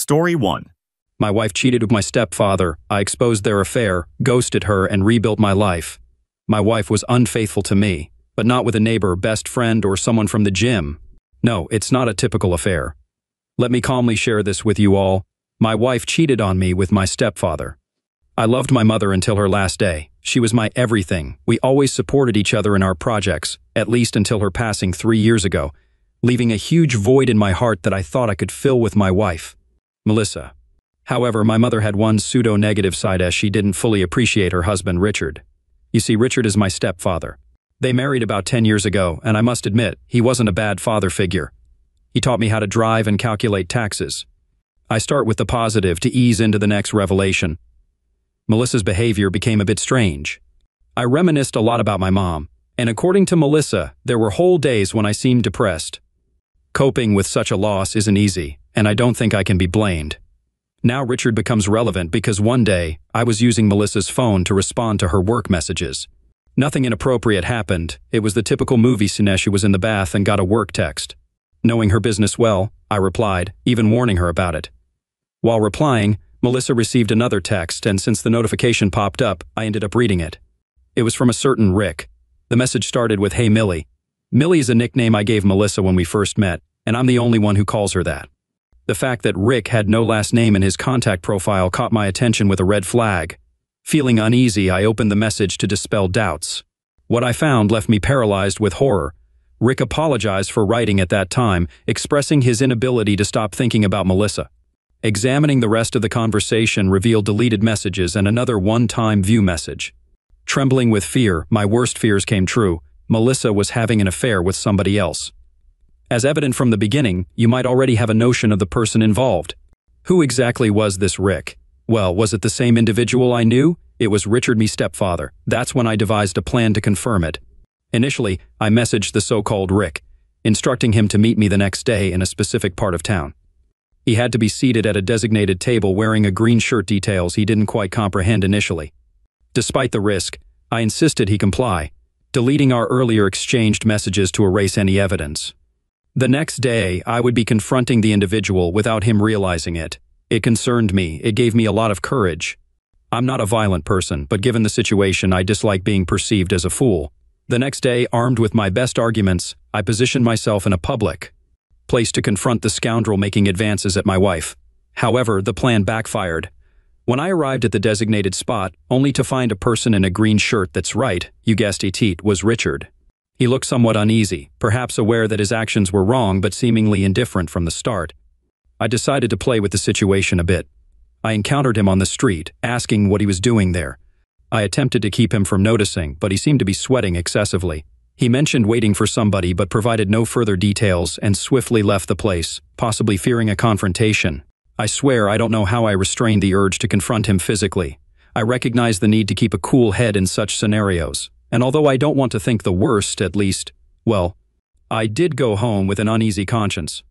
Story 1. My wife cheated with my stepfather. I exposed their affair, ghosted her, and rebuilt my life. My wife was unfaithful to me, but not with a neighbor, best friend, or someone from the gym. No, it's not a typical affair. Let me calmly share this with you all. My wife cheated on me with my stepfather. I loved my mother until her last day. She was my everything. We always supported each other in our projects, at least until her passing 3 years ago, leaving a huge void in my heart that I thought I could fill with my wife, Melissa. However, my mother had one pseudo-negative side as she didn't fully appreciate her husband, Richard. You see, Richard is my stepfather. They married about 10 years ago, and I must admit, he wasn't a bad father figure. He taught me how to drive and calculate taxes. I start with the positive to ease into the next revelation. Melissa's behavior became a bit strange. I reminisced a lot about my mom, and according to Melissa, there were whole days when I seemed depressed. Coping with such a loss isn't easy, and I don't think I can be blamed. Now Richard becomes relevant because one day, I was using Melissa's phone to respond to her work messages. Nothing inappropriate happened. It was the typical movie scene as she was in the bath and got a work text. Knowing her business well, I replied, even warning her about it. While replying, Melissa received another text, and since the notification popped up, I ended up reading it. It was from a certain Rick. The message started with, "Hey Millie." Millie is a nickname I gave Melissa when we first met, and I'm the only one who calls her that. The fact that Rick had no last name in his contact profile caught my attention with a red flag. Feeling uneasy, I opened the message to dispel doubts. What I found left me paralyzed with horror. Rick apologized for writing at that time, expressing his inability to stop thinking about Melissa. Examining the rest of the conversation revealed deleted messages and another one-time view message. Trembling with fear, my worst fears came true. Melissa was having an affair with somebody else. As evident from the beginning, you might already have a notion of the person involved. Who exactly was this Rick? Well, was it the same individual I knew? It was Richard, me stepfather. That's when I devised a plan to confirm it. Initially, I messaged the so-called Rick, instructing him to meet me the next day in a specific part of town. He had to be seated at a designated table wearing a green shirt, details he didn't quite comprehend initially. Despite the risk, I insisted he comply, deleting our earlier exchanged messages to erase any evidence. The next day, I would be confronting the individual without him realizing it. It concerned me. It gave me a lot of courage. I'm not a violent person, but given the situation, I dislike being perceived as a fool. The next day, armed with my best arguments, I positioned myself in a public place to confront the scoundrel making advances at my wife. However, the plan backfired. When I arrived at the designated spot, only to find a person in a green shirt, that's right, you guessed it, was Richard. He looked somewhat uneasy, perhaps aware that his actions were wrong but seemingly indifferent from the start. I decided to play with the situation a bit. I encountered him on the street, asking what he was doing there. I attempted to keep him from noticing, but he seemed to be sweating excessively. He mentioned waiting for somebody but provided no further details and swiftly left the place, possibly fearing a confrontation. I swear I don't know how I restrained the urge to confront him physically. I recognize the need to keep a cool head in such scenarios. And although I don't want to think the worst, at least, well, I did go home with an uneasy conscience.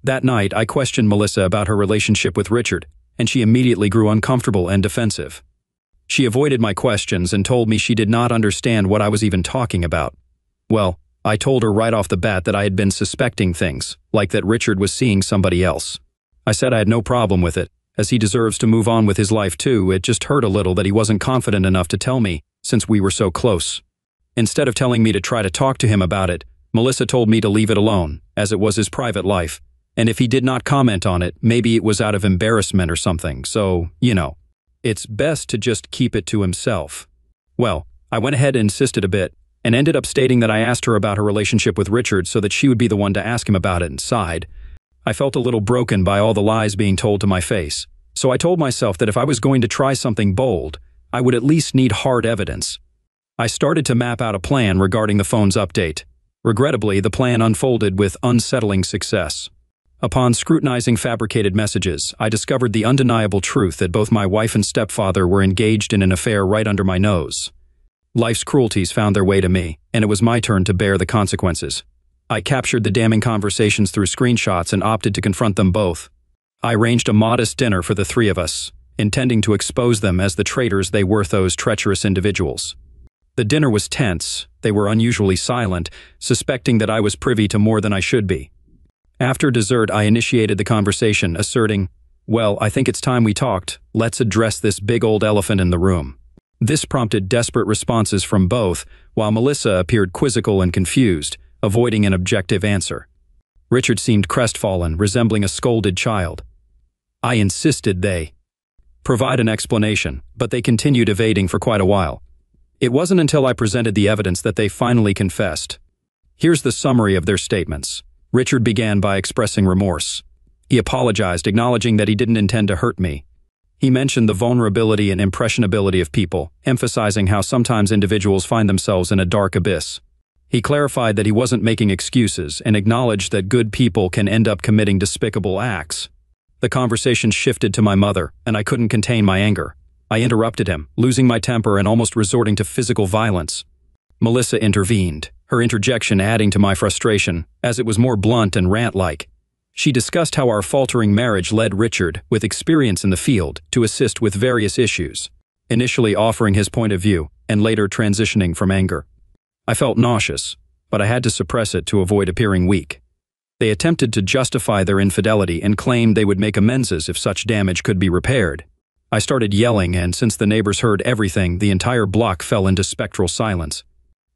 That night, I questioned Melissa about her relationship with Richard, and she immediately grew uncomfortable and defensive. She avoided my questions and told me she did not understand what I was even talking about. Well, I told her right off the bat that I had been suspecting things, like that Richard was seeing somebody else. I said I had no problem with it, as he deserves to move on with his life too. It just hurt a little that he wasn't confident enough to tell me, since we were so close. Instead of telling me to try to talk to him about it, Melissa told me to leave it alone, as it was his private life, and if he did not comment on it, maybe it was out of embarrassment or something, so, it's best to just keep it to himself. Well, I went ahead and insisted a bit, and ended up stating that I asked her about her relationship with Richard so that she would be the one to ask him about it, and sighed. I felt a little broken by all the lies being told to my face, so I told myself that if I was going to try something bold, I would at least need hard evidence. I started to map out a plan regarding the phone's update. Regrettably, the plan unfolded with unsettling success. Upon scrutinizing fabricated messages, I discovered the undeniable truth that both my wife and stepfather were engaged in an affair right under my nose. Life's cruelties found their way to me, and it was my turn to bear the consequences. I captured the damning conversations through screenshots and opted to confront them both. I arranged a modest dinner for the three of us, intending to expose them as the traitors they were, those treacherous individuals. The dinner was tense. They were unusually silent, suspecting that I was privy to more than I should be. After dessert, I initiated the conversation, asserting, Well, I think it's time we talked. Let's address this big old elephant in the room. This prompted desperate responses from both, while Melissa appeared quizzical and confused, avoiding an objective answer. Richard seemed crestfallen, resembling a scolded child. I insisted they provide an explanation, but they continued evading for quite a while. It wasn't until I presented the evidence that they finally confessed. Here's the summary of their statements. Richard began by expressing remorse. He apologized, acknowledging that he didn't intend to hurt me. He mentioned the vulnerability and impressionability of people, emphasizing how sometimes individuals find themselves in a dark abyss. He clarified that he wasn't making excuses and acknowledged that good people can end up committing despicable acts. The conversation shifted to my mother, and I couldn't contain my anger. I interrupted him, losing my temper and almost resorting to physical violence. Melissa intervened, her interjection adding to my frustration, as it was more blunt and rant-like. She discussed how our faltering marriage led Richard, with experience in the field, to assist with various issues, initially offering his point of view and later transitioning from anger. I felt nauseous, but I had to suppress it to avoid appearing weak. They attempted to justify their infidelity and claimed they would make amends if such damage could be repaired. I started yelling, and since the neighbors heard everything, the entire block fell into spectral silence.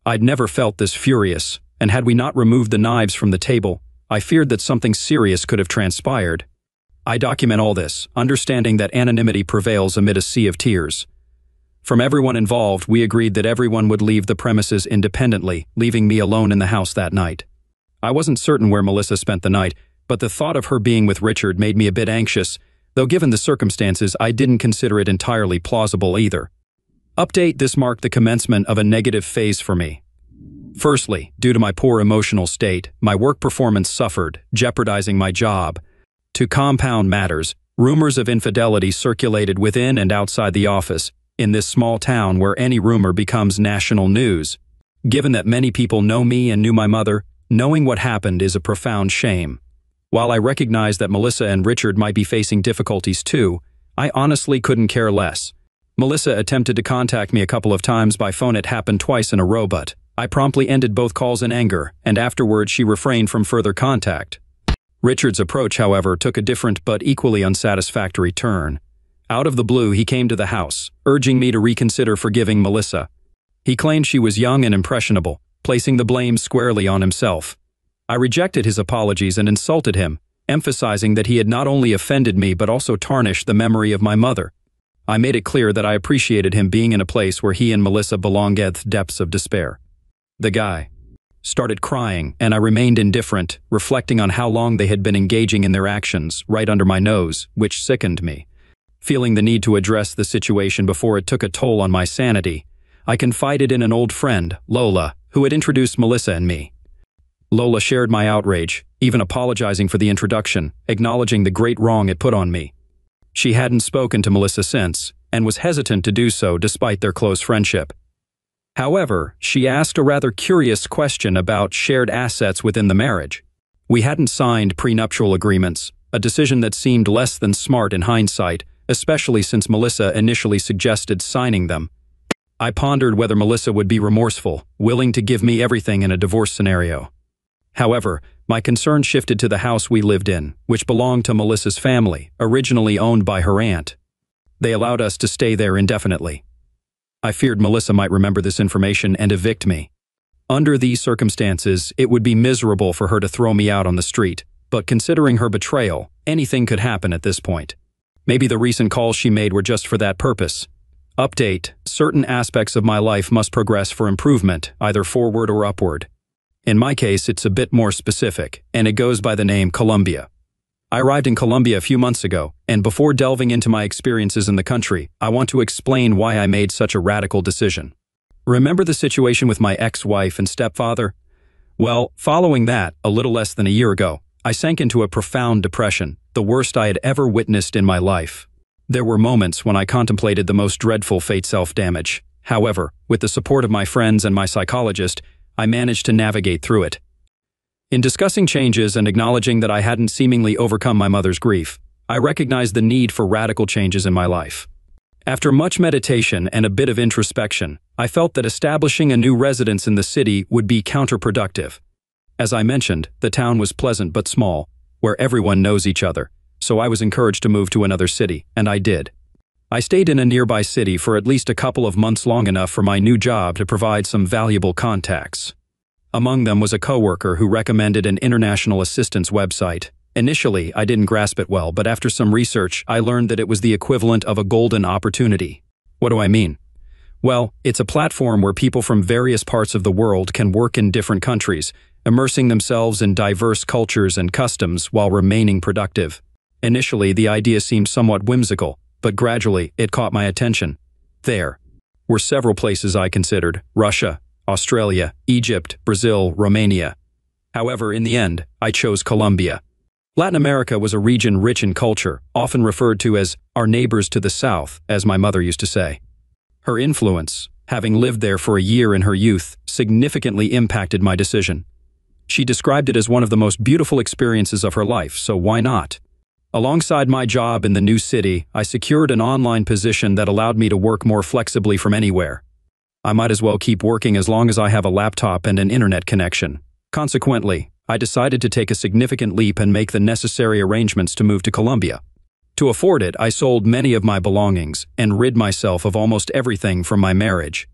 I'd never felt this furious, and had we not removed the knives from the table, I feared that something serious could have transpired. I document all this, understanding that anonymity prevails amid a sea of tears. From everyone involved, we agreed that everyone would leave the premises independently, leaving me alone in the house that night. I wasn't certain where Melissa spent the night, but the thought of her being with Richard made me a bit anxious, though given the circumstances, I didn't consider it entirely plausible either. Update: this marked the commencement of a negative phase for me. Firstly, due to my poor emotional state, my work performance suffered, jeopardizing my job. To compound matters, rumors of infidelity circulated within and outside the office, in this small town where any rumor becomes national news. Given that many people know me and knew my mother, knowing what happened is a profound shame. While I recognize that Melissa and Richard might be facing difficulties too, I honestly couldn't care less. Melissa attempted to contact me a couple of times by phone. It happened twice in a row, but I promptly ended both calls in anger, and afterward she refrained from further contact. Richard's approach, however, took a different but equally unsatisfactory turn. Out of the blue, he came to the house, urging me to reconsider forgiving Melissa. He claimed she was young and impressionable, placing the blame squarely on himself. I rejected his apologies and insulted him, emphasizing that he had not only offended me but also tarnished the memory of my mother. I made it clear that I appreciated him being in a place where he and Melissa belonged. At the depths of despair, the guy started crying, and I remained indifferent, reflecting on how long they had been engaging in their actions right under my nose, which sickened me. Feeling the need to address the situation before it took a toll on my sanity, I confided in an old friend, Lola, who had introduced Melissa and me. Lola shared my outrage, even apologizing for the introduction, acknowledging the great wrong it put on me. She hadn't spoken to Melissa since, and was hesitant to do so despite their close friendship. However, she asked a rather curious question about shared assets within the marriage. We hadn't signed prenuptial agreements, a decision that seemed less than smart in hindsight, especially since Melissa initially suggested signing them. I pondered whether Melissa would be remorseful, willing to give me everything in a divorce scenario. However, my concern shifted to the house we lived in, which belonged to Melissa's family, originally owned by her aunt. They allowed us to stay there indefinitely. I feared Melissa might remember this information and evict me. Under these circumstances, it would be miserable for her to throw me out on the street, but considering her betrayal, anything could happen at this point. Maybe the recent calls she made were just for that purpose. Update: certain aspects of my life must progress for improvement, either forward or upward. In my case, it's a bit more specific, and it goes by the name Colombia. I arrived in Colombia a few months ago, and before delving into my experiences in the country, I want to explain why I made such a radical decision. Remember the situation with my ex-wife and stepfather? Well, following that, a little less than a year ago, I sank into a profound depression, the worst I had ever witnessed in my life. There were moments when I contemplated the most dreadful fate: self-damage. However, with the support of my friends and my psychologist, I managed to navigate through it. In discussing changes and acknowledging that I hadn't seemingly overcome my mother's grief, I recognized the need for radical changes in my life. After much meditation and a bit of introspection, I felt that establishing a new residence in the city would be counterproductive. As I mentioned, the town was pleasant but small, where everyone knows each other, so I was encouraged to move to another city, and I did. I stayed in a nearby city for at least a couple of months, long enough for my new job to provide some valuable contacts. Among them was a coworker who recommended an international assistance website. Initially, I didn't grasp it well, but after some research, I learned that it was the equivalent of a golden opportunity. What do I mean? Well, it's a platform where people from various parts of the world can work in different countries, immersing themselves in diverse cultures and customs while remaining productive. Initially, the idea seemed somewhat whimsical, but gradually it caught my attention. There were several places I considered: Russia, Australia, Egypt, Brazil, Romania. However, in the end, I chose Colombia. Latin America was a region rich in culture, often referred to as our neighbors to the south, as my mother used to say. Her influence, having lived there for a year in her youth, significantly impacted my decision. She described it as one of the most beautiful experiences of her life, so why not? Alongside my job in the new city, I secured an online position that allowed me to work more flexibly from anywhere. I might as well keep working as long as I have a laptop and an internet connection. Consequently, I decided to take a significant leap and make the necessary arrangements to move to Colombia. To afford it, I sold many of my belongings and rid myself of almost everything from my marriage.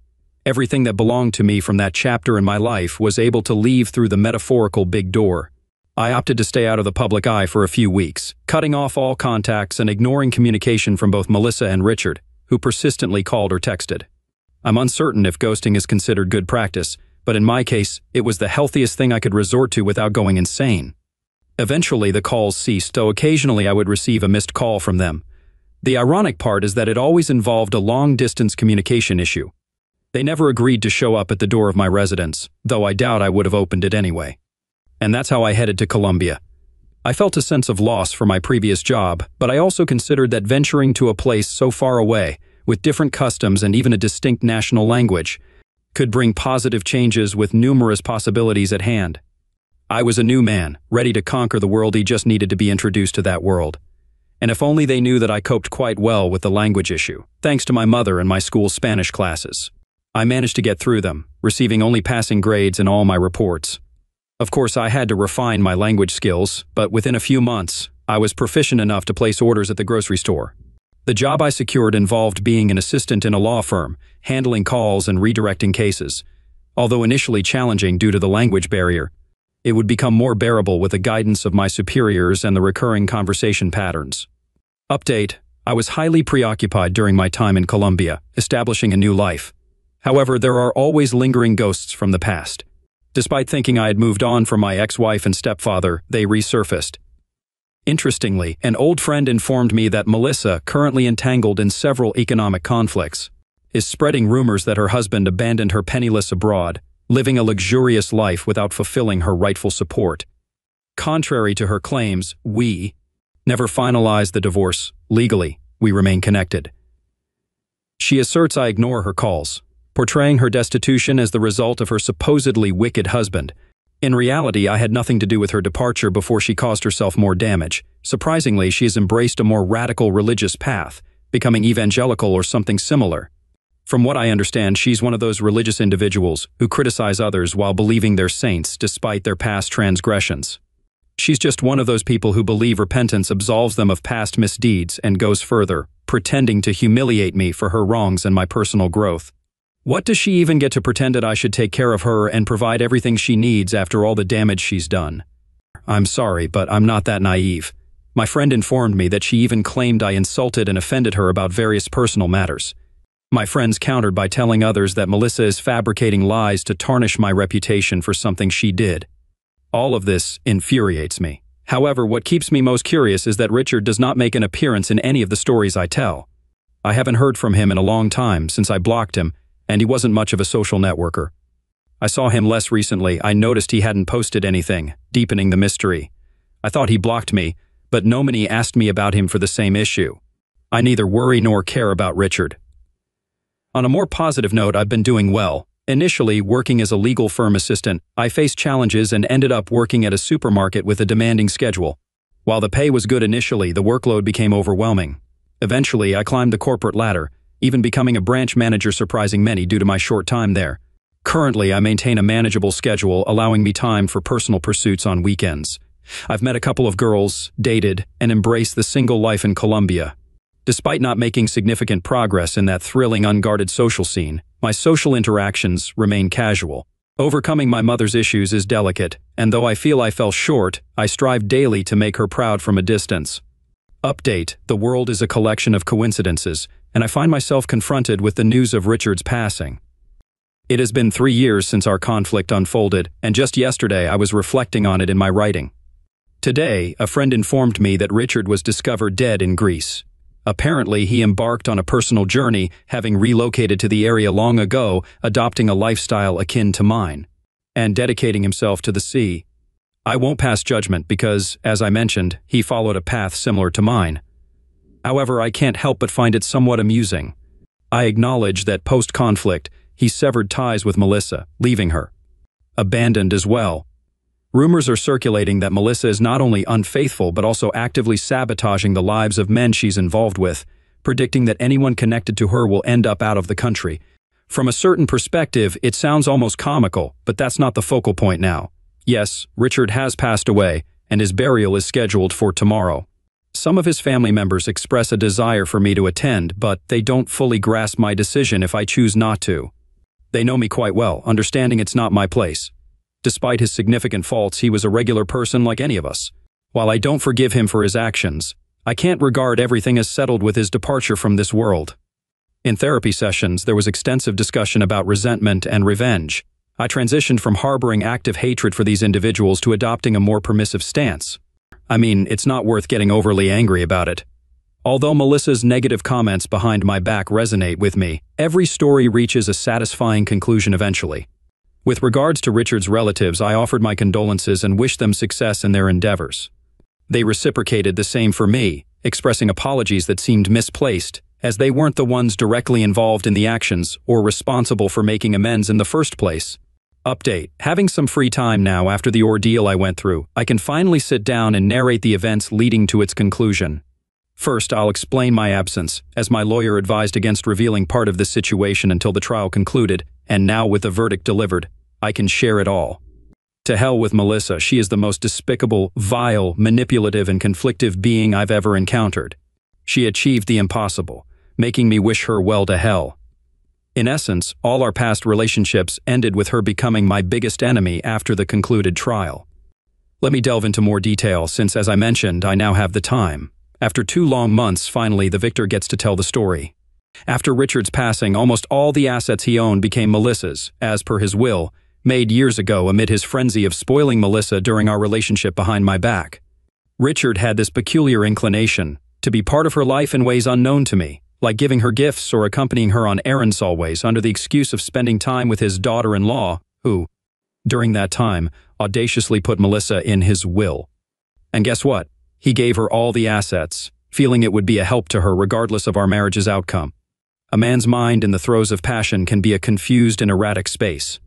Everything that belonged to me from that chapter in my life was able to leave through the metaphorical big door. I opted to stay out of the public eye for a few weeks, cutting off all contacts and ignoring communication from both Melissa and Richard, who persistently called or texted. I'm uncertain if ghosting is considered good practice, but in my case, it was the healthiest thing I could resort to without going insane. Eventually, the calls ceased, though occasionally I would receive a missed call from them. The ironic part is that it always involved a long-distance communication issue. They never agreed to show up at the door of my residence, though I doubt I would have opened it anyway. And that's how I headed to Colombia. I felt a sense of loss for my previous job, but I also considered that venturing to a place so far away, with different customs and even a distinct national language, could bring positive changes with numerous possibilities at hand. I was a new man, ready to conquer the world. He just needed to be introduced to that world. And if only they knew that I coped quite well with the language issue, thanks to my mother and my school's Spanish classes. I managed to get through them, receiving only passing grades in all my reports. Of course, I had to refine my language skills, but within a few months, I was proficient enough to place orders at the grocery store. The job I secured involved being an assistant in a law firm, handling calls and redirecting cases. Although initially challenging due to the language barrier, it would become more bearable with the guidance of my superiors and the recurring conversation patterns. Update: I was highly preoccupied during my time in Colombia, establishing a new life. However, there are always lingering ghosts from the past. Despite thinking I had moved on from my ex-wife and stepfather, they resurfaced. Interestingly, an old friend informed me that Melissa, currently entangled in several economic conflicts, is spreading rumors that her husband abandoned her penniless abroad, living a luxurious life without fulfilling her rightful support. Contrary to her claims, we never finalized the divorce. Legally, we remain connected. She asserts I ignore her calls, portraying her destitution as the result of her supposedly wicked husband. In reality, I had nothing to do with her departure before she caused herself more damage. Surprisingly, she has embraced a more radical religious path, becoming evangelical or something similar. From what I understand, she's one of those religious individuals who criticize others while believing they're saints despite their past transgressions. She's just one of those people who believe repentance absolves them of past misdeeds and goes further, pretending to humiliate me for her wrongs and my personal growth. What does she even get to pretend that I should take care of her and provide everything she needs after all the damage she's done? I'm sorry, but I'm not that naive. My friend informed me that she even claimed I insulted and offended her about various personal matters. My friends countered by telling others that Melissa is fabricating lies to tarnish my reputation for something she did. All of this infuriates me. However, what keeps me most curious is that Richard does not make an appearance in any of the stories I tell. I haven't heard from him in a long time since I blocked him, and he wasn't much of a social networker. I saw him less recently. I noticed he hadn't posted anything, deepening the mystery. I thought he blocked me, but nobody asked me about him for the same issue. I neither worry nor care about Richard. On a more positive note, I've been doing well. Initially, working as a legal firm assistant, I faced challenges and ended up working at a supermarket with a demanding schedule. While the pay was good initially, the workload became overwhelming. Eventually, I climbed the corporate ladder, even becoming a branch manager, surprising many due to my short time there. Currently, I maintain a manageable schedule, allowing me time for personal pursuits on weekends. I've met a couple of girls, dated, and embraced the single life in Colombia. Despite not making significant progress in that thrilling, unguarded social scene, my social interactions remain casual. Overcoming my mother's issues is delicate, and though I feel I fell short, I strive daily to make her proud from a distance. Update: the world is a collection of coincidences, and I find myself confronted with the news of Richard's passing. It has been 3 years since our conflict unfolded, and just yesterday I was reflecting on it in my writing. Today, a friend informed me that Richard was discovered dead in Greece. Apparently, he embarked on a personal journey, having relocated to the area long ago, adopting a lifestyle akin to mine, and dedicating himself to the sea. I won't pass judgment because, as I mentioned, he followed a path similar to mine. However, I can't help but find it somewhat amusing. I acknowledge that post-conflict, he severed ties with Melissa, leaving her abandoned as well. Rumors are circulating that Melissa is not only unfaithful but also actively sabotaging the lives of men she's involved with, predicting that anyone connected to her will end up out of the country. From a certain perspective, it sounds almost comical, but that's not the focal point now. Yes, Richard has passed away, and his burial is scheduled for tomorrow. Some of his family members express a desire for me to attend, but they don't fully grasp my decision if I choose not to. They know me quite well, understanding it's not my place. Despite his significant faults, he was a regular person like any of us. While I don't forgive him for his actions, I can't regard everything as settled with his departure from this world. In therapy sessions, there was extensive discussion about resentment and revenge. I transitioned from harboring active hatred for these individuals to adopting a more permissive stance. I mean, it's not worth getting overly angry about it. Although Melissa's negative comments behind my back resonate with me, every story reaches a satisfying conclusion eventually. With regards to Richard's relatives, I offered my condolences and wished them success in their endeavors. They reciprocated the same for me, expressing apologies that seemed misplaced, as they weren't the ones directly involved in the actions or responsible for making amends in the first place. Update: having some free time now after the ordeal I went through, I can finally sit down and narrate the events leading to its conclusion. First, I'll explain my absence, as my lawyer advised against revealing part of this situation until the trial concluded, and now with the verdict delivered, I can share it all. To hell with Melissa, she is the most despicable, vile, manipulative, and conflictive being I've ever encountered. She achieved the impossible, making me wish her well to hell. In essence, all our past relationships ended with her becoming my biggest enemy after the concluded trial. Let me delve into more detail since, as I mentioned, I now have the time. After 2 long months, finally, the victor gets to tell the story. After Richard's passing, almost all the assets he owned became Melissa's, as per his will, made years ago amid his frenzy of spoiling Melissa during our relationship behind my back. Richard had this peculiar inclination to be part of her life in ways unknown to me, like giving her gifts or accompanying her on errands always under the excuse of spending time with his daughter-in-law, who, during that time, audaciously put Melissa in his will. And guess what? He gave her all the assets, feeling it would be a help to her regardless of our marriage's outcome. A man's mind in the throes of passion can be a confused and erratic space.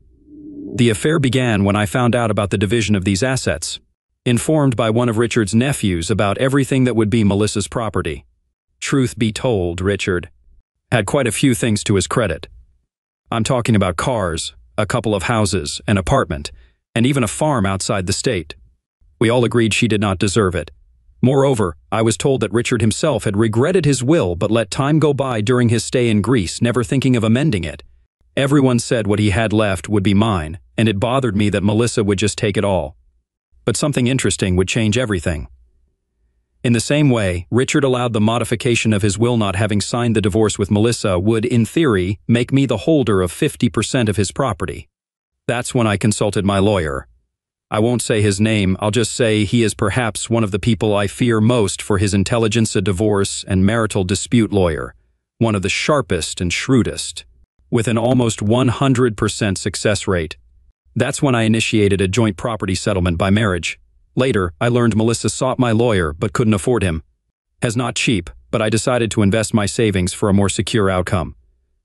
The affair began when I found out about the division of these assets, informed by one of Richard's nephews about everything that would be Melissa's property. Truth be told, Richard had quite a few things to his credit. I'm talking about cars, a couple of houses, an apartment, and even a farm outside the state. We all agreed she did not deserve it. Moreover, I was told that Richard himself had regretted his will but let time go by during his stay in Greece, never thinking of amending it. Everyone said what he had left would be mine, and it bothered me that Melissa would just take it all. But something interesting would change everything. In the same way, Richard allowed the modification of his will. Not having signed the divorce with Melissa would, in theory, make me the holder of 50% of his property. That's when I consulted my lawyer. I won't say his name, I'll just say he is perhaps one of the people I fear most for his intelligence, a divorce and marital dispute lawyer, one of the sharpest and shrewdest, with an almost 100% success rate. That's when I initiated a joint property settlement by marriage. Later, I learned Melissa sought my lawyer but couldn't afford him. As not cheap, but I decided to invest my savings for a more secure outcome.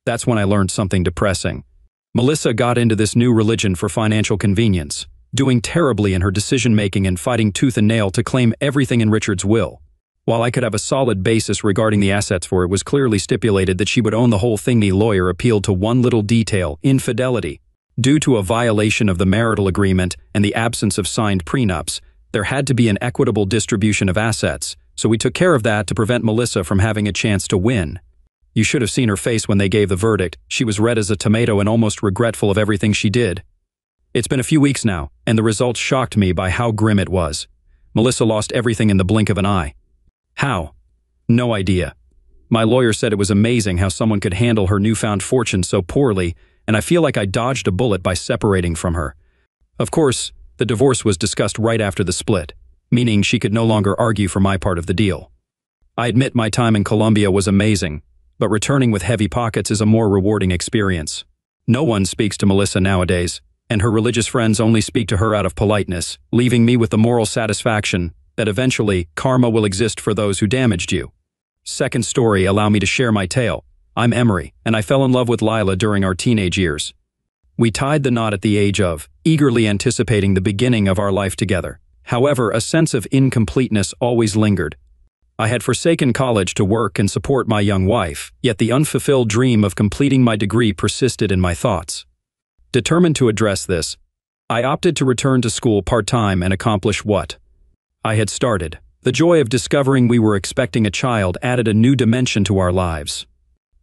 That's when I learned something depressing. Melissa got into this new religion for financial convenience, doing terribly in her decision-making and fighting tooth and nail to claim everything in Richard's will. While I could have a solid basis regarding the assets for it was clearly stipulated that she would own the whole thing, the lawyer appealed to one little detail: infidelity. Due to a violation of the marital agreement and the absence of signed prenups, There had to be an equitable distribution of assets, so we took care of that to prevent Melissa from having a chance to win. You should have seen her face when they gave the verdict. She was red as a tomato and almost regretful of everything she did. It's been a few weeks now, and the results shocked me by how grim it was. Melissa lost everything in the blink of an eye. How? No idea. My lawyer said it was amazing how someone could handle her newfound fortune so poorly, and I feel like I dodged a bullet by separating from her. Of course, the divorce was discussed right after the split, meaning she could no longer argue for my part of the deal. I admit my time in Colombia was amazing, but returning with heavy pockets is a more rewarding experience. No one speaks to Melissa nowadays, and her religious friends only speak to her out of politeness, leaving me with the moral satisfaction that eventually karma will exist for those who damaged you. Second story, allow me to share my tale. I'm Emery, and I fell in love with Lila during our teenage years. We tied the knot at the age of, eagerly anticipating the beginning of our life together. However, a sense of incompleteness always lingered. I had forsaken college to work and support my young wife, yet the unfulfilled dream of completing my degree persisted in my thoughts. Determined to address this, I opted to return to school part-time and accomplish what I had started. The joy of discovering we were expecting a child added a new dimension to our lives.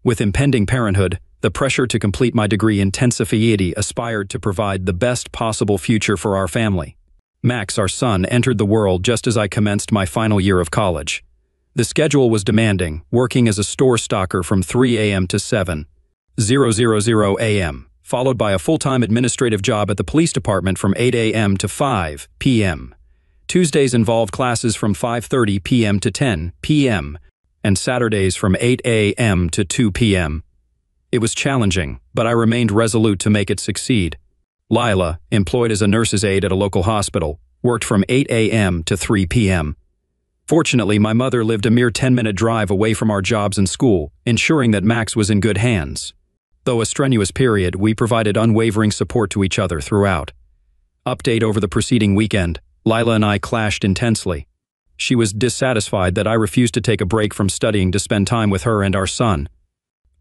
With impending parenthood, the pressure to complete my degree intensified aspired to provide the best possible future for our family. Max, our son, entered the world just as I commenced my final year of college. The schedule was demanding, working as a store stocker from 3 a.m. to 7:00 a.m., followed by a full-time administrative job at the police department from 8 a.m. to 5 p.m. Tuesdays involved classes from 5:30 p.m. to 10 p.m., and Saturdays from 8 a.m. to 2 p.m. It was challenging, but I remained resolute to make it succeed. Lila, employed as a nurse's aide at a local hospital, worked from 8 a.m. to 3 p.m. Fortunately, my mother lived a mere 10-minute drive away from our jobs and school, ensuring that Max was in good hands. Though a strenuous period, we provided unwavering support to each other throughout. Update over the preceding weekend. Lila and I clashed intensely. She was dissatisfied that I refused to take a break from studying to spend time with her and our son.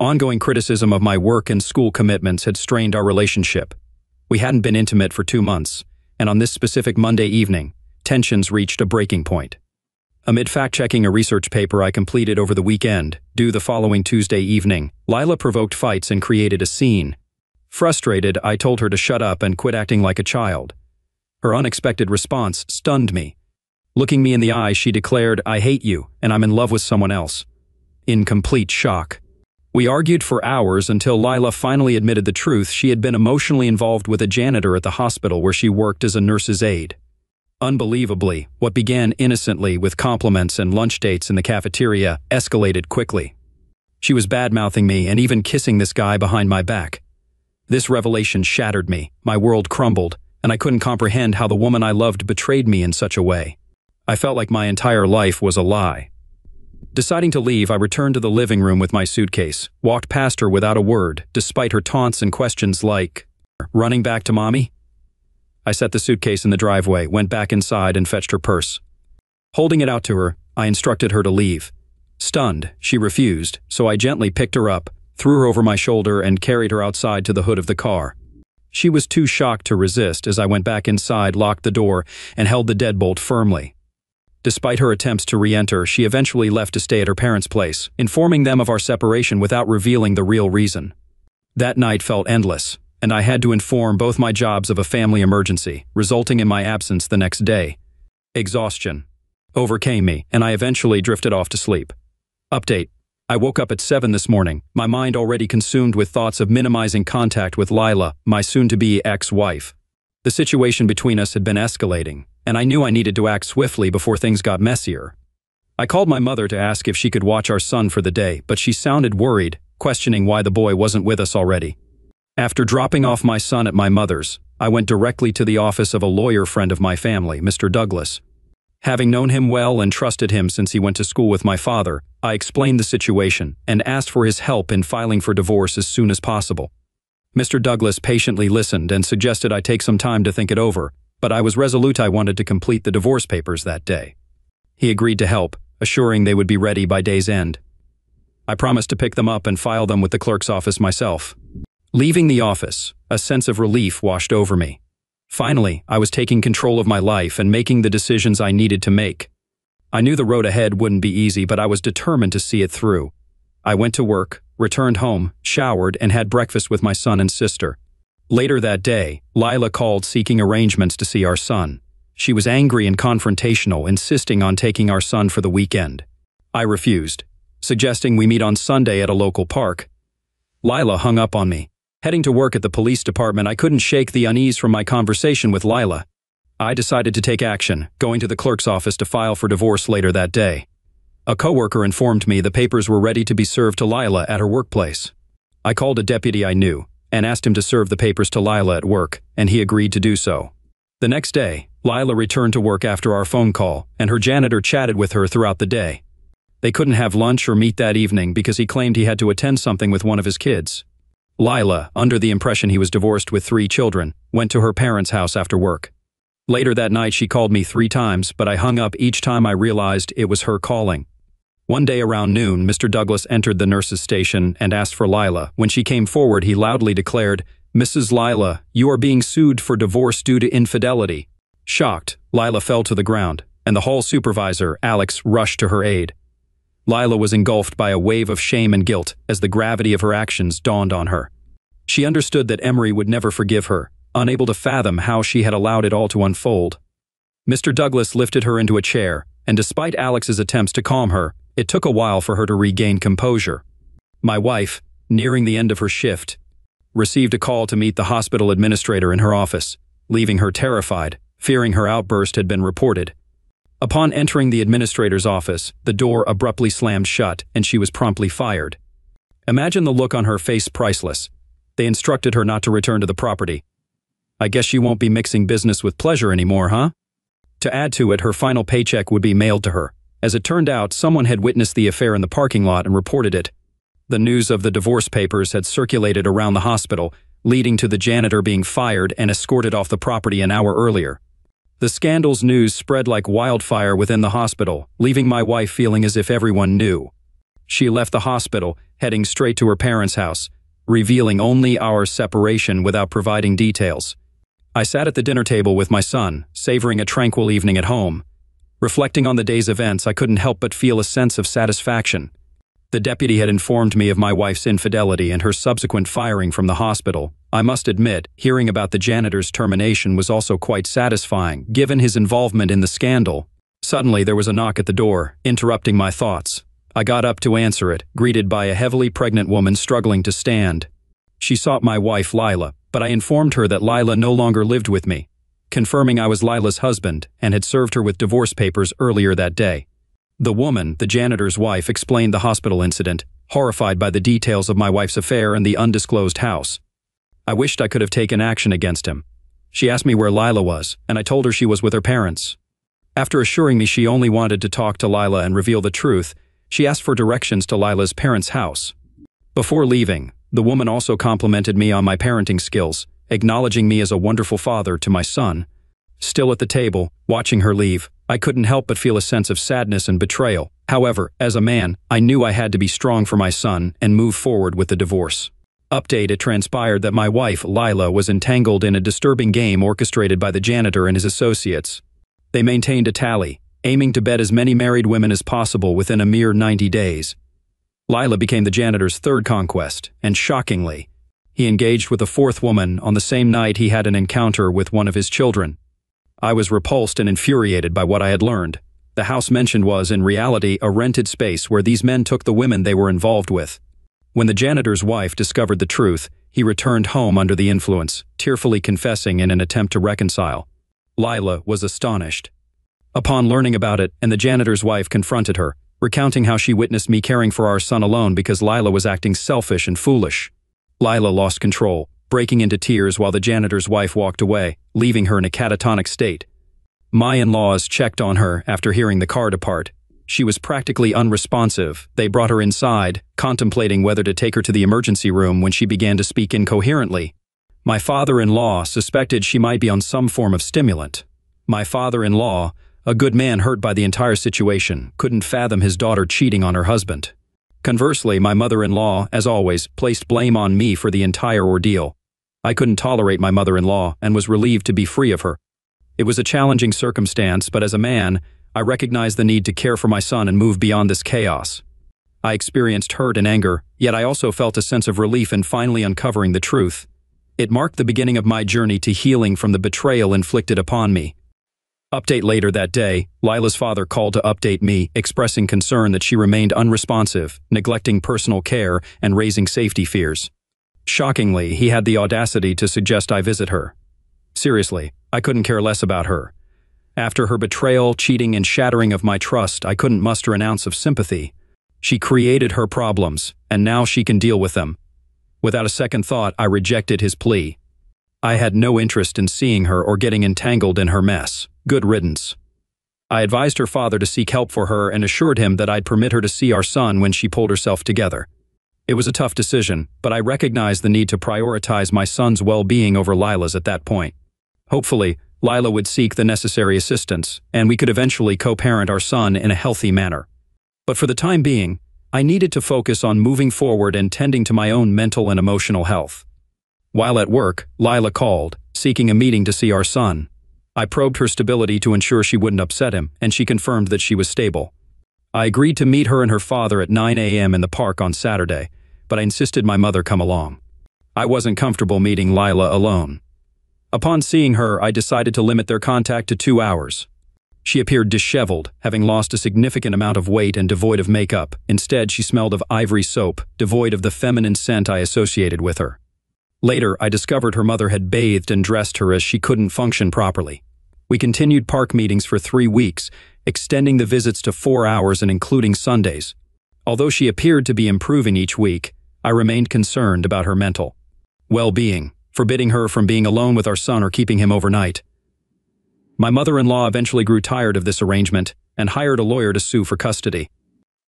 Ongoing criticism of my work and school commitments had strained our relationship. We hadn't been intimate for 2 months, and on this specific Monday evening, tensions reached a breaking point. Amid fact-checking a research paper I completed over the weekend, due the following Tuesday evening, Lila provoked fights and created a scene. Frustrated, I told her to shut up and quit acting like a child. Her unexpected response stunned me. Looking me in the eye, she declared, "I hate you, and I'm in love with someone else." In complete shock. We argued for hours until Lila finally admitted the truth. She had been emotionally involved with a janitor at the hospital where she worked as a nurse's aide. Unbelievably, what began innocently with compliments and lunch dates in the cafeteria escalated quickly. She was bad-mouthing me and even kissing this guy behind my back. This revelation shattered me. My world crumbled, and I couldn't comprehend how the woman I loved betrayed me in such a way. I felt like my entire life was a lie. Deciding to leave, I returned to the living room with my suitcase, walked past her without a word, despite her taunts and questions like, "Running back to mommy?" I set the suitcase in the driveway, went back inside, and fetched her purse. Holding it out to her, I instructed her to leave. Stunned, she refused, so I gently picked her up, threw her over my shoulder, and carried her outside to the hood of the car. She was too shocked to resist as I went back inside, locked the door, and held the deadbolt firmly. Despite her attempts to re-enter, she eventually left to stay at her parents' place, informing them of our separation without revealing the real reason. That night felt endless, and I had to inform both my jobs of a family emergency, resulting in my absence the next day. Exhaustion overcame me, and I eventually drifted off to sleep. Update. I woke up at 7 this morning, my mind already consumed with thoughts of minimizing contact with Lila, my soon-to-be ex-wife. The situation between us had been escalating, and I knew I needed to act swiftly before things got messier. I called my mother to ask if she could watch our son for the day, but she sounded worried, questioning why the boy wasn't with us already. After dropping off my son at my mother's, I went directly to the office of a lawyer friend of my family, Mr. Douglas. Having known him well and trusted him since he went to school with my father, I explained the situation and asked for his help in filing for divorce as soon as possible. Mr. Douglas patiently listened and suggested I take some time to think it over, but I was resolute I wanted to complete the divorce papers that day. He agreed to help, assuring they would be ready by day's end. I promised to pick them up and file them with the clerk's office myself. Leaving the office, a sense of relief washed over me. Finally, I was taking control of my life and making the decisions I needed to make. I knew the road ahead wouldn't be easy, but I was determined to see it through. I went to work, returned home, showered, and had breakfast with my son and sister. Later that day, Lila called seeking arrangements to see our son. She was angry and confrontational, insisting on taking our son for the weekend. I refused, suggesting we meet on Sunday at a local park. Lila hung up on me. Heading to work at the police department, I couldn't shake the unease from my conversation with Lila. I decided to take action, going to the clerk's office to file for divorce later that day. A coworker informed me the papers were ready to be served to Lila at her workplace. I called a deputy I knew and asked him to serve the papers to Lila at work, and he agreed to do so. The next day, Lila returned to work after our phone call, and her janitor chatted with her throughout the day. They couldn't have lunch or meet that evening because he claimed he had to attend something with one of his kids. Lila, under the impression he was divorced with 3 children, went to her parents' house after work. Later that night, she called me 3 times, but I hung up each time I realized it was her calling. One day around noon, Mr. Douglas entered the nurse's station and asked for Lila. When she came forward, he loudly declared, "Mrs. Lila, you are being sued for divorce due to infidelity." Shocked, Lila fell to the ground, and the hall supervisor, Alex, rushed to her aid. Lila was engulfed by a wave of shame and guilt as the gravity of her actions dawned on her. She understood that Emery would never forgive her, unable to fathom how she had allowed it all to unfold. Mr. Douglas lifted her into a chair, and despite Alex's attempts to calm her, it took a while for her to regain composure. My wife, nearing the end of her shift, received a call to meet the hospital administrator in her office, leaving her terrified, fearing her outburst had been reported. Upon entering the administrator's office, the door abruptly slammed shut and she was promptly fired. Imagine the look on her face, priceless. They instructed her not to return to the property. I guess you won't be mixing business with pleasure anymore, huh? To add to it, her final paycheck would be mailed to her. As it turned out, someone had witnessed the affair in the parking lot and reported it. The news of the divorce papers had circulated around the hospital, leading to the janitor being fired and escorted off the property an hour earlier. The scandal's news spread like wildfire within the hospital, leaving my wife feeling as if everyone knew. She left the hospital, heading straight to her parents' house, revealing only our separation without providing details. I sat at the dinner table with my son, savoring a tranquil evening at home. Reflecting on the day's events, I couldn't help but feel a sense of satisfaction. The deputy had informed me of my wife's infidelity and her subsequent firing from the hospital. I must admit, hearing about the janitor's termination was also quite satisfying, given his involvement in the scandal. Suddenly, there was a knock at the door, interrupting my thoughts. I got up to answer it, greeted by a heavily pregnant woman struggling to stand. She sought my wife, Lila, but I informed her that Lila no longer lived with me, confirming I was Lila's husband and had served her with divorce papers earlier that day. The woman, the janitor's wife, explained the hospital incident, horrified by the details of my wife's affair and the undisclosed house. I wished I could have taken action against him. She asked me where Lila was, and I told her she was with her parents. After assuring me she only wanted to talk to Lila and reveal the truth, she asked for directions to Lila's parents' house. Before leaving, the woman also complimented me on my parenting skills, acknowledging me as a wonderful father to my son. Still at the table, watching her leave, I couldn't help but feel a sense of sadness and betrayal. However, as a man, I knew I had to be strong for my son and move forward with the divorce. Update: it transpired that my wife, Lila, was entangled in a disturbing game orchestrated by the janitor and his associates. They maintained a tally, aiming to bed as many married women as possible within a mere 90 days. Lila became the janitor's 3rd conquest, and shockingly, he engaged with a 4th woman on the same night he had an encounter with one of his children. I was repulsed and infuriated by what I had learned. The house mentioned was, in reality, a rented space where these men took the women they were involved with. When the janitor's wife discovered the truth, he returned home under the influence, tearfully confessing in an attempt to reconcile. Lila was astonished. Upon learning about it, and the janitor's wife confronted her, recounting how she witnessed me caring for our son alone because Lila was acting selfish and foolish. Lila lost control, breaking into tears while the janitor's wife walked away, leaving her in a catatonic state. My in-laws checked on her after hearing the car depart. She was practically unresponsive. They brought her inside, contemplating whether to take her to the emergency room when she began to speak incoherently. My father-in-law suspected she might be on some form of stimulant. My father-in-law, a good man hurt by the entire situation, couldn't fathom his daughter cheating on her husband. Conversely, my mother-in-law, as always, placed blame on me for the entire ordeal. I couldn't tolerate my mother-in-law and was relieved to be free of her. It was a challenging circumstance, but as a man, I recognized the need to care for my son and move beyond this chaos. I experienced hurt and anger, yet I also felt a sense of relief in finally uncovering the truth. It marked the beginning of my journey to healing from the betrayal inflicted upon me. Update later that day, Lila's father called to update me, expressing concern that she remained unresponsive, neglecting personal care, and raising safety fears. Shockingly, he had the audacity to suggest I visit her. Seriously, I couldn't care less about her. After her betrayal, cheating, and shattering of my trust, I couldn't muster an ounce of sympathy. She created her problems, and now she can deal with them. Without a second thought, I rejected his plea. I had no interest in seeing her or getting entangled in her mess. Good riddance. I advised her father to seek help for her and assured him that I'd permit her to see our son when she pulled herself together. It was a tough decision, but I recognized the need to prioritize my son's well-being over Lila's at that point. Hopefully, Lila would seek the necessary assistance, and we could eventually co-parent our son in a healthy manner. But for the time being, I needed to focus on moving forward and tending to my own mental and emotional health. While at work, Lila called, seeking a meeting to see our son. I probed her stability to ensure she wouldn't upset him, and she confirmed that she was stable. I agreed to meet her and her father at 9 a.m. in the park on Saturday, but I insisted my mother come along. I wasn't comfortable meeting Lila alone. Upon seeing her, I decided to limit their contact to 2 hours. She appeared disheveled, having lost a significant amount of weight and devoid of makeup. Instead, she smelled of ivory soap, devoid of the feminine scent I associated with her. Later, I discovered her mother had bathed and dressed her as she couldn't function properly. We continued park meetings for 3 weeks, extending the visits to 4 hours and including Sundays. Although she appeared to be improving each week, I remained concerned about her mental well-being, forbidding her from being alone with our son or keeping him overnight. My mother-in-law eventually grew tired of this arrangement and hired a lawyer to sue for custody.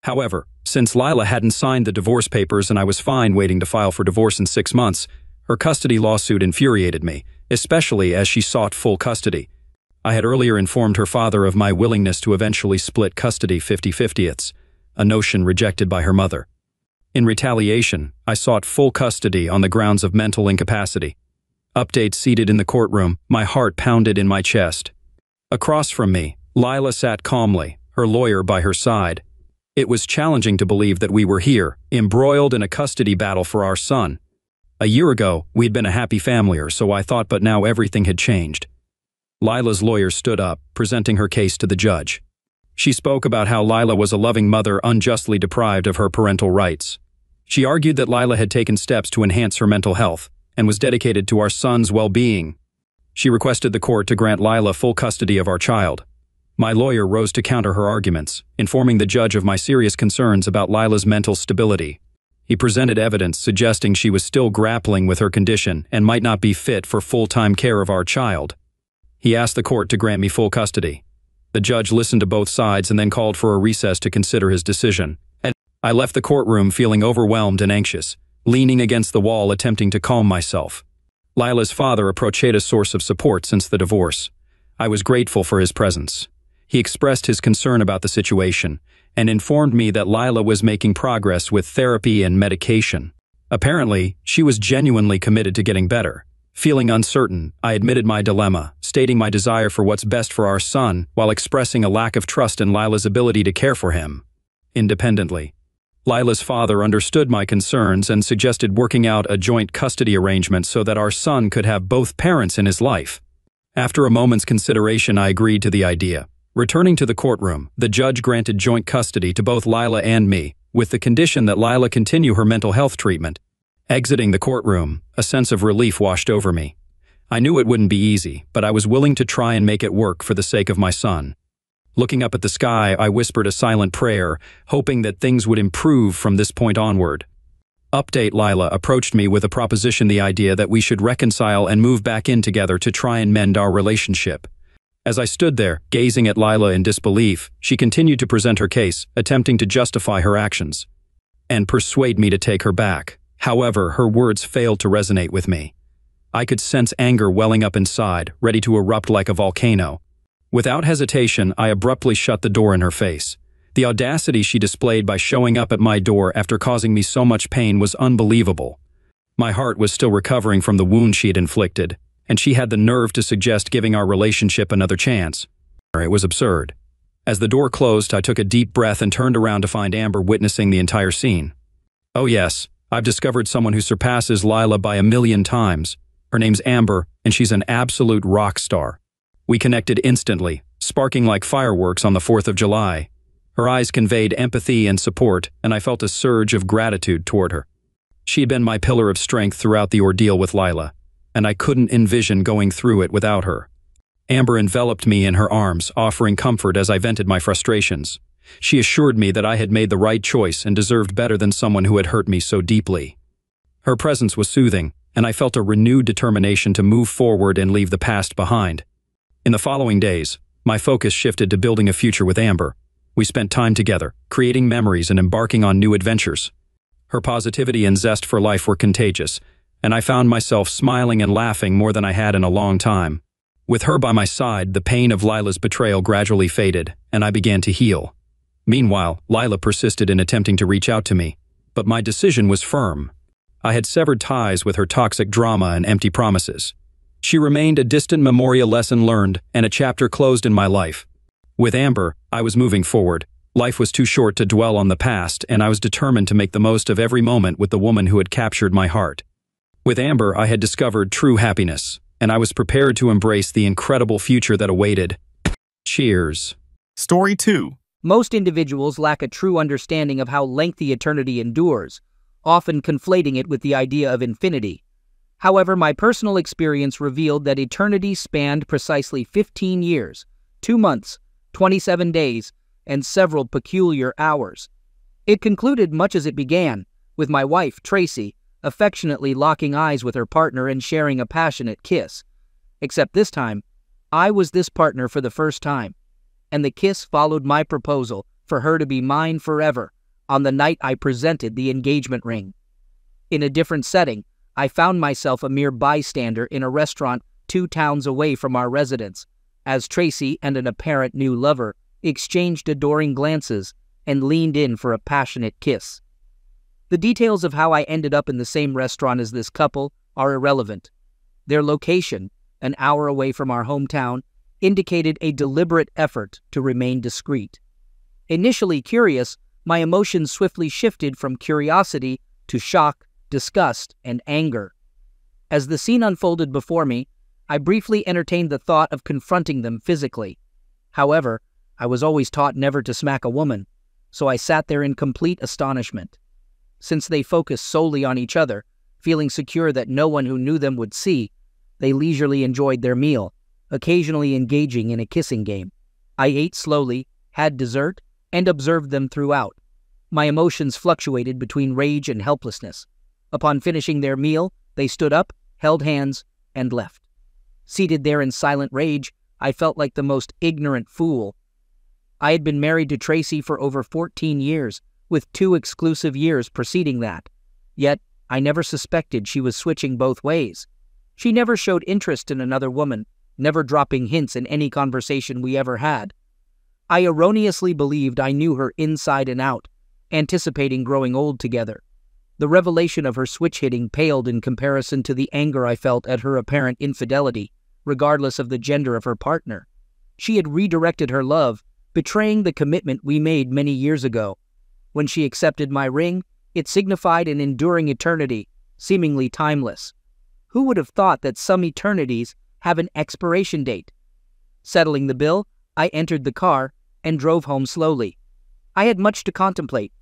However, since Lila hadn't signed the divorce papers and I was fine waiting to file for divorce in 6 months, her custody lawsuit infuriated me, especially as she sought full custody. I had earlier informed her father of my willingness to eventually split custody 50-50ths, a notion rejected by her mother. In retaliation, I sought full custody on the grounds of mental incapacity. Update seated in the courtroom, my heart pounded in my chest. Across from me, Lila sat calmly, her lawyer by her side. It was challenging to believe that we were here, embroiled in a custody battle for our son. A year ago, we'd been a happy family, or so I thought, but now everything had changed. Lila's lawyer stood up, presenting her case to the judge. She spoke about how Lila was a loving mother unjustly deprived of her parental rights. She argued that Lila had taken steps to enhance her mental health and was dedicated to our son's well-being. She requested the court to grant Lila full custody of our child. My lawyer rose to counter her arguments, informing the judge of my serious concerns about Lila's mental stability. He presented evidence suggesting she was still grappling with her condition and might not be fit for full-time care of our child. He asked the court to grant me full custody. The judge listened to both sides and then called for a recess to consider his decision. And I left the courtroom feeling overwhelmed and anxious, leaning against the wall attempting to calm myself. Lila's father approached a source of support since the divorce. I was grateful for his presence. He expressed his concern about the situation and informed me that Lila was making progress with therapy and medication. Apparently, she was genuinely committed to getting better. Feeling uncertain, I admitted my dilemma, stating my desire for what's best for our son while expressing a lack of trust in Lila's ability to care for him independently. Lila's father understood my concerns and suggested working out a joint custody arrangement so that our son could have both parents in his life. After a moment's consideration, I agreed to the idea. Returning to the courtroom, the judge granted joint custody to both Lila and me, with the condition that Lila continue her mental health treatment. Exiting the courtroom, a sense of relief washed over me. I knew it wouldn't be easy, but I was willing to try and make it work for the sake of my son. Looking up at the sky, I whispered a silent prayer, hoping that things would improve from this point onward. Update Lila approached me with a proposition, the idea that we should reconcile and move back in together to try and mend our relationship. As I stood there, gazing at Lila in disbelief, she continued to present her case, attempting to justify her actions and persuade me to take her back. However, her words failed to resonate with me. I could sense anger welling up inside, ready to erupt like a volcano. Without hesitation, I abruptly shut the door in her face. The audacity she displayed by showing up at my door after causing me so much pain was unbelievable. My heart was still recovering from the wound she had inflicted, and she had the nerve to suggest giving our relationship another chance. It was absurd. As the door closed, I took a deep breath and turned around to find Amber witnessing the entire scene. Oh yes, I've discovered someone who surpasses Lila by 1,000,000 times. Her name's Amber, and she's an absolute rock star. We connected instantly, sparking like fireworks on the 4th of July. Her eyes conveyed empathy and support, and I felt a surge of gratitude toward her. She had been my pillar of strength throughout the ordeal with Lila, and I couldn't envision going through it without her. Amber enveloped me in her arms, offering comfort as I vented my frustrations. She assured me that I had made the right choice and deserved better than someone who had hurt me so deeply. Her presence was soothing, and I felt a renewed determination to move forward and leave the past behind. In the following days, my focus shifted to building a future with Amber. We spent time together, creating memories and embarking on new adventures. Her positivity and zest for life were contagious, and I found myself smiling and laughing more than I had in a long time. With her by my side, the pain of Lila's betrayal gradually faded, and I began to heal. Meanwhile, Lila persisted in attempting to reach out to me, but my decision was firm. I had severed ties with her toxic drama and empty promises. She remained a distant memorial lesson learned and a chapter closed in my life. With Amber, I was moving forward. Life was too short to dwell on the past, and I was determined to make the most of every moment with the woman who had captured my heart. With Amber, I had discovered true happiness, and I was prepared to embrace the incredible future that awaited. Cheers. Story 2. Most individuals lack a true understanding of how lengthy eternity endures, often conflating it with the idea of infinity. However, my personal experience revealed that eternity spanned precisely 15 years, 2 months, 27 days, and several peculiar hours. It concluded much as it began, with my wife, Tracy, affectionately locking eyes with her partner and sharing a passionate kiss. Except this time, I was this partner for the first time, and the kiss followed my proposal for her to be mine forever on the night I presented the engagement ring. In a different setting, I found myself a mere bystander in a restaurant 2 towns away from our residence, as Tracy and an apparent new lover exchanged adoring glances and leaned in for a passionate kiss. The details of how I ended up in the same restaurant as this couple are irrelevant. Their location, an hour away from our hometown, indicated a deliberate effort to remain discreet. Initially curious, my emotions swiftly shifted from curiosity to shock, disgust, and anger. As the scene unfolded before me, I briefly entertained the thought of confronting them physically. However, I was always taught never to smack a woman, so I sat there in complete astonishment. Since they focused solely on each other, feeling secure that no one who knew them would see, they leisurely enjoyed their meal, occasionally engaging in a kissing game. I ate slowly, had dessert, and observed them throughout. My emotions fluctuated between rage and helplessness. Upon finishing their meal, they stood up, held hands, and left. Seated there in silent rage, I felt like the most ignorant fool. I had been married to Tracy for over 14 years, with 2 exclusive years preceding that. Yet, I never suspected she was switching both ways. She never showed interest in another woman, never dropping hints in any conversation we ever had. I erroneously believed I knew her inside and out, anticipating growing old together. The revelation of her switch-hitting paled in comparison to the anger I felt at her apparent infidelity, regardless of the gender of her partner. She had redirected her love, betraying the commitment we made many years ago. When she accepted my ring, it signified an enduring eternity, seemingly timeless. Who would have thought that some eternities have an expiration date? Settling the bill, I entered the car and drove home slowly. I had much to contemplate.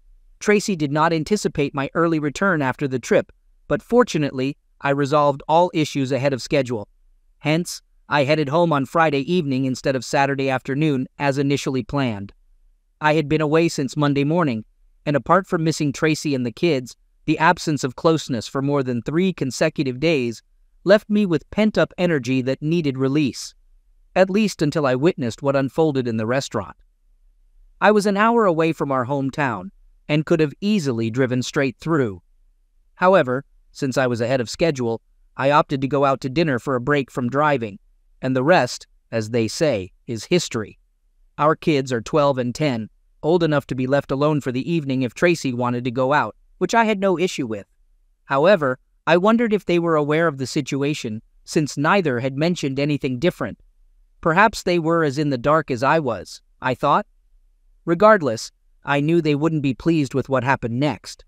Tracy did not anticipate my early return after the trip, but fortunately, I resolved all issues ahead of schedule. Hence, I headed home on Friday evening instead of Saturday afternoon as initially planned. I had been away since Monday morning, and apart from missing Tracy and the kids, the absence of closeness for more than 3 consecutive days left me with pent-up energy that needed release, at least until I witnessed what unfolded in the restaurant. I was an hour away from our hometown, and could have easily driven straight through. However, since I was ahead of schedule, I opted to go out to dinner for a break from driving, and the rest, as they say, is history. Our kids are 12 and 10, old enough to be left alone for the evening if Tracy wanted to go out, which I had no issue with. However, I wondered if they were aware of the situation, since neither had mentioned anything different. Perhaps they were as in the dark as I was, I thought. Regardless, I knew they wouldn't be pleased with what happened next.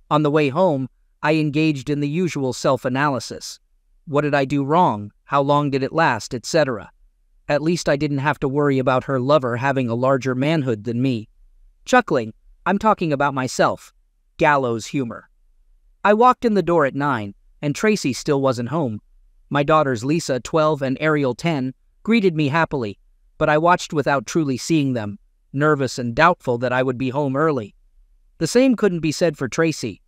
On the way home, I engaged in the usual self-analysis. What did I do wrong? How long did it last? Etc. At least I didn't have to worry about her lover having a larger manhood than me. Chuckling, I'm talking about myself. Gallows humor. I walked in the door at 9, and Tracy still wasn't home. My daughters Lisa, 12, and Ariel, 10, greeted me happily, but I watched without truly seeing them, nervous and doubtful that I would be home early. The same couldn't be said for Tracy.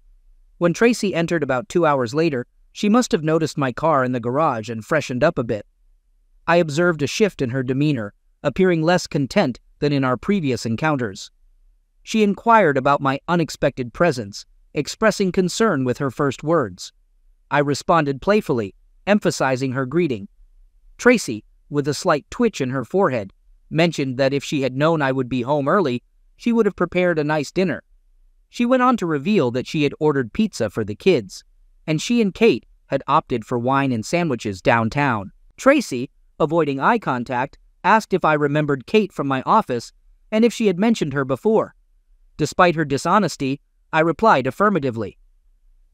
When Tracy entered about 2 hours later, she must have noticed my car in the garage and freshened up a bit. I observed a shift in her demeanor, appearing less content than in our previous encounters. She inquired about my unexpected presence, expressing concern with her first words. I responded playfully, emphasizing her greeting. Tracy, with a slight twitch in her forehead, mentioned that if she had known I would be home early, she would have prepared a nice dinner. She went on to reveal that she had ordered pizza for the kids, and she and Kate had opted for wine and sandwiches downtown. Tracy, avoiding eye contact, asked if I remembered Kate from my office and if she had mentioned her before. Despite her dishonesty, I replied affirmatively.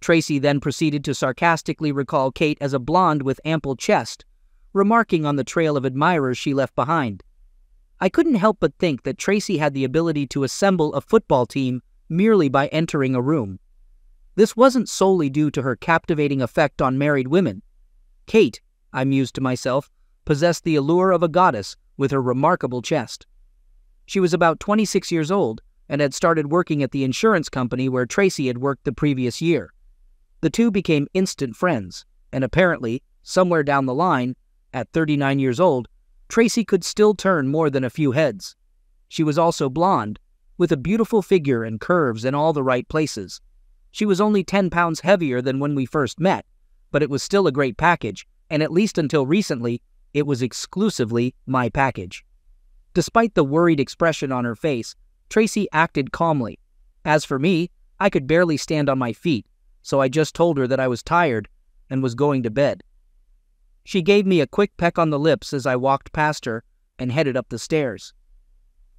Tracy then proceeded to sarcastically recall Kate as a blonde with ample chest, remarking on the trail of admirers she left behind. I couldn't help but think that Tracy had the ability to assemble a football team merely by entering a room. This wasn't solely due to her captivating effect on married women. Kate, I mused to myself, possessed the allure of a goddess with her remarkable chest. She was about 26 years old and had started working at the insurance company where Tracy had worked the previous year. The two became instant friends, and apparently, somewhere down the line, at 39 years old, Tracy could still turn more than a few heads. She was also blonde, with a beautiful figure and curves in all the right places. She was only 10 pounds heavier than when we first met, but it was still a great package, and at least until recently, it was exclusively my package. Despite the worried expression on her face, Tracy acted calmly. As for me, I could barely stand on my feet, so I just told her that I was tired and was going to bed. She gave me a quick peck on the lips as I walked past her and headed up the stairs.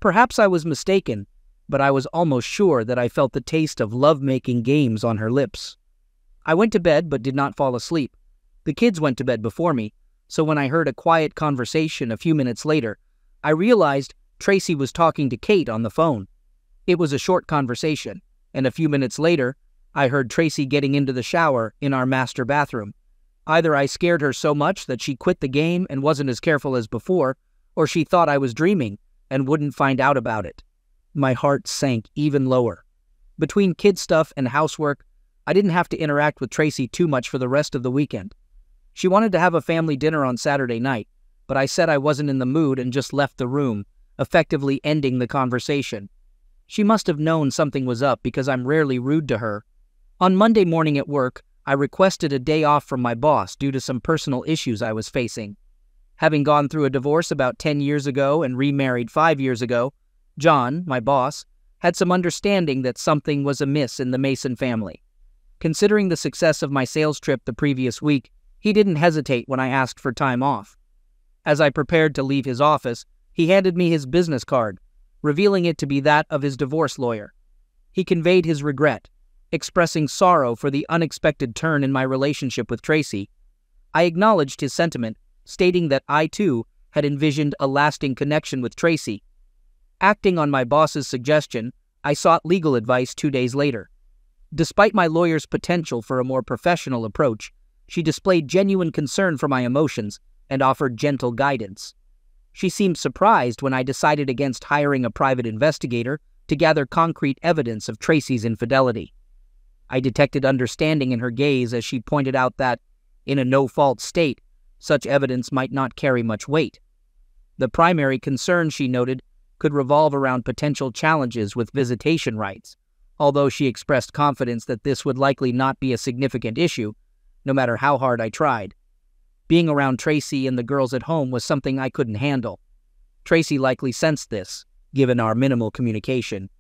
Perhaps I was mistaken, but I was almost sure that I felt the taste of love-making games on her lips. I went to bed but did not fall asleep. The kids went to bed before me, so when I heard a quiet conversation a few minutes later, I realized Tracy was talking to Kate on the phone. It was a short conversation, and a few minutes later, I heard Tracy getting into the shower in our master bathroom. Either I scared her so much that she quit the game and wasn't as careful as before, or she thought I was dreaming and wouldn't find out about it. My heart sank even lower. Between kid stuff and housework, I didn't have to interact with Tracy too much for the rest of the weekend. She wanted to have a family dinner on Saturday night, but I said I wasn't in the mood and just left the room, effectively ending the conversation. She must have known something was up because I'm rarely rude to her. On Monday morning at work, I requested a day off from my boss due to some personal issues I was facing. Having gone through a divorce about 10 years ago and remarried 5 years ago, John, my boss, had some understanding that something was amiss in the Mason family. Considering the success of my sales trip the previous week, he didn't hesitate when I asked for time off. As I prepared to leave his office, he handed me his business card, revealing it to be that of his divorce lawyer. He conveyed his regret, expressing sorrow for the unexpected turn in my relationship with Tracy. I acknowledged his sentiment, stating that I, too, had envisioned a lasting connection with Tracy. Acting on my boss's suggestion, I sought legal advice 2 days later. Despite my lawyer's potential for a more professional approach, she displayed genuine concern for my emotions and offered gentle guidance. She seemed surprised when I decided against hiring a private investigator to gather concrete evidence of Tracy's infidelity. I detected understanding in her gaze as she pointed out that, in a no-fault state, such evidence might not carry much weight. The primary concern, she noted, could revolve around potential challenges with visitation rights, although she expressed confidence that this would likely not be a significant issue, no matter how hard I tried. Being around Tracy and the girls at home was something I couldn't handle. Tracy likely sensed this, given our minimal communication.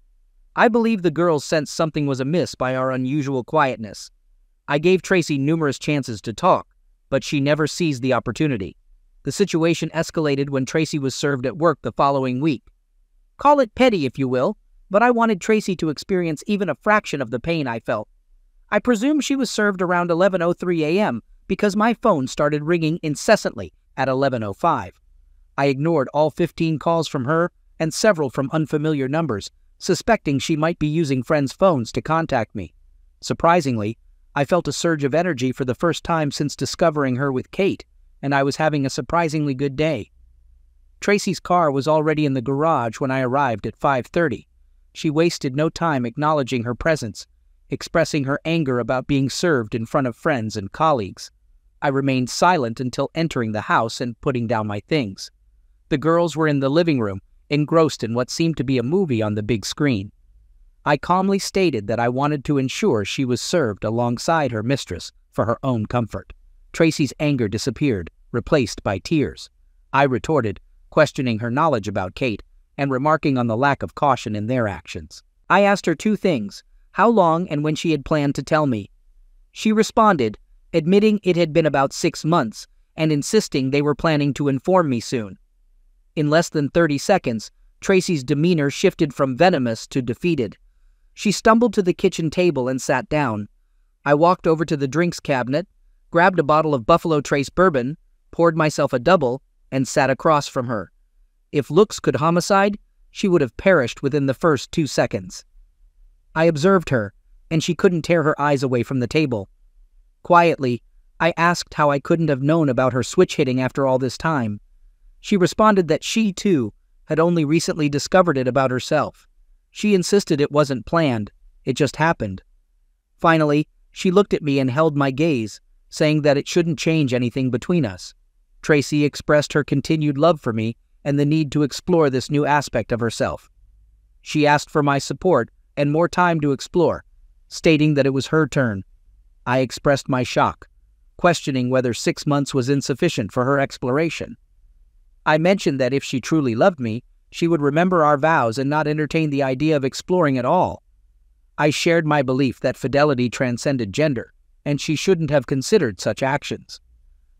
I believe the girls sensed something was amiss by our unusual quietness. I gave Tracy numerous chances to talk, but she never seized the opportunity. The situation escalated when Tracy was served at work the following week. Call it petty if you will, but I wanted Tracy to experience even a fraction of the pain I felt. I presume she was served around 11:03 a.m. because my phone started ringing incessantly at 11:05. I ignored all 15 calls from her and several from unfamiliar numbers, suspecting she might be using friends' phones to contact me. Surprisingly, I felt a surge of energy for the first time since discovering her with Kate, and I was having a surprisingly good day. Tracy's car was already in the garage when I arrived at 5:30. She wasted no time acknowledging her presence, expressing her anger about being served in front of friends and colleagues. I remained silent until entering the house and putting down my things. The girls were in the living room, engrossed in what seemed to be a movie on the big screen. I calmly stated that I wanted to ensure she was served alongside her mistress for her own comfort. Tracy's anger disappeared, replaced by tears. I retorted, questioning her knowledge about Kate and remarking on the lack of caution in their actions. I asked her two things: how long and when she had planned to tell me. She responded, admitting it had been about 6 months and insisting they were planning to inform me soon. In less than 30 seconds, Tracy's demeanor shifted from venomous to defeated. She stumbled to the kitchen table and sat down. I walked over to the drinks cabinet, grabbed a bottle of Buffalo Trace bourbon, poured myself a double, and sat across from her. If looks could homicide, she would have perished within the first 2 seconds. I observed her, and she couldn't tear her eyes away from the table. Quietly, I asked how I couldn't have known about her switch hitting after all this time. She responded that she, too, had only recently discovered it about herself. She insisted it wasn't planned, it just happened. Finally, she looked at me and held my gaze, saying that it shouldn't change anything between us. Tracy expressed her continued love for me and the need to explore this new aspect of herself. She asked for my support and more time to explore, stating that it was her turn. I expressed my shock, questioning whether 6 months was insufficient for her exploration. I mentioned that if she truly loved me, she would remember our vows and not entertain the idea of exploring at all. I shared my belief that fidelity transcended gender, and she shouldn't have considered such actions.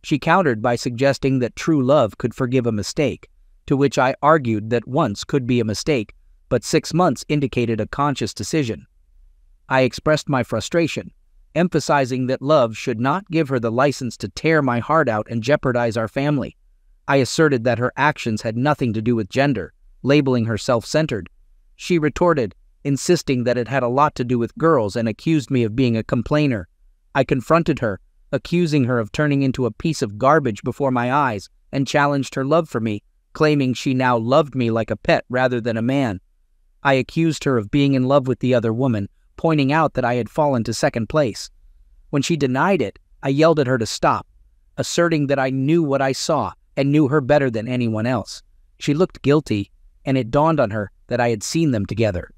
She countered by suggesting that true love could forgive a mistake, to which I argued that once could be a mistake, but 6 months indicated a conscious decision. I expressed my frustration, emphasizing that love should not give her the license to tear my heart out and jeopardize our family. I asserted that her actions had nothing to do with gender, labeling her self-centered. She retorted, insisting that it had a lot to do with girls, and accused me of being a complainer. I confronted her, accusing her of turning into a piece of garbage before my eyes, and challenged her love for me, claiming she now loved me like a pet rather than a man. I accused her of being in love with the other woman, pointing out that I had fallen to second place. When she denied it, I yelled at her to stop, asserting that I knew what I saw and knew her better than anyone else. She looked guilty, and it dawned on her that I had seen them together.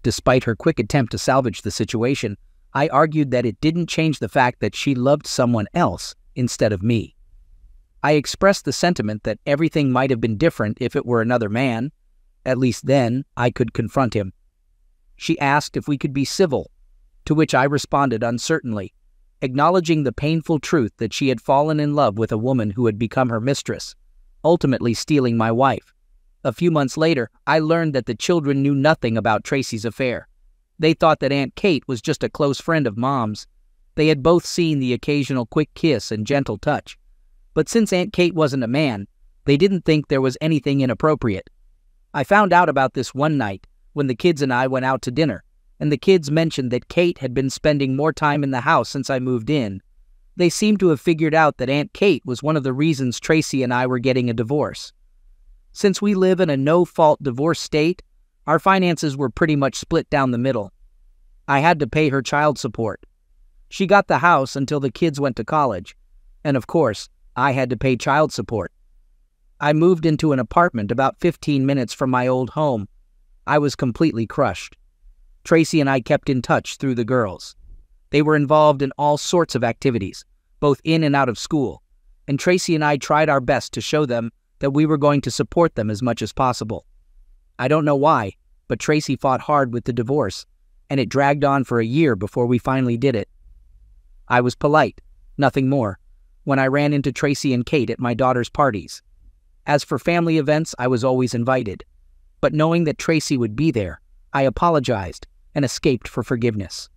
Despite her quick attempt to salvage the situation, I argued that it didn't change the fact that she loved someone else instead of me. I expressed the sentiment that everything might have been different if it were another man. At least then, I could confront him. She asked if we could be civil, to which I responded uncertainly, acknowledging the painful truth that she had fallen in love with a woman who had become her mistress, ultimately stealing my wife. A few months later, I learned that the children knew nothing about Tracy's affair. They thought that Aunt Kate was just a close friend of Mom's. They had both seen the occasional quick kiss and gentle touch. But since Aunt Kate wasn't a man, they didn't think there was anything inappropriate. I found out about this one night when the kids and I went out to dinner, and the kids mentioned that Kate had been spending more time in the house since I moved in. They seemed to have figured out that Aunt Kate was one of the reasons Tracy and I were getting a divorce. Since we live in a no-fault divorce state, our finances were pretty much split down the middle. I had to pay her child support. She got the house until the kids went to college, and of course, I had to pay child support. I moved into an apartment about 15 minutes from my old home. I was completely crushed. Tracy and I kept in touch through the girls. They were involved in all sorts of activities, both in and out of school, and Tracy and I tried our best to show them that we were going to support them as much as possible. I don't know why, but Tracy fought hard with the divorce, and it dragged on for a year before we finally did it. I was polite, nothing more, when I ran into Tracy and Kate at my daughter's parties. As for family events, I was always invited. But knowing that Tracy would be there, I apologized and escaped for forgiveness.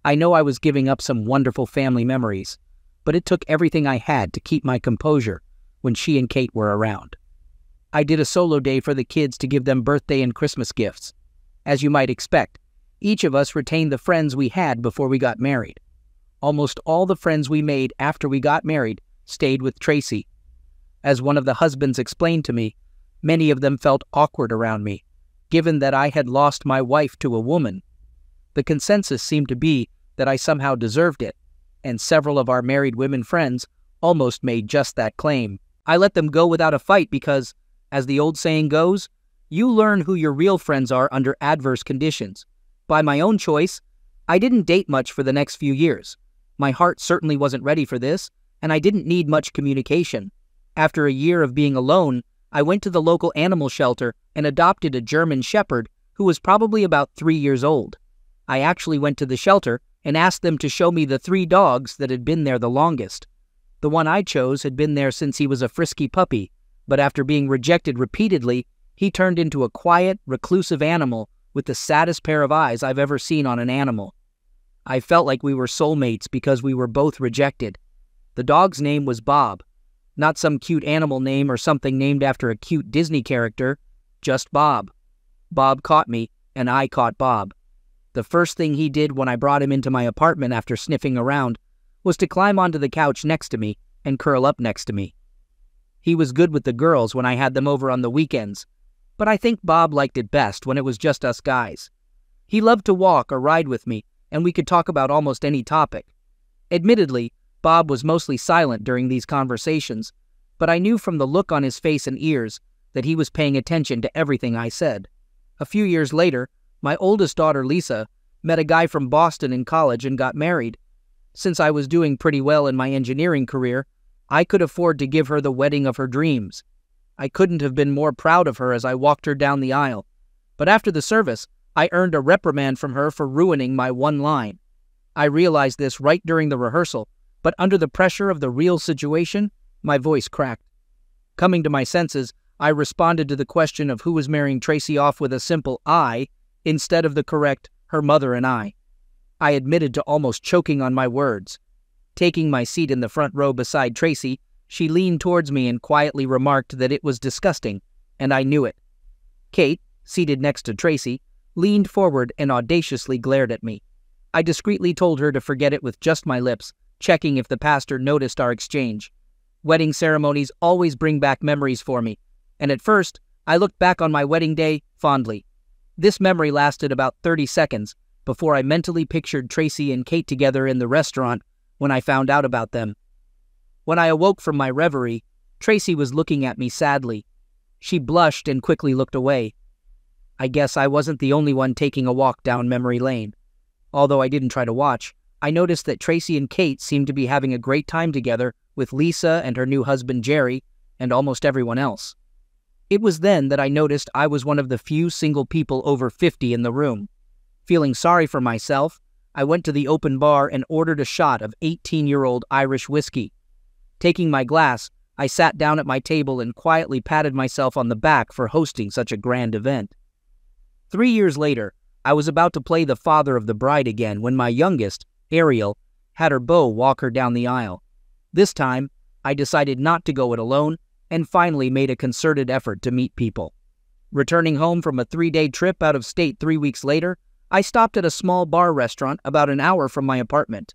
I know I was giving up some wonderful family memories, but it took everything I had to keep my composure when she and Kate were around. I did a solo day for the kids to give them birthday and Christmas gifts. As you might expect, each of us retained the friends we had before we got married. Almost all the friends we made after we got married stayed with Tracy. As one of the husbands explained to me, many of them felt awkward around me, given that I had lost my wife to a woman. The consensus seemed to be that I somehow deserved it, and several of our married women friends almost made just that claim. I let them go without a fight because, as the old saying goes, you learn who your real friends are under adverse conditions. By my own choice, I didn't date much for the next few years. My heart certainly wasn't ready for this, and I didn't need much communication. After a year of being alone, I went to the local animal shelter and adopted a German shepherd who was probably about 3 years old. I actually went to the shelter and asked them to show me the 3 dogs that had been there the longest. The one I chose had been there since he was a frisky puppy, but after being rejected repeatedly, he turned into a quiet, reclusive animal with the saddest pair of eyes I've ever seen on an animal. I felt like we were soulmates because we were both rejected. The dog's name was Bob. Not some cute animal name or something named after a cute Disney character, just Bob. Bob caught me, and I caught Bob. The first thing he did when I brought him into my apartment after sniffing around was to climb onto the couch next to me and curl up next to me. He was good with the girls when I had them over on the weekends, but I think Bob liked it best when it was just us guys. He loved to walk or ride with me, and we could talk about almost any topic. Admittedly, Bob was mostly silent during these conversations, but I knew from the look on his face and ears that he was paying attention to everything I said. A few years later, my oldest daughter, Lisa, met a guy from Boston in college and got married. Since I was doing pretty well in my engineering career, I could afford to give her the wedding of her dreams. I couldn't have been more proud of her as I walked her down the aisle. But after the service, I earned a reprimand from her for ruining my one line. I realized this right during the rehearsal, but under the pressure of the real situation, my voice cracked. Coming to my senses, I responded to the question of who was marrying Tracy off with a simple "I" instead of the correct "her mother and I." I admitted to almost choking on my words. Taking my seat in the front row beside Tracy, she leaned towards me and quietly remarked that it was disgusting, and I knew it. Kate, seated next to Tracy, leaned forward and audaciously glared at me. I discreetly told her to forget it with just my lips, checking if the pastor noticed our exchange. Wedding ceremonies always bring back memories for me, and at first, I looked back on my wedding day fondly. This memory lasted about 30 seconds before I mentally pictured Tracy and Kate together in the restaurant when I found out about them. When I awoke from my reverie, Tracy was looking at me sadly. She blushed and quickly looked away. I guess I wasn't the only one taking a walk down memory lane. Although I didn't try to watch, I noticed that Tracy and Kate seemed to be having a great time together with Lisa and her new husband Jerry and almost everyone else. It was then that I noticed I was one of the few single people over 50 in the room. Feeling sorry for myself, I went to the open bar and ordered a shot of 18-year-old Irish whiskey. Taking my glass, I sat down at my table and quietly patted myself on the back for hosting such a grand event. 3 years later, I was about to play the father of the bride again when my youngest, Ariel, had her beau walk her down the aisle. This time, I decided not to go it alone and finally made a concerted effort to meet people. Returning home from a 3-day trip out of state 3 weeks later, I stopped at a small bar restaurant about an hour from my apartment.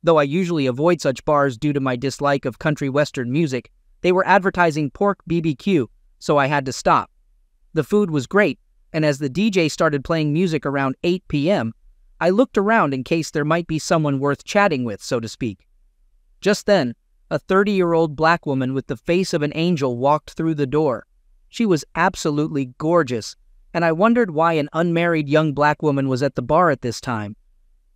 Though I usually avoid such bars due to my dislike of country western music, they were advertising pork BBQ, so I had to stop. The food was great, and as the DJ started playing music around 8 p.m., I looked around in case there might be someone worth chatting with, so to speak. Just then, a 30-year-old black woman with the face of an angel walked through the door. She was absolutely gorgeous, and I wondered why an unmarried young black woman was at the bar at this time.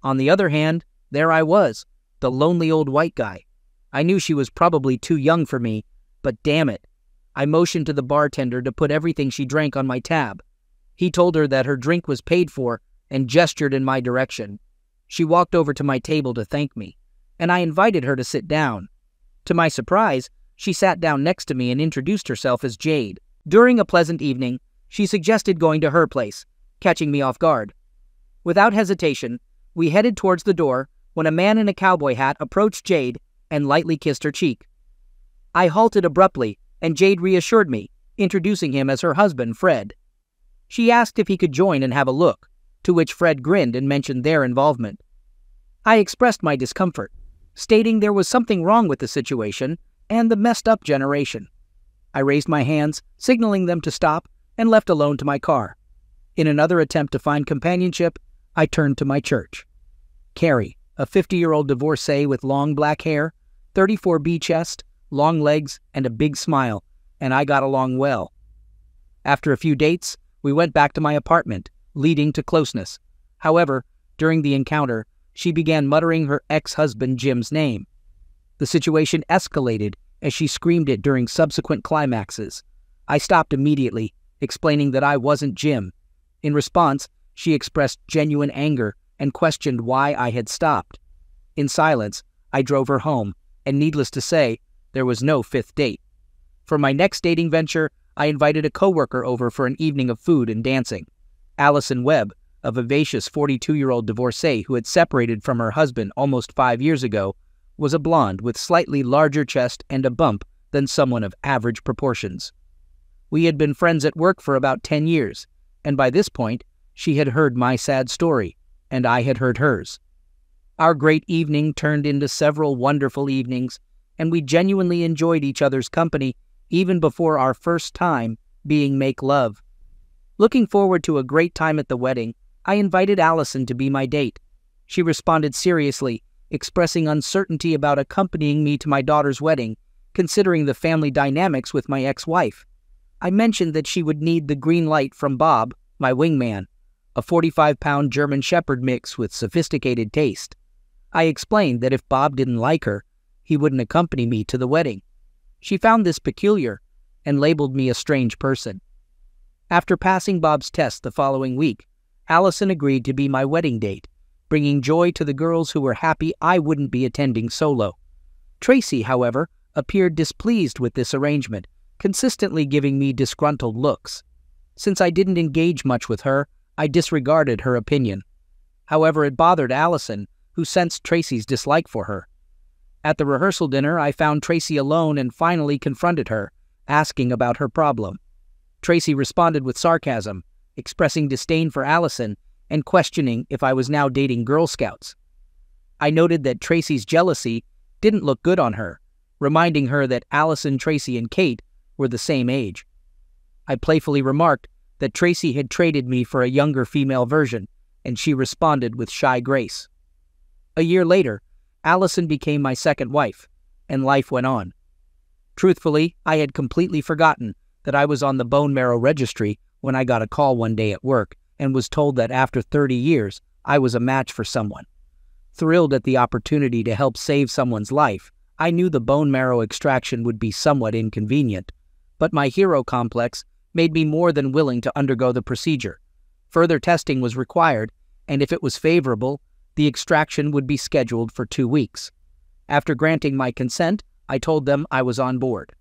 On the other hand, there I was, the lonely old white guy. I knew she was probably too young for me, but damn it. I motioned to the bartender to put everything she drank on my tab. He told her that her drink was paid for and gestured in my direction. She walked over to my table to thank me. and I invited her to sit down. To my surprise, she sat down next to me and introduced herself as Jade. During a pleasant evening, she suggested going to her place, catching me off guard. Without hesitation, we headed towards the door when a man in a cowboy hat approached Jade and lightly kissed her cheek. I halted abruptly, and Jade reassured me, introducing him as her husband, Fred. She asked if he could join and have a look, to which Fred grinned and mentioned their involvement. I expressed my discomfort, stating there was something wrong with the situation and the messed-up generation. I raised my hands, signaling them to stop, and left alone to my car. In another attempt to find companionship, I turned to my church. Carrie, a 50-year-old divorcee with long black hair, 34B chest, long legs, and a big smile, and I got along well. After a few dates, we went back to my apartment, leading to closeness. However, during the encounter, she began muttering her ex-husband Jim's name. The situation escalated as she screamed it during subsequent climaxes. I stopped immediately, explaining that I wasn't Jim. In response, she expressed genuine anger and questioned why I had stopped. In silence, I drove her home, and needless to say, there was no fifth date. For my next dating venture, I invited a coworker over for an evening of food and dancing. Allison Webb, a vivacious 42-year-old divorcee who had separated from her husband almost 5 years ago, was a blonde with slightly larger chest and a bump than someone of average proportions. We had been friends at work for about 10 years, and by this point, she had heard my sad story, and I had heard hers. Our great evening turned into several wonderful evenings, and we genuinely enjoyed each other's company even before our first time being make love. Looking forward to a great time at the wedding, I invited Allison to be my date. She responded seriously, expressing uncertainty about accompanying me to my daughter's wedding, considering the family dynamics with my ex-wife. I mentioned that she would need the green light from Bob, my wingman, a 45-pound German Shepherd mix with sophisticated taste. I explained that if Bob didn't like her, he wouldn't accompany me to the wedding. She found this peculiar and labeled me a strange person. After passing Bob's test the following week, Allison agreed to be my wedding date, bringing joy to the girls who were happy I wouldn't be attending solo. Tracy, however, appeared displeased with this arrangement, consistently giving me disgruntled looks. Since I didn't engage much with her, I disregarded her opinion. However, it bothered Allison, who sensed Tracy's dislike for her. At the rehearsal dinner, I found Tracy alone and finally confronted her, asking about her problem. Tracy responded with sarcasm, expressing disdain for Allison and questioning if I was now dating Girl Scouts. I noted that Tracy's jealousy didn't look good on her, reminding her that Allison, Tracy, and Kate were the same age. I playfully remarked that Tracy had traded me for a younger female version, and she responded with shy grace. A year later, Allison became my second wife, and life went on. Truthfully, I had completely forgotten that I was on the bone marrow registry when I got a call one day at work and was told that after 30 years, I was a match for someone. Thrilled at the opportunity to help save someone's life, I knew the bone marrow extraction would be somewhat inconvenient, but my hero complex made me more than willing to undergo the procedure. Further testing was required, and if it was favorable, the extraction would be scheduled for 2 weeks. After granting my consent, I told them I was on board.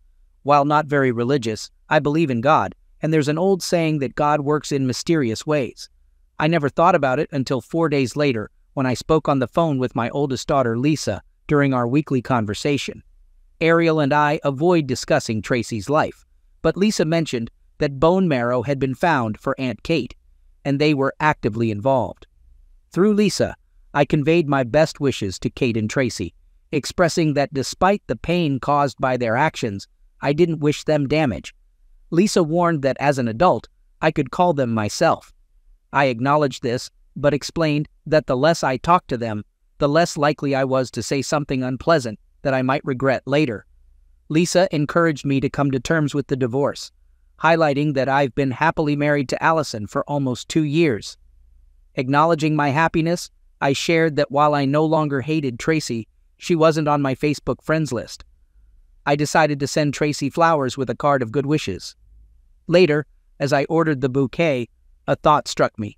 While not very religious, I believe in God, and there's an old saying that God works in mysterious ways. I never thought about it until 4 days later when I spoke on the phone with my oldest daughter, Lisa, during our weekly conversation. Ariel and I avoid discussing Tracy's life, but Lisa mentioned that bone marrow had been found for Aunt Kate, and they were actively involved. Through Lisa, I conveyed my best wishes to Kate and Tracy, expressing that despite the pain caused by their actions, I didn't wish them damage. Lisa warned that as an adult, I could call them myself. I acknowledged this, but explained that the less I talked to them, the less likely I was to say something unpleasant that I might regret later. Lisa encouraged me to come to terms with the divorce, highlighting that I've been happily married to Allison for almost 2 years. Acknowledging my happiness, I shared that while I no longer hated Tracy, she wasn't on my Facebook friends list. I decided to send Tracy flowers with a card of good wishes. Later, as I ordered the bouquet, a thought struck me.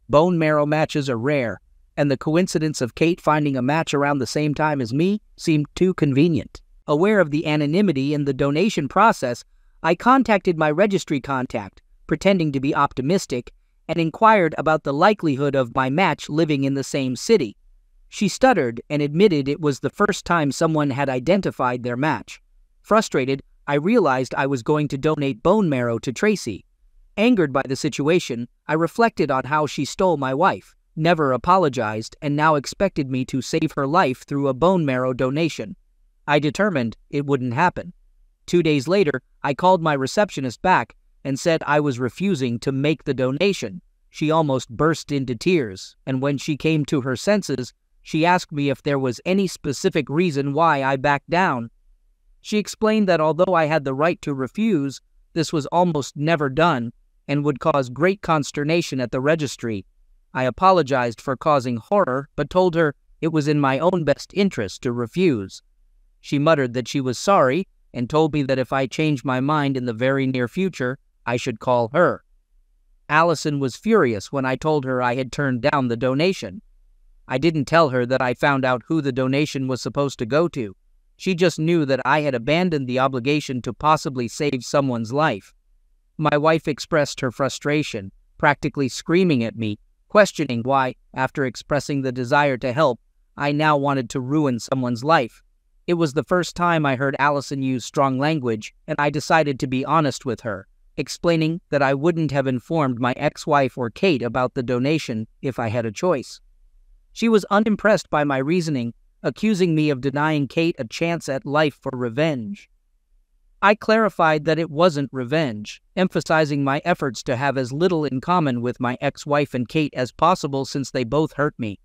Bone marrow matches are rare, and the coincidence of Kate finding a match around the same time as me seemed too convenient. Aware of the anonymity in the donation process, I contacted my registry contact, pretending to be optimistic, and inquired about the likelihood of my match living in the same city. She stuttered and admitted it was the first time someone had identified their match. Frustrated, I realized I was going to donate bone marrow to Tracy. Angered by the situation, I reflected on how she stole my wife, never apologized, and now expected me to save her life through a bone marrow donation. I determined it wouldn't happen. 2 days later, I called my receptionist back and said I was refusing to make the donation. She almost burst into tears, and when she came to her senses, she asked me if there was any specific reason why I backed down. She explained that although I had the right to refuse, this was almost never done and would cause great consternation at the registry. I apologized for causing horror, but told her it was in my own best interest to refuse. She muttered that she was sorry and told me that if I changed my mind in the very near future, I should call her. Allison was furious when I told her I had turned down the donation. I didn't tell her that I found out who the donation was supposed to go to. She just knew that I had abandoned the obligation to possibly save someone's life. My wife expressed her frustration, practically screaming at me, questioning why, after expressing the desire to help, I now wanted to ruin someone's life. It was the first time I heard Allison use strong language, and I decided to be honest with her, explaining that I wouldn't have informed my ex-wife or Kate about the donation if I had a choice. She was unimpressed by my reasoning, accusing me of denying Kate a chance at life for revenge. I clarified that it wasn't revenge, emphasizing my efforts to have as little in common with my ex-wife and Kate as possible since they both hurt me.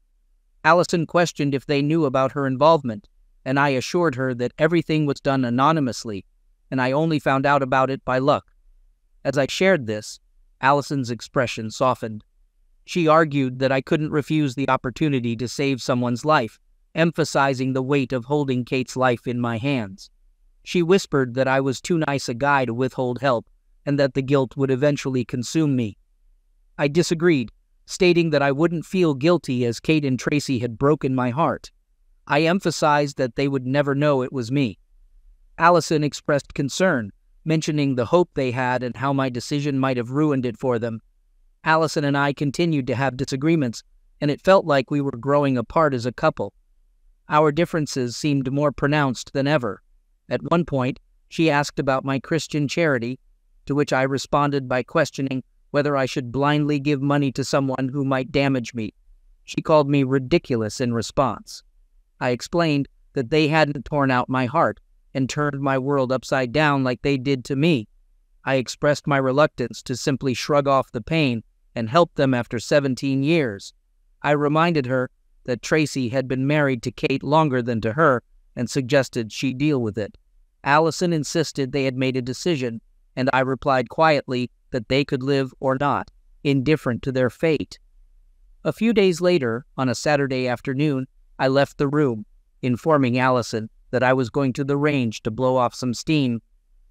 Allison questioned if they knew about her involvement, and I assured her that everything was done anonymously, and I only found out about it by luck. As I shared this, Allison's expression softened. She argued that I couldn't refuse the opportunity to save someone's life, emphasizing the weight of holding Kate's life in my hands. She whispered that I was too nice a guy to withhold help, and that the guilt would eventually consume me. I disagreed, stating that I wouldn't feel guilty as Kate and Tracy had broken my heart. I emphasized that they would never know it was me. Allison expressed concern, mentioning the hope they had and how my decision might have ruined it for them. Allison and I continued to have disagreements, and it felt like we were growing apart as a couple. Our differences seemed more pronounced than ever. At one point, she asked about my Christian charity, to which I responded by questioning whether I should blindly give money to someone who might damage me. She called me ridiculous in response. I explained that they hadn't torn out my heart and turned my world upside down like they did to me. I expressed my reluctance to simply shrug off the pain and help them after 17 years. I reminded her that Tracy had been married to Kate longer than to her and suggested she deal with it. Allison insisted they had made a decision, and I replied quietly that they could live or not, indifferent to their fate. A few days later, on a Saturday afternoon, I left the room, informing Allison that I was going to the range to blow off some steam.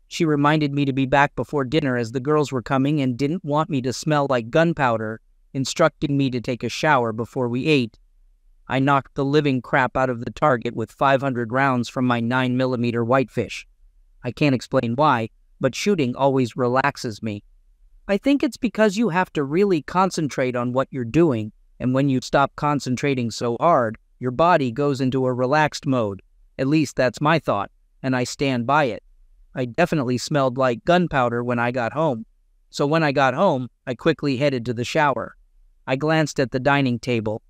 She reminded me to be back before dinner as the girls were coming and didn't want me to smell like gunpowder, instructing me to take a shower before we ate. I knocked the living crap out of the target with 500 rounds from my 9mm whitefish. I can't explain why, but shooting always relaxes me. I think it's because you have to really concentrate on what you're doing, and when you stop concentrating so hard, your body goes into a relaxed mode. At least that's my thought, and I stand by it. I definitely smelled like gunpowder when I got home. So when I got home, I quickly headed to the shower. I glanced at the dining table.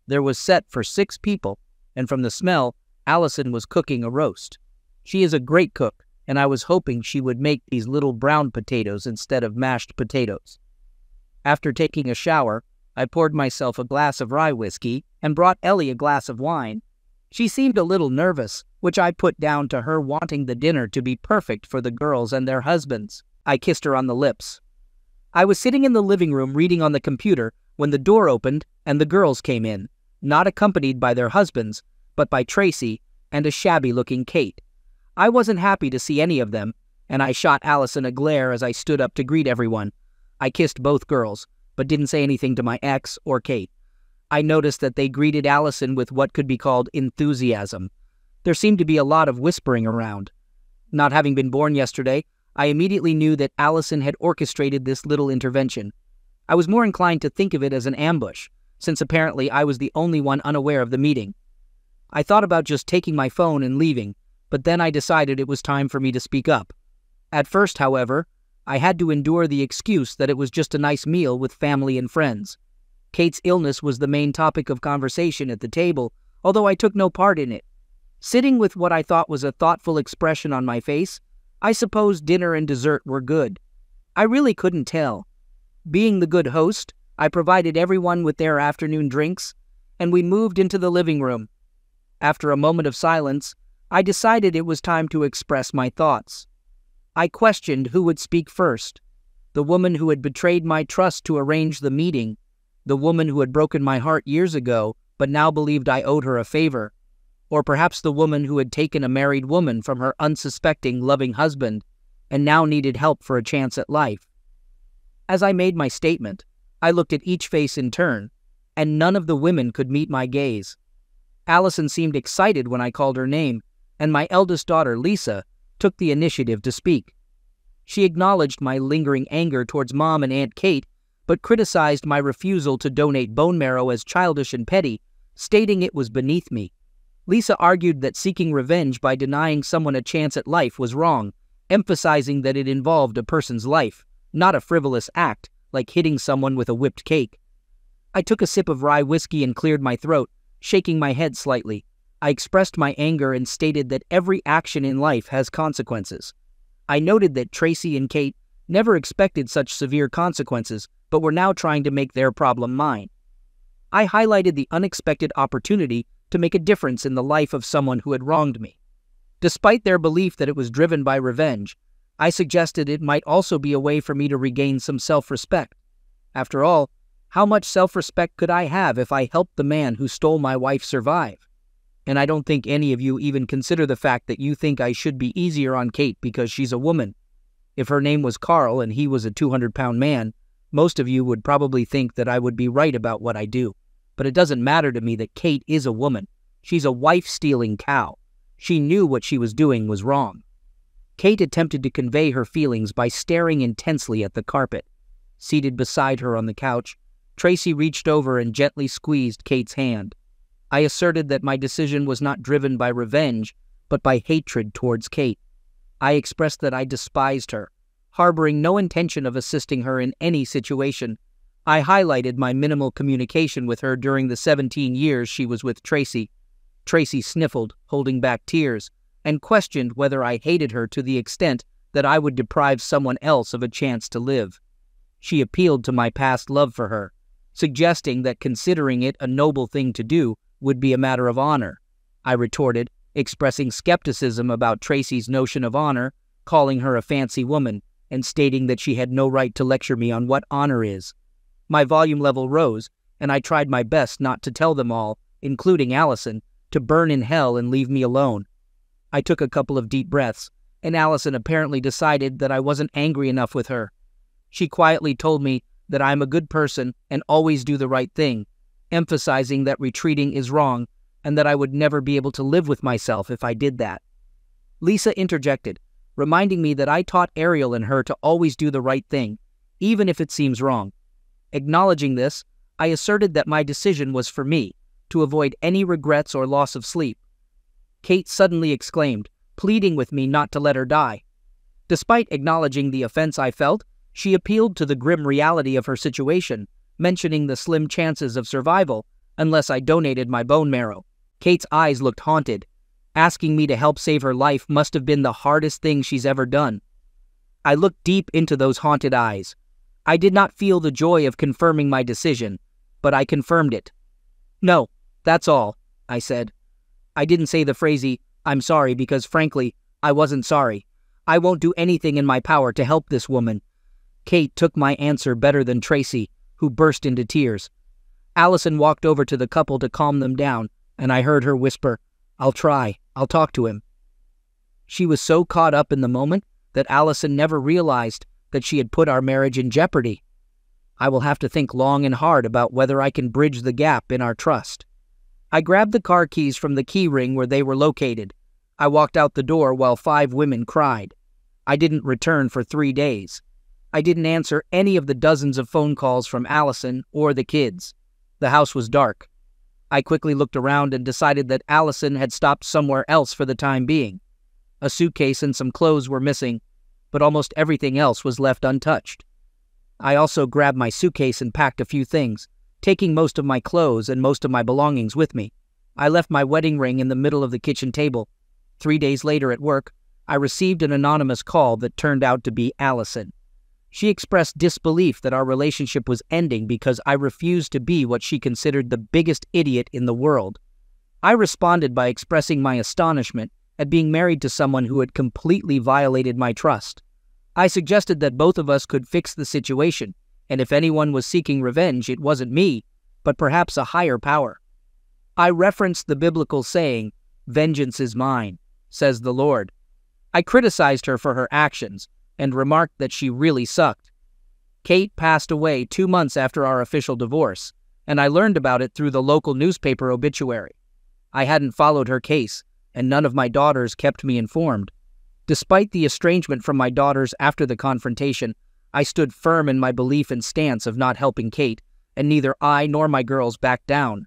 There was set for 6 people, and from the smell, Allison was cooking a roast. She is a great cook, and I was hoping she would make these little brown potatoes instead of mashed potatoes. After taking a shower, I poured myself a glass of rye whiskey and brought Ellie a glass of wine. She seemed a little nervous, which I put down to her wanting the dinner to be perfect for the girls and their husbands. I kissed her on the lips. I was sitting in the living room reading on the computer when the door opened and the girls came in, not accompanied by their husbands, but by Tracy and a shabby-looking Kate. I wasn't happy to see any of them, and I shot Allison a glare as I stood up to greet everyone. I kissed both girls, but didn't say anything to my ex or Kate. I noticed that they greeted Allison with what could be called enthusiasm. There seemed to be a lot of whispering around. Not having been born yesterday, I immediately knew that Allison had orchestrated this little intervention. I was more inclined to think of it as an ambush, since apparently I was the only one unaware of the meeting. I thought about just taking my phone and leaving, but then I decided it was time for me to speak up. At first, however, I had to endure the excuse that it was just a nice meal with family and friends. Kate's illness was the main topic of conversation at the table, although I took no part in it. Sitting with what I thought was a thoughtful expression on my face, I suppose dinner and dessert were good. I really couldn't tell. Being the good host, I provided everyone with their afternoon drinks, and we moved into the living room. After a moment of silence, I decided it was time to express my thoughts. I questioned who would speak first: the woman who had betrayed my trust to arrange the meeting, the woman who had broken my heart years ago but now believed I owed her a favor, or perhaps the woman who had taken a married woman from her unsuspecting, loving husband and now needed help for a chance at life. As I made my statement, I looked at each face in turn, and none of the women could meet my gaze. Allison seemed excited when I called her name, and my eldest daughter, Lisa, took the initiative to speak. She acknowledged my lingering anger towards Mom and Aunt Kate, but criticized my refusal to donate bone marrow as childish and petty, stating it was beneath me. Lisa argued that seeking revenge by denying someone a chance at life was wrong, emphasizing that it involved a person's life, not a frivolous act like hitting someone with a whipped cake. I took a sip of rye whiskey and cleared my throat, shaking my head slightly. I expressed my anger and stated that every action in life has consequences. I noted that Tracy and Kate never expected such severe consequences, but were now trying to make their problem mine. I highlighted the unexpected opportunity to make a difference in the life of someone who had wronged me. Despite their belief that it was driven by revenge, I suggested it might also be a way for me to regain some self-respect. After all, how much self-respect could I have if I helped the man who stole my wife survive? And I don't think any of you even consider the fact that you think I should be easier on Kate because she's a woman. If her name was Carl and he was a 200-pound man, most of you would probably think that I would be right about what I do. But it doesn't matter to me that Kate is a woman. She's a wife-stealing cow. She knew what she was doing was wrong. Kate attempted to convey her feelings by staring intensely at the carpet. Seated beside her on the couch, Tracy reached over and gently squeezed Kate's hand. I asserted that my decision was not driven by revenge, but by hatred towards Kate. I expressed that I despised her, harboring no intention of assisting her in any situation. I highlighted my minimal communication with her during the 17 years she was with Tracy. Tracy sniffled, holding back tears, and questioned whether I hated her to the extent that I would deprive someone else of a chance to live. She appealed to my past love for her, suggesting that considering it a noble thing to do would be a matter of honor. I retorted, expressing skepticism about Tracy's notion of honor, calling her a fancy woman, and stating that she had no right to lecture me on what honor is. My volume level rose, and I tried my best not to tell them all, including Allison, to burn in hell and leave me alone. I took a couple of deep breaths, and Allison apparently decided that I wasn't angry enough with her. She quietly told me that I'm a good person and always do the right thing, emphasizing that retreating is wrong and that I would never be able to live with myself if I did that. Lisa interjected, reminding me that I taught Ariel and her to always do the right thing, even if it seems wrong. Acknowledging this, I asserted that my decision was for me, to avoid any regrets or loss of sleep. Kate suddenly exclaimed, pleading with me not to let her die. Despite acknowledging the offense I felt, she appealed to the grim reality of her situation, mentioning the slim chances of survival unless I donated my bone marrow. Kate's eyes looked haunted. Asking me to help save her life must have been the hardest thing she's ever done. I looked deep into those haunted eyes. I did not feel the joy of confirming my decision, but I confirmed it. No, that's all, I said. I didn't say the phrasey, I'm sorry, because frankly, I wasn't sorry. I won't do anything in my power to help this woman. Kate took my answer better than Tracy, who burst into tears. Allison walked over to the couple to calm them down, and I heard her whisper, I'll try. I'll talk to him. She was so caught up in the moment that Allison never realized that she had put our marriage in jeopardy. I will have to think long and hard about whether I can bridge the gap in our trust. I grabbed the car keys from the key ring where they were located. I walked out the door while 5 women cried. I didn't return for 3 days. I didn't answer any of the dozens of phone calls from Allison or the kids. The house was dark. I quickly looked around and decided that Allison had stopped somewhere else for the time being. A suitcase and some clothes were missing, but almost everything else was left untouched. I also grabbed my suitcase and packed a few things, taking most of my clothes and most of my belongings with me. I left my wedding ring in the middle of the kitchen table. 3 days later at work, I received an anonymous call that turned out to be Allison. She expressed disbelief that our relationship was ending because I refused to be what she considered the biggest idiot in the world. I responded by expressing my astonishment at being married to someone who had completely violated my trust. I suggested that both of us could fix the situation, and if anyone was seeking revenge, it wasn't me, but perhaps a higher power. I referenced the biblical saying, "Vengeance is mine, says the Lord." I criticized her for her actions and remarked that she really sucked. Kate passed away 2 months after our official divorce, and I learned about it through the local newspaper obituary. I hadn't followed her case, and none of my daughters kept me informed. Despite the estrangement from my daughters after the confrontation, I stood firm in my belief and stance of not helping Kate, and neither I nor my girls backed down.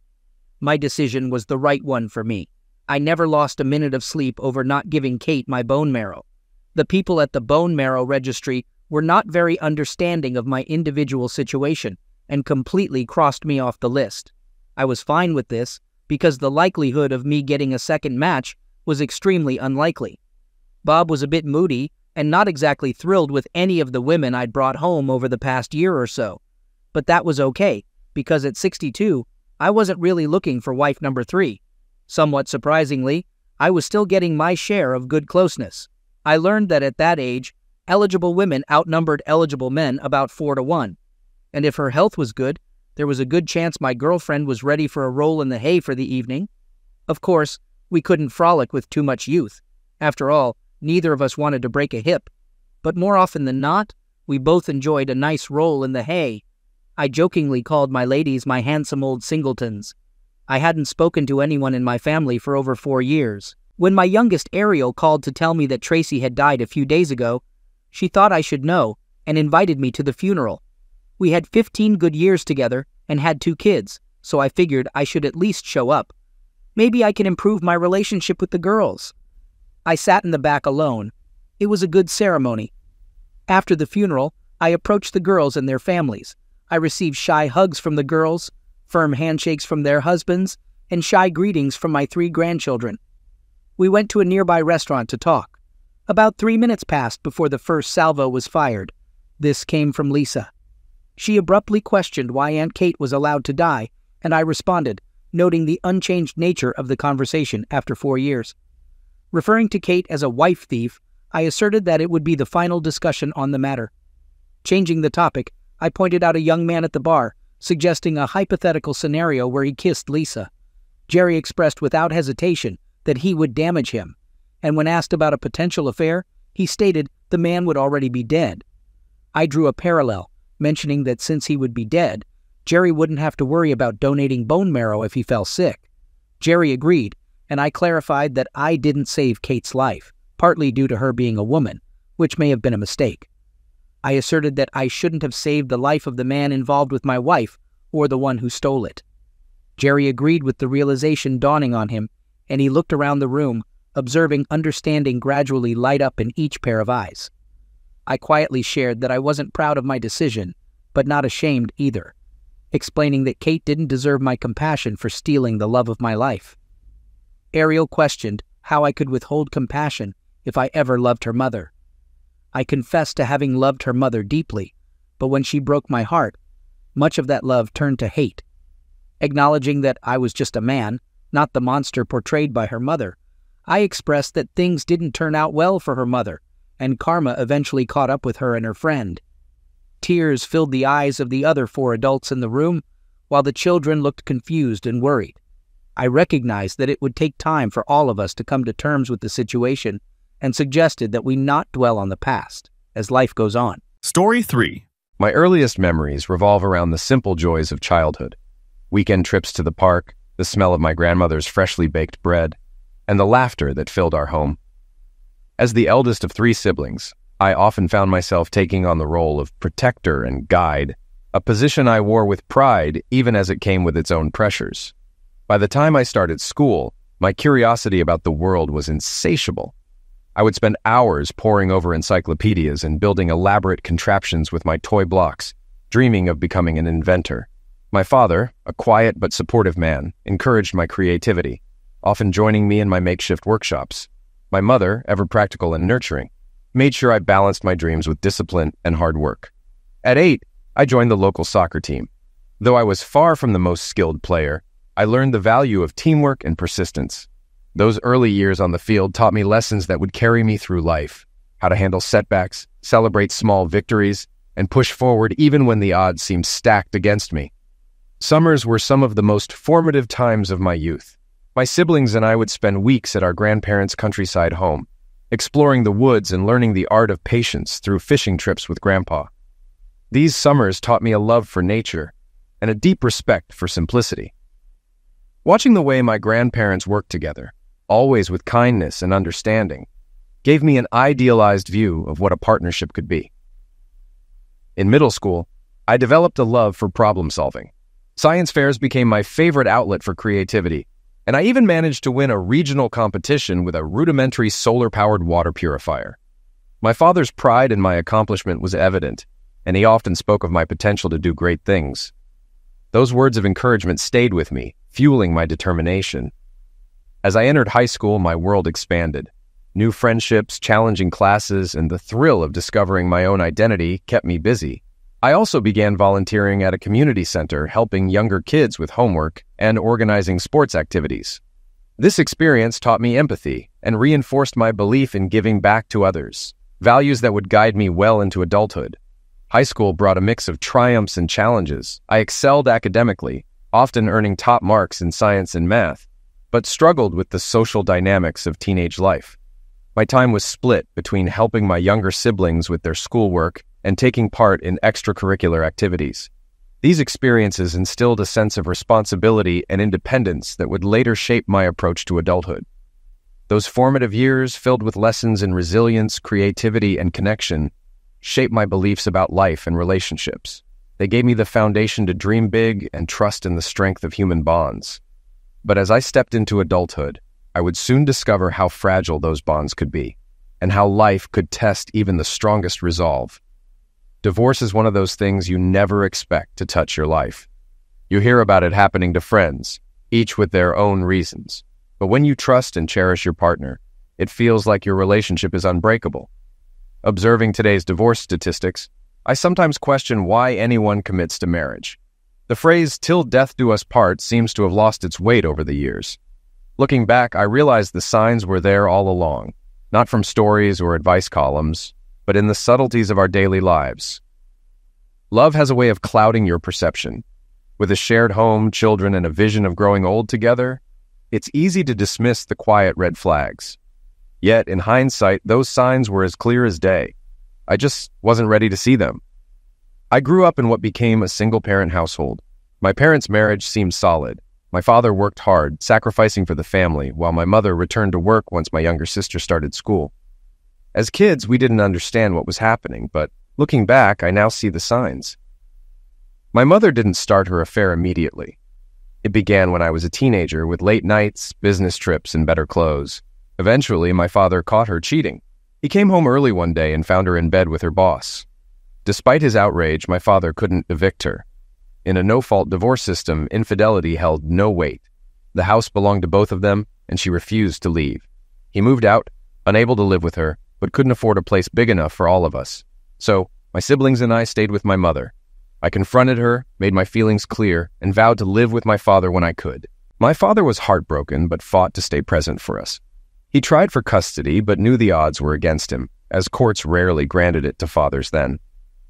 My decision was the right one for me. I never lost a minute of sleep over not giving Kate my bone marrow. The people at the bone marrow registry were not very understanding of my individual situation and completely crossed me off the list. I was fine with this because the likelihood of me getting a second match was extremely unlikely. Bob was a bit moody and not exactly thrilled with any of the women I'd brought home over the past year or so. But that was okay, because at 62, I wasn't really looking for wife number 3. Somewhat surprisingly, I was still getting my share of good closeness. I learned that at that age, eligible women outnumbered eligible men about 4 to 1. And if her health was good, there was a good chance my girlfriend was ready for a roll in the hay for the evening. Of course, we couldn't frolic with too much youth. After all, neither of us wanted to break a hip. But more often than not, we both enjoyed a nice roll in the hay. I jokingly called my ladies my handsome old singletons. I hadn't spoken to anyone in my family for over 4 years. When my youngest Ariel called to tell me that Tracy had died a few days ago, she thought I should know and invited me to the funeral. We had 15 good years together and had 2 kids, so I figured I should at least show up. Maybe I can improve my relationship with the girls. I sat in the back alone. It was a good ceremony. After the funeral, I approached the girls and their families. I received shy hugs from the girls, firm handshakes from their husbands, and shy greetings from my 3 grandchildren. We went to a nearby restaurant to talk. About 3 minutes passed before the first salvo was fired. This came from Lisa. She abruptly questioned why Aunt Kate was allowed to die, and I responded, noting the unchanged nature of the conversation after 4 years. Referring to Kate as a wife thief, I asserted that it would be the final discussion on the matter. Changing the topic, I pointed out a young man at the bar, suggesting a hypothetical scenario where he kissed Lisa. Jerry expressed without hesitation that he would damage him, and when asked about a potential affair, he stated the man would already be dead. I drew a parallel, mentioning that since he would be dead, Jerry wouldn't have to worry about donating bone marrow if he fell sick. Jerry agreed, and I clarified that I didn't save Kate's life, partly due to her being a woman, which may have been a mistake. I asserted that I shouldn't have saved the life of the man involved with my wife or the one who stole it. Jerry agreed with the realization dawning on him, and he looked around the room, observing understanding gradually light up in each pair of eyes. I quietly shared that I wasn't proud of my decision, but not ashamed either, explaining that Kate didn't deserve my compassion for stealing the love of my life. Ariel questioned how I could withhold compassion if I ever loved her mother. I confessed to having loved her mother deeply, but when she broke my heart, much of that love turned to hate. Acknowledging that I was just a man, not the monster portrayed by her mother, I expressed that things didn't turn out well for her mother, and karma eventually caught up with her and her friend. Tears filled the eyes of the other 4 adults in the room, while the children looked confused and worried. I recognized that it would take time for all of us to come to terms with the situation and suggested that we not dwell on the past as life goes on. Story 3. My earliest memories revolve around the simple joys of childhood. Weekend trips to the park, the smell of my grandmother's freshly baked bread, and the laughter that filled our home. As the eldest of 3 siblings, I often found myself taking on the role of protector and guide, a position I wore with pride even as it came with its own pressures. By the time I started school, my curiosity about the world was insatiable. I would spend hours poring over encyclopedias and building elaborate contraptions with my toy blocks, dreaming of becoming an inventor. My father, a quiet but supportive man, encouraged my creativity, often joining me in my makeshift workshops. My mother, ever practical and nurturing, made sure I balanced my dreams with discipline and hard work. At 8, I joined the local soccer team. Though I was far from the most skilled player, I learned the value of teamwork and persistence. Those early years on the field taught me lessons that would carry me through life: how to handle setbacks, celebrate small victories, and push forward even when the odds seemed stacked against me. Summers were some of the most formative times of my youth. My siblings and I would spend weeks at our grandparents' countryside home, exploring the woods and learning the art of patience through fishing trips with Grandpa. These summers taught me a love for nature and a deep respect for simplicity. Watching the way my grandparents worked together, always with kindness and understanding, gave me an idealized view of what a partnership could be. In middle school, I developed a love for problem solving. Science fairs became my favorite outlet for creativity, and I even managed to win a regional competition with a rudimentary solar-powered water purifier. My father's pride in my accomplishment was evident, and he often spoke of my potential to do great things. Those words of encouragement stayed with me, fueling my determination. As I entered high school, my world expanded. New friendships, challenging classes, and the thrill of discovering my own identity kept me busy. I also began volunteering at a community center, helping younger kids with homework and organizing sports activities. This experience taught me empathy and reinforced my belief in giving back to others, values that would guide me well into adulthood. High school brought a mix of triumphs and challenges. I excelled academically, often earning top marks in science and math, but struggled with the social dynamics of teenage life. My time was split between helping my younger siblings with their schoolwork and taking part in extracurricular activities. These experiences instilled a sense of responsibility and independence that would later shape my approach to adulthood. Those formative years, filled with lessons in resilience, creativity, and connection, shaped my beliefs about life and relationships. They gave me the foundation to dream big and trust in the strength of human bonds. But as I stepped into adulthood, I would soon discover how fragile those bonds could be, and how life could test even the strongest resolve. Divorce is one of those things you never expect to touch your life. You hear about it happening to friends, each with their own reasons. But when you trust and cherish your partner, it feels like your relationship is unbreakable. Observing today's divorce statistics, I sometimes question why anyone commits to marriage. The phrase, "till death do us part," seems to have lost its weight over the years. Looking back, I realized the signs were there all along, not from stories or advice columns, but in the subtleties of our daily lives. Love has a way of clouding your perception. With a shared home, children, and a vision of growing old together, it's easy to dismiss the quiet red flags. Yet, in hindsight, those signs were as clear as day. I just wasn't ready to see them. I grew up in what became a single-parent household. My parents' marriage seemed solid. My father worked hard, sacrificing for the family, while my mother returned to work once my younger sister started school. As kids, we didn't understand what was happening, but looking back, I now see the signs. My mother didn't start her affair immediately. It began when I was a teenager, with late nights, business trips, and better clothes. Eventually, my father caught her cheating. He came home early one day and found her in bed with her boss. Despite his outrage, my father couldn't evict her. In a no-fault divorce system, infidelity held no weight. The house belonged to both of them, and she refused to leave. He moved out, unable to live with her, but couldn't afford a place big enough for all of us. So, my siblings and I stayed with my mother. I confronted her, made my feelings clear, and vowed to live with my father when I could. My father was heartbroken, but fought to stay present for us. He tried for custody, but knew the odds were against him, as courts rarely granted it to fathers then.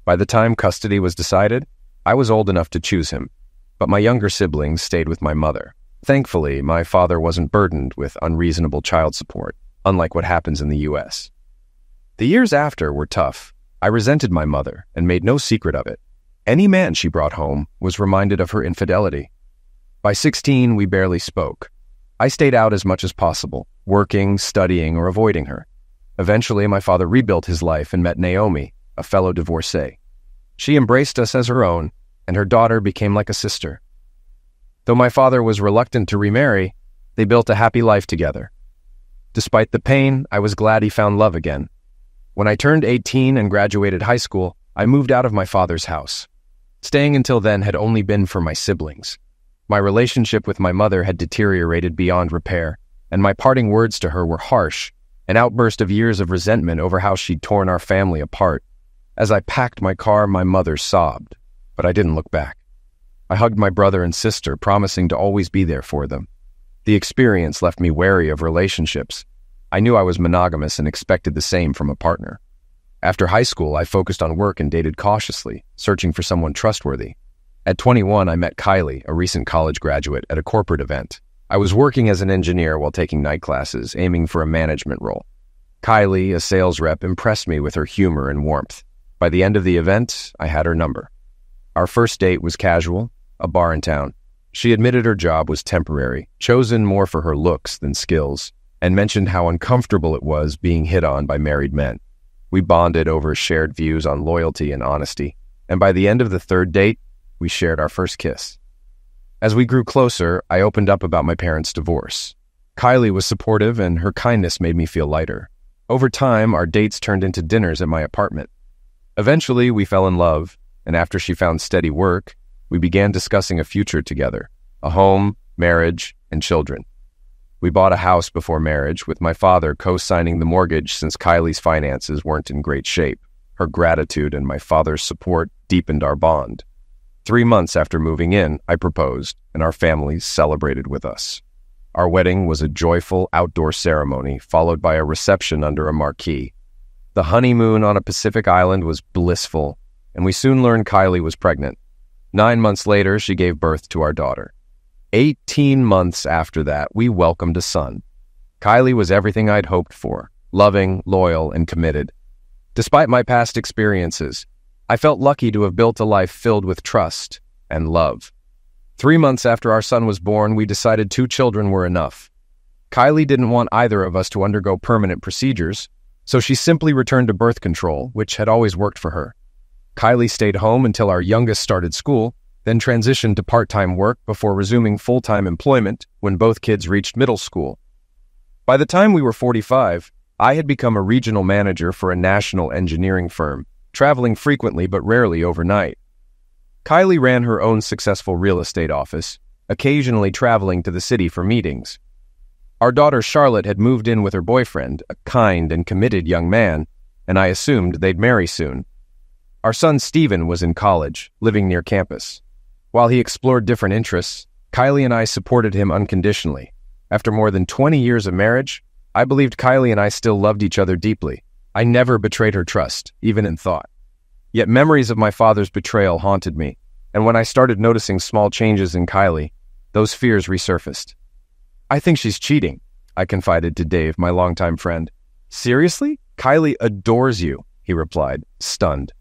By the time custody was decided, I was old enough to choose him, but my younger siblings stayed with my mother. Thankfully, my father wasn't burdened with unreasonable child support, unlike what happens in the U.S. The years after were tough. I resented my mother and made no secret of it. Any man she brought home was reminded of her infidelity. By 16, we barely spoke. I stayed out as much as possible, working, studying, or avoiding her. Eventually, my father rebuilt his life and met Naomi, a fellow divorcee. She embraced us as her own, and her daughter became like a sister. Though my father was reluctant to remarry, they built a happy life together. Despite the pain, I was glad he found love again. When I turned 18 and graduated high school, I moved out of my father's house. Staying until then had only been for my siblings. My relationship with my mother had deteriorated beyond repair, and my parting words to her were harsh, an outburst of years of resentment over how she'd torn our family apart. As I packed my car, my mother sobbed, but I didn't look back. I hugged my brother and sister, promising to always be there for them. The experience left me wary of relationships. I knew I was monogamous and expected the same from a partner. After high school, I focused on work and dated cautiously, searching for someone trustworthy. At 21, I met Kylie, a recent college graduate, at a corporate event. I was working as an engineer while taking night classes, aiming for a management role. Kylie, a sales rep, impressed me with her humor and warmth. By the end of the event, I had her number. Our first date was casual, a bar in town. She admitted her job was temporary, chosen more for her looks than skills, and mentioned how uncomfortable it was being hit on by married men. We bonded over shared views on loyalty and honesty, and by the end of the third date, we shared our first kiss. As we grew closer, I opened up about my parents' divorce. Kylie was supportive, and her kindness made me feel lighter. Over time, our dates turned into dinners at my apartment. Eventually, we fell in love, and after she found steady work, we began discussing a future together, a home, marriage, and children. We bought a house before marriage, with my father co-signing the mortgage since Kylie's finances weren't in great shape. Her gratitude and my father's support deepened our bond. 3 months after moving in, I proposed, and our families celebrated with us. Our wedding was a joyful outdoor ceremony, followed by a reception under a marquee. The honeymoon on a Pacific island was blissful, and we soon learned Kylie was pregnant. 9 months later, she gave birth to our daughter. 18 months after that, we welcomed a son. Kylie was everything I'd hoped for, loving, loyal, and committed. Despite my past experiences, I felt lucky to have built a life filled with trust and love. 3 months after our son was born, we decided 2 children were enough. Kylie didn't want either of us to undergo permanent procedures, so she simply returned to birth control, which had always worked for her. Kylie stayed home until our youngest started school, then transitioned to part-time work before resuming full-time employment when both kids reached middle school. By the time we were 45, I had become a regional manager for a national engineering firm, traveling frequently but rarely overnight. Kylie ran her own successful real estate office, occasionally traveling to the city for meetings. Our daughter Charlotte had moved in with her boyfriend, a kind and committed young man, and I assumed they'd marry soon. Our son Stephen was in college, living near campus. While he explored different interests, Kylie and I supported him unconditionally. After more than 20 years of marriage, I believed Kylie and I still loved each other deeply. I never betrayed her trust, even in thought. Yet memories of my father's betrayal haunted me, and when I started noticing small changes in Kylie, those fears resurfaced. "I think she's cheating," I confided to Dave, my longtime friend. "Seriously? Kylie adores you," he replied, stunned.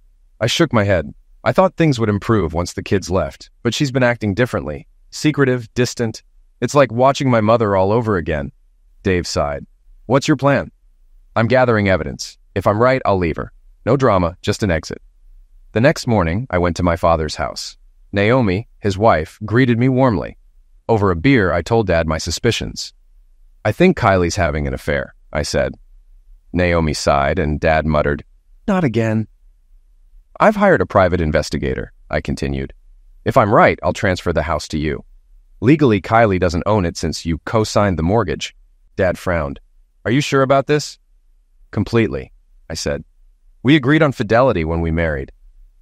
I shook my head. I thought things would improve once the kids left, but she's been acting differently. Secretive, distant. It's like watching my mother all over again. Dave sighed. "What's your plan?" "I'm gathering evidence. If I'm right, I'll leave her. No drama, just an exit." The next morning, I went to my father's house. Naomi, his wife, greeted me warmly. Over a beer, I told Dad my suspicions. "I think Kylie's having an affair," I said. Naomi sighed, and Dad muttered, "Not again." "I've hired a private investigator," I continued. "If I'm right, I'll transfer the house to you. Legally, Kylie doesn't own it since you co-signed the mortgage." Dad frowned. "Are you sure about this?" "Completely," I said. "We agreed on fidelity when we married.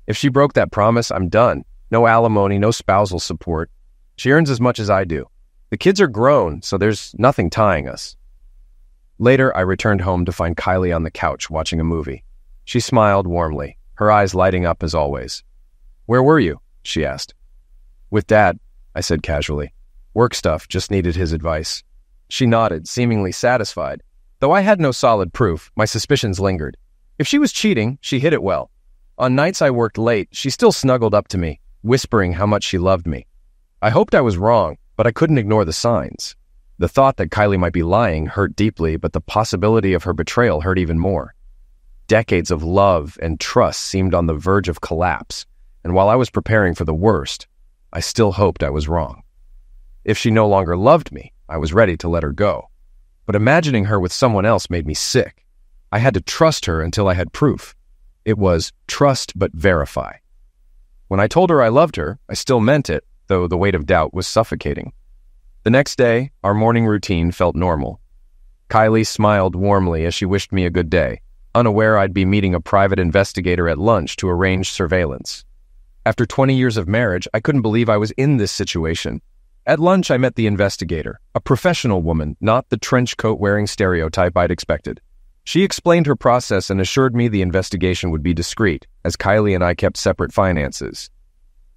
If she broke that promise, I'm done. No alimony, no spousal support. She earns as much as I do. The kids are grown, so there's nothing tying us." Later, I returned home to find Kylie on the couch watching a movie. She smiled warmly, her eyes lighting up as always. "Where were you?" she asked. "With Dad," I said casually. "Work stuff, just needed his advice." She nodded, seemingly satisfied. Though I had no solid proof, my suspicions lingered. If she was cheating, she hid it well. On nights I worked late, she still snuggled up to me, whispering how much she loved me. I hoped I was wrong, but I couldn't ignore the signs. The thought that Kylie might be lying hurt deeply, but the possibility of her betrayal hurt even more. Decades of love and trust seemed on the verge of collapse, and while I was preparing for the worst, I still hoped I was wrong. If she no longer loved me, I was ready to let her go. But imagining her with someone else made me sick. I had to trust her until I had proof. It was trust but verify. When I told her I loved her, I still meant it, though the weight of doubt was suffocating. The next day, our morning routine felt normal. Kylie smiled warmly as she wished me a good day, unaware I'd be meeting a private investigator at lunch to arrange surveillance. After 20 years of marriage, I couldn't believe I was in this situation. At lunch, I met the investigator, a professional woman, not the trench coat-wearing stereotype I'd expected. She explained her process and assured me the investigation would be discreet, as Kylie and I kept separate finances.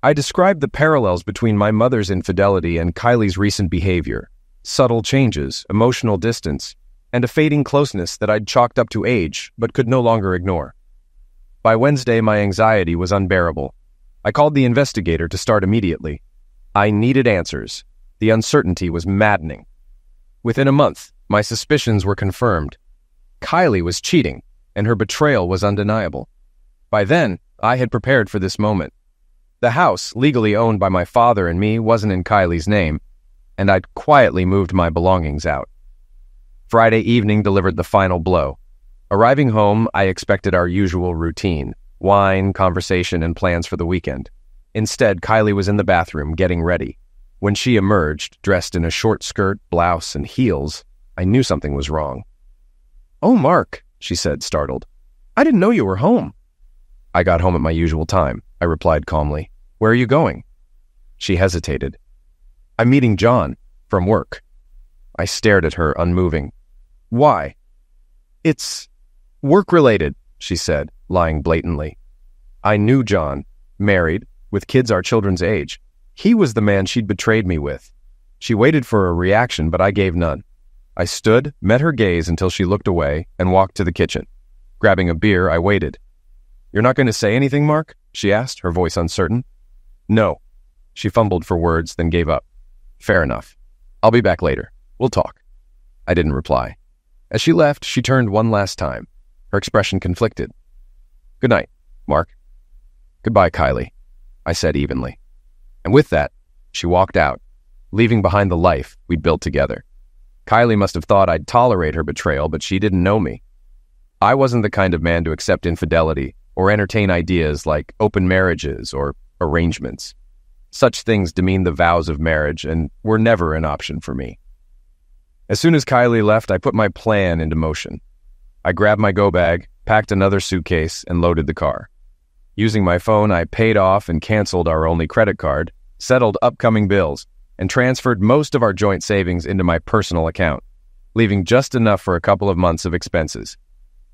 I described the parallels between my mother's infidelity and Kylie's recent behavior, subtle changes, emotional distance, and a fading closeness that I'd chalked up to age but could no longer ignore. By Wednesday, my anxiety was unbearable. I called the investigator to start immediately. I needed answers. The uncertainty was maddening. Within a month, my suspicions were confirmed. Kylie was cheating, and her betrayal was undeniable. By then, I had prepared for this moment. The house, legally owned by my father and me, wasn't in Kylie's name, and I'd quietly moved my belongings out. Friday evening delivered the final blow. Arriving home, I expected our usual routine: wine, conversation, and plans for the weekend. Instead, Kylie was in the bathroom getting ready. When she emerged, dressed in a short skirt, blouse, and heels, I knew something was wrong. "Oh, Mark," she said, startled. "I didn't know you were home." "I got home at my usual time," I replied calmly. "Where are you going?" She hesitated. "I'm meeting John, from work." I stared at her, unmoving. "Why?" "It's work-related," she said, lying blatantly. I knew John, married, with kids our children's age. He was the man she'd betrayed me with. She waited for a reaction, but I gave none. I stood, met her gaze until she looked away, and walked to the kitchen. Grabbing a beer, I waited. "You're not going to say anything, Mark?" she asked, her voice uncertain. "No." She fumbled for words, then gave up. "Fair enough. I'll be back later. We'll talk." I didn't reply. As she left, she turned one last time. Her expression conflicted. "Good night, Mark." "Goodbye, Kylie," I said evenly. And with that, she walked out, leaving behind the life we'd built together. Kylie must have thought I'd tolerate her betrayal, but she didn't know me. I wasn't the kind of man to accept infidelity or entertain ideas like open marriages or arrangements. Such things demean the vows of marriage and were never an option for me. As soon as Kylie left, I put my plan into motion. I grabbed my go bag, packed another suitcase, and loaded the car. Using my phone, I paid off and canceled our only credit card, settled upcoming bills, and transferred most of our joint savings into my personal account, leaving just enough for a couple of months of expenses.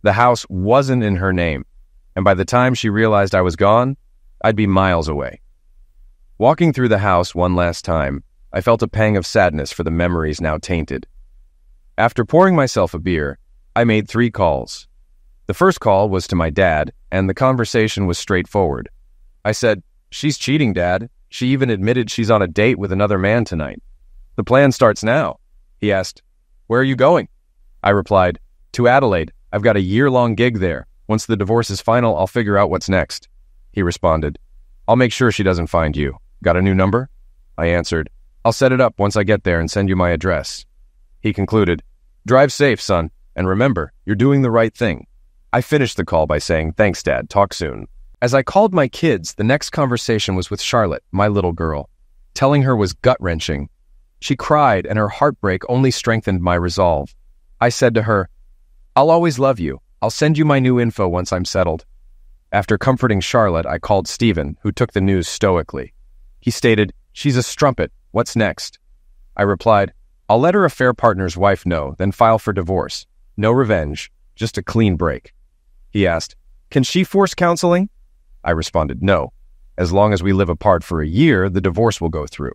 The house wasn't in her name, and by the time she realized I was gone, I'd be miles away. Walking through the house one last time, I felt a pang of sadness for the memories now tainted. After pouring myself a beer, I made 3 calls. The first call was to my dad, and the conversation was straightforward. I said, "She's cheating, Dad. She even admitted she's on a date with another man tonight." "The plan starts now." He asked, "Where are you going?" I replied, "To Adelaide. I've got a year-long gig there. Once the divorce is final, I'll figure out what's next." He responded, "I'll make sure she doesn't find you. Got a new number?" I answered, "I'll set it up once I get there and send you my address." He concluded, "Drive safe, son, and remember, you're doing the right thing." I finished the call by saying, "Thanks, Dad. Talk soon." As I called my kids, the next conversation was with Charlotte, my little girl. Telling her was gut-wrenching. She cried, and her heartbreak only strengthened my resolve. I said to her, "I'll always love you. I'll send you my new info once I'm settled." After comforting Charlotte, I called Stephen, who took the news stoically. He stated, "She's a strumpet. What's next?" I replied, "I'll let her affair partner's wife know, then file for divorce. No revenge, just a clean break." He asked, "Can she force counseling?" I responded, "No. As long as we live apart for a year, the divorce will go through.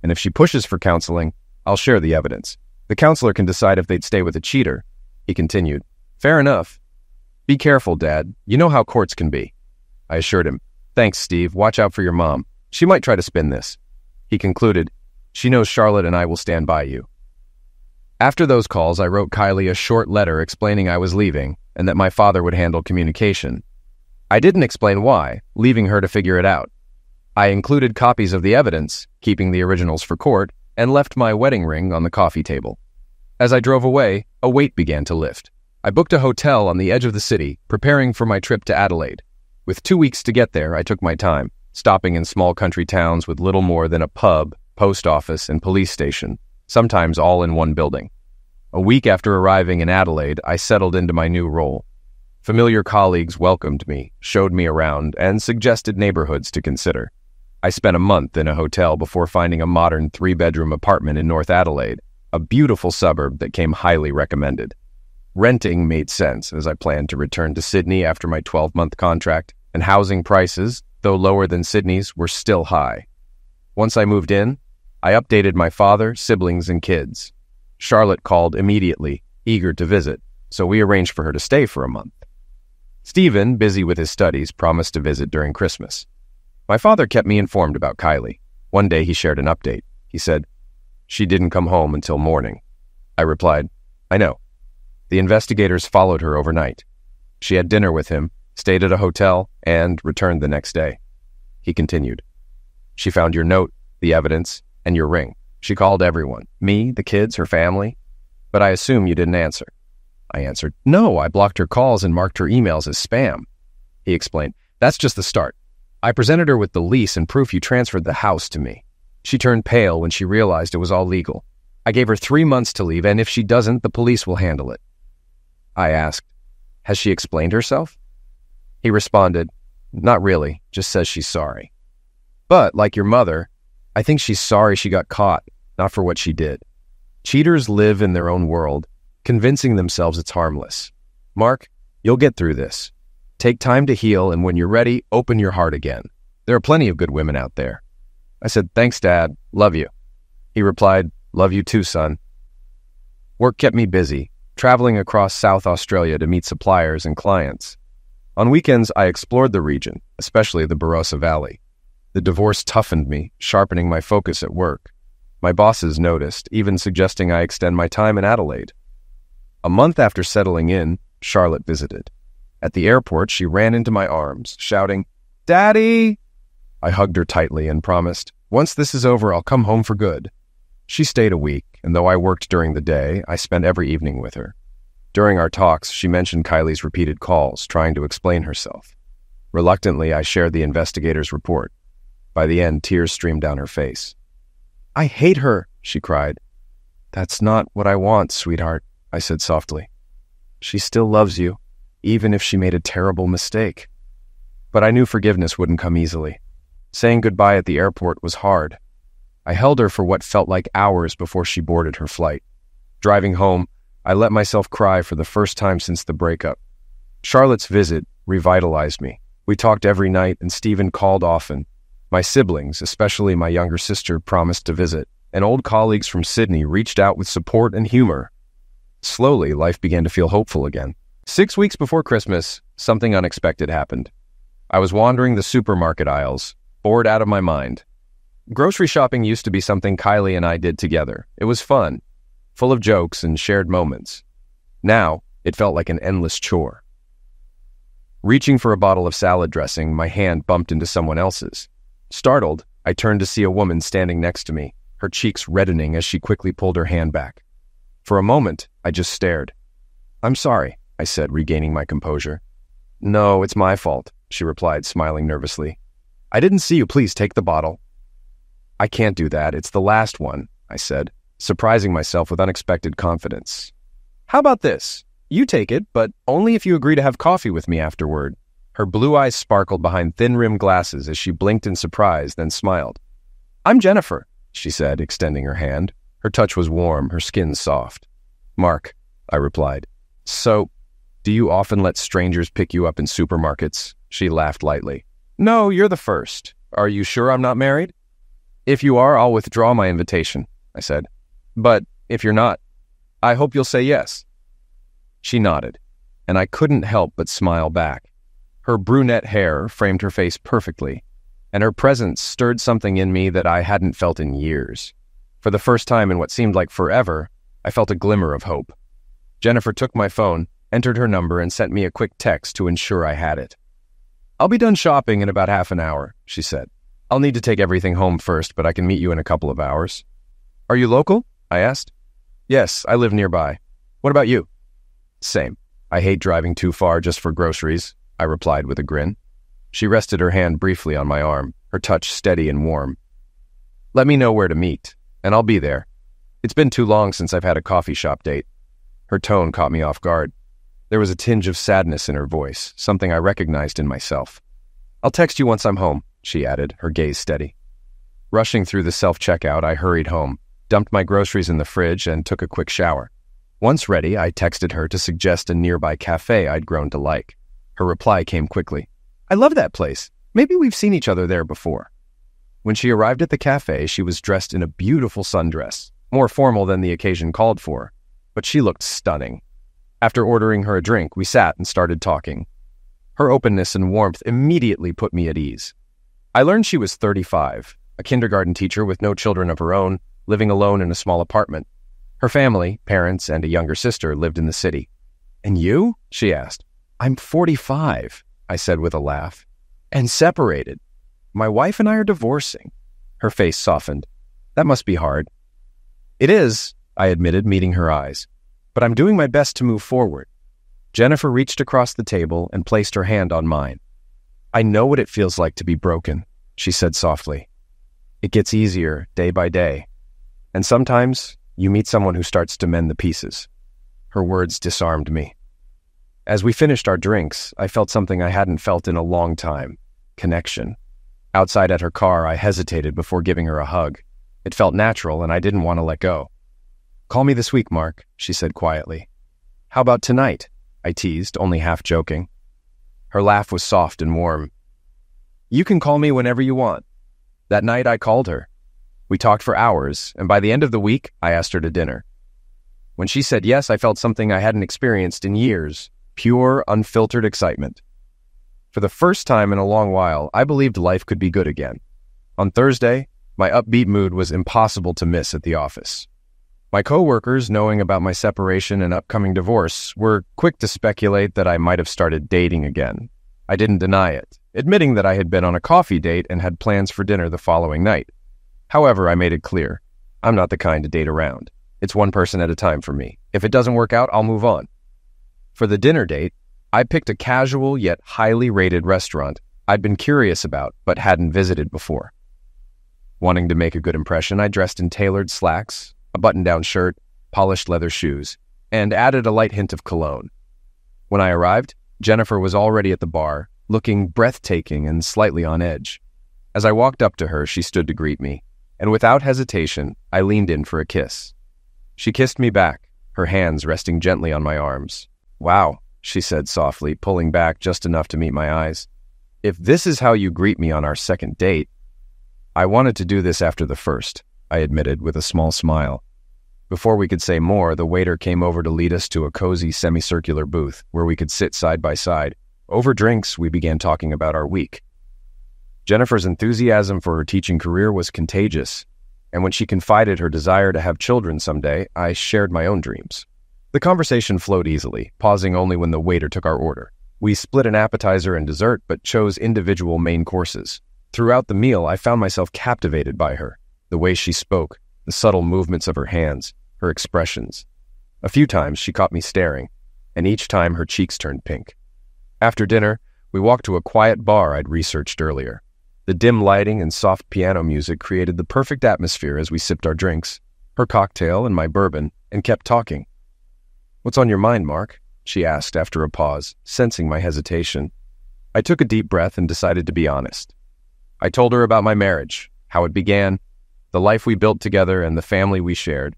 And if she pushes for counseling, I'll share the evidence. The counselor can decide if they'd stay with a cheater." He continued, "Fair enough." Be careful, Dad. You know how courts can be. I assured him. Thanks, Steve. Watch out for your mom. She might try to spin this. He concluded, she knows Charlotte and I will stand by you. After those calls, I wrote Kylie a short letter explaining I was leaving and that my father would handle communication. I didn't explain why, leaving her to figure it out. I included copies of the evidence, keeping the originals for court, and left my wedding ring on the coffee table. As I drove away, a weight began to lift. I booked a hotel on the edge of the city, preparing for my trip to Adelaide. With 2 weeks to get there, I took my time, stopping in small country towns with little more than a pub, post office, and police station, sometimes all in one building. A week after arriving in Adelaide, I settled into my new role. Familiar colleagues welcomed me, showed me around, and suggested neighborhoods to consider. I spent a month in a hotel before finding a modern 3-bedroom apartment in North Adelaide, a beautiful suburb that came highly recommended. Renting made sense as I planned to return to Sydney after my 12-month contract, and housing prices, though lower than Sydney's, were still high. Once I moved in, I updated my father, siblings, and kids. Charlotte called immediately, eager to visit, so we arranged for her to stay for a month. Stephen, busy with his studies, promised to visit during Christmas. My father kept me informed about Kylie. One day he shared an update. He said, "She didn't come home until morning." I replied, "I know." The investigators followed her overnight. She had dinner with him, stayed at a hotel, and returned the next day. He continued, "She found your note, the evidence, and your ring. She called everyone, me, the kids, her family. But I assume you didn't answer." I answered, "No, I blocked her calls and marked her emails as spam." He explained, "That's just the start. I presented her with the lease and proof you transferred the house to me. She turned pale when she realized it was all legal. I gave her 3 months to leave, and if she doesn't, the police will handle it." I asked, "Has she explained herself?" He responded, "Not really, just says she's sorry. But, like your mother, I think she's sorry she got caught, not for what she did. Cheaters live in their own world, convincing themselves it's harmless. Mark, you'll get through this. Take time to heal, and when you're ready, open your heart again. There are plenty of good women out there." I said, "Thanks, Dad. Love you." He replied, "Love you too, son." Work kept me busy, traveling across South Australia to meet suppliers and clients. On weekends, I explored the region, especially the Barossa Valley. The divorce toughened me, sharpening my focus at work. My bosses noticed, even suggesting I extend my time in Adelaide. A month after settling in, Charlotte visited. At the airport, she ran into my arms, shouting, "Daddy!" I hugged her tightly and promised, "Once this is over, I'll come home for good." She stayed a week, and though I worked during the day, I spent every evening with her. During our talks, she mentioned Kylie's repeated calls, trying to explain herself. Reluctantly, I shared the investigator's report. By the end, tears streamed down her face. "I hate her," she cried. "That's not what I want, sweetheart," I said softly. "She still loves you, even if she made a terrible mistake." But I knew forgiveness wouldn't come easily. Saying goodbye at the airport was hard. I held her for what felt like hours before she boarded her flight. Driving home, I let myself cry for the first time since the breakup. Charlotte's visit revitalized me. We talked every night, and Stephen called often. My siblings, especially my younger sister, promised to visit, and old colleagues from Sydney reached out with support and humor. Slowly, life began to feel hopeful again. 6 weeks before Christmas, something unexpected happened. I was wandering the supermarket aisles, bored out of my mind. Grocery shopping used to be something Kylie and I did together. It was fun, full of jokes and shared moments. Now, it felt like an endless chore. Reaching for a bottle of salad dressing, my hand bumped into someone else's. Startled, I turned to see a woman standing next to me, her cheeks reddening as she quickly pulled her hand back. For a moment, I just stared. "I'm sorry," I said, regaining my composure. "No, it's my fault," she replied, smiling nervously. "I didn't see you. Please take the bottle." "I can't do that. It's the last one," I said, surprising myself with unexpected confidence. "How about this? You take it, but only if you agree to have coffee with me afterward." Her blue eyes sparkled behind thin-rimmed glasses as she blinked in surprise, then smiled. "I'm Jennifer," she said, extending her hand. Her touch was warm, her skin soft. "Mark," I replied. "So, do you often let strangers pick you up in supermarkets?" She laughed lightly. "No, you're the first. Are you sure I'm not married?" "If you are, I'll withdraw my invitation," I said. "But if you're not, I hope you'll say yes." She nodded. and I couldn't help but smile back. Her brunette hair framed her face perfectly, and her presence stirred something in me that I hadn't felt in years. For the first time in what seemed like forever, I felt a glimmer of hope. Jennifer took my phone, entered her number, and sent me a quick text to ensure I had it. "I'll be done shopping in about half an hour," she said. "I'll need to take everything home first, but I can meet you in a couple of hours." "Are you local?" I asked. "Yes, I live nearby. What about you?" "Same. I hate driving too far just for groceries," I replied with a grin. She rested her hand briefly on my arm, her touch steady and warm. "Let me know where to meet, and I'll be there. It's been too long since I've had a coffee shop date." Her tone caught me off guard. There was a tinge of sadness in her voice, something I recognized in myself. "I'll text you once I'm home," she added, her gaze steady. Rushing through the self-checkout, I hurried home, dumped my groceries in the fridge, and took a quick shower. Once ready, I texted her to suggest a nearby cafe I'd grown to like. Her reply came quickly. "I love that place. Maybe we've seen each other there before." When she arrived at the cafe, she was dressed in a beautiful sundress, more formal than the occasion called for, but she looked stunning. After ordering her a drink, we sat and started talking. Her openness and warmth immediately put me at ease. I learned she was 35, a kindergarten teacher with no children of her own, living alone in a small apartment. Her family, parents, and a younger sister lived in the city. "And you?" she asked. "I'm 45, I said with a laugh. "And separated. My wife and I are divorcing." Her face softened. "That must be hard." "It is," I admitted, meeting her eyes. "But I'm doing my best to move forward." Jennifer reached across the table and placed her hand on mine. "I know what it feels like to be broken," she said softly. "It gets easier day by day. And sometimes you meet someone who starts to mend the pieces." Her words disarmed me. As we finished our drinks, I felt something I hadn't felt in a long time: connection. Outside at her car, I hesitated before giving her a hug. It felt natural, and I didn't want to let go. "Call me this week, Mark," she said quietly. "How about tonight?" I teased, only half joking. Her laugh was soft and warm. "You can call me whenever you want." That night, I called her. We talked for hours, and by the end of the week, I asked her to dinner. When she said yes, I felt something I hadn't experienced in years: pure, unfiltered excitement. For the first time in a long while, I believed life could be good again. On Thursday, my upbeat mood was impossible to miss at the office. My coworkers, knowing about my separation and upcoming divorce, were quick to speculate that I might have started dating again. I didn't deny it, admitting that I had been on a coffee date and had plans for dinner the following night. However, I made it clear, I'm not the kind to date around. It's one person at a time for me. If it doesn't work out, I'll move on. For the dinner date, I picked a casual yet highly rated restaurant I'd been curious about but hadn't visited before. Wanting to make a good impression, I dressed in tailored slacks, a button-down shirt, polished leather shoes, and added a light hint of cologne. When I arrived, Jennifer was already at the bar, looking breathtaking and slightly on edge. As I walked up to her, she stood to greet me, and without hesitation, I leaned in for a kiss. She kissed me back, her hands resting gently on my arms. "Wow," she said softly, pulling back just enough to meet my eyes. "If this is how you greet me on our second date..." "I wanted to do this after the first," I admitted with a small smile. Before we could say more, the waiter came over to lead us to a cozy semicircular booth where we could sit side by side. Over drinks, we began talking about our week. Jennifer's enthusiasm for her teaching career was contagious, and when she confided her desire to have children someday, I shared my own dreams. The conversation flowed easily, pausing only when the waiter took our order. We split an appetizer and dessert, but chose individual main courses. Throughout the meal, I found myself captivated by her. The way she spoke, the subtle movements of her hands, her expressions. A few times she caught me staring, and each time her cheeks turned pink. After dinner, we walked to a quiet bar I'd researched earlier. The dim lighting and soft piano music created the perfect atmosphere as we sipped our drinks, her cocktail and my bourbon, and kept talking. "What's on your mind, Mark?" she asked after a pause, sensing my hesitation. I took a deep breath and decided to be honest. I told her about my marriage, how it began, the life we built together, and the family we shared.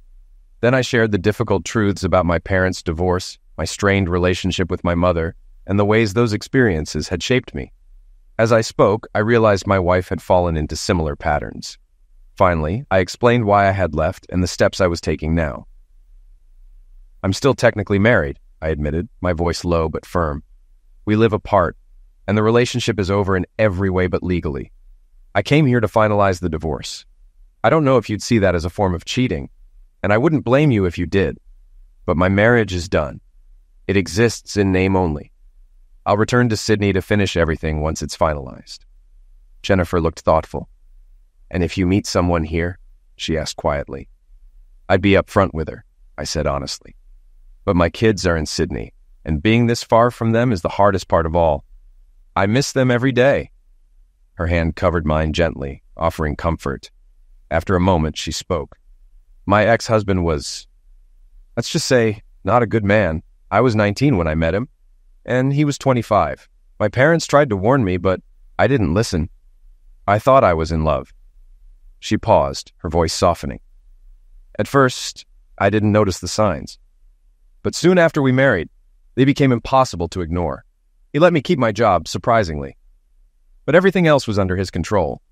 Then I shared the difficult truths about my parents' divorce, my strained relationship with my mother, and the ways those experiences had shaped me. As I spoke, I realized my wife had fallen into similar patterns. Finally, I explained why I had left and the steps I was taking now. "I'm still technically married," I admitted, my voice low but firm. We live apart, and the relationship is over in every way but legally. I came here to finalize the divorce. I don't know if you'd see that as a form of cheating, and I wouldn't blame you if you did. But my marriage is done. It exists in name only. I'll return to Sydney to finish everything once it's finalized. Jennifer looked thoughtful. And if you meet someone here, she asked quietly. I'd be upfront with her, I said honestly. But my kids are in Sydney, and being this far from them is the hardest part of all. I miss them every day. Her hand covered mine gently, offering comfort. After a moment, she spoke. My ex-husband was, let's just say, not a good man. I was 19 when I met him, and he was 25. My parents tried to warn me, but I didn't listen. I thought I was in love. She paused, her voice softening. At first, I didn't notice the signs. But soon after we married, they became impossible to ignore. He let me keep my job, surprisingly. But everything else was under his control.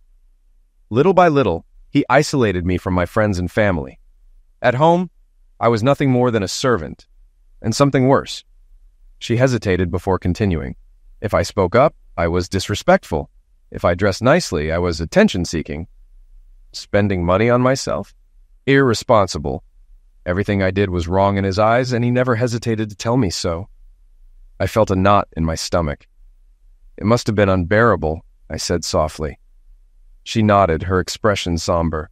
Little by little, he isolated me from my friends and family. At home, I was nothing more than a servant, and something worse. She hesitated before continuing. If I spoke up, I was disrespectful. If I dressed nicely, I was attention-seeking. Spending money on myself? Irresponsible. Everything I did was wrong in his eyes, and he never hesitated to tell me so. I felt a knot in my stomach. It must have been unbearable, I said softly. She nodded, her expression somber.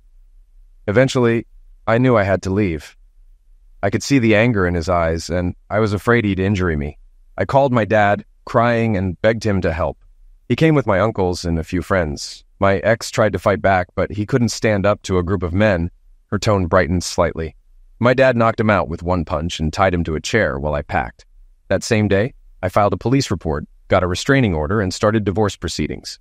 Eventually, I knew I had to leave. I could see the anger in his eyes, and I was afraid he'd injure me. I called my dad, crying, and begged him to help. He came with my uncles and a few friends. My ex tried to fight back, but he couldn't stand up to a group of men. Her tone brightened slightly. My dad knocked him out with one punch and tied him to a chair while I packed. That same day, I filed a police report, got a restraining order, and started divorce proceedings.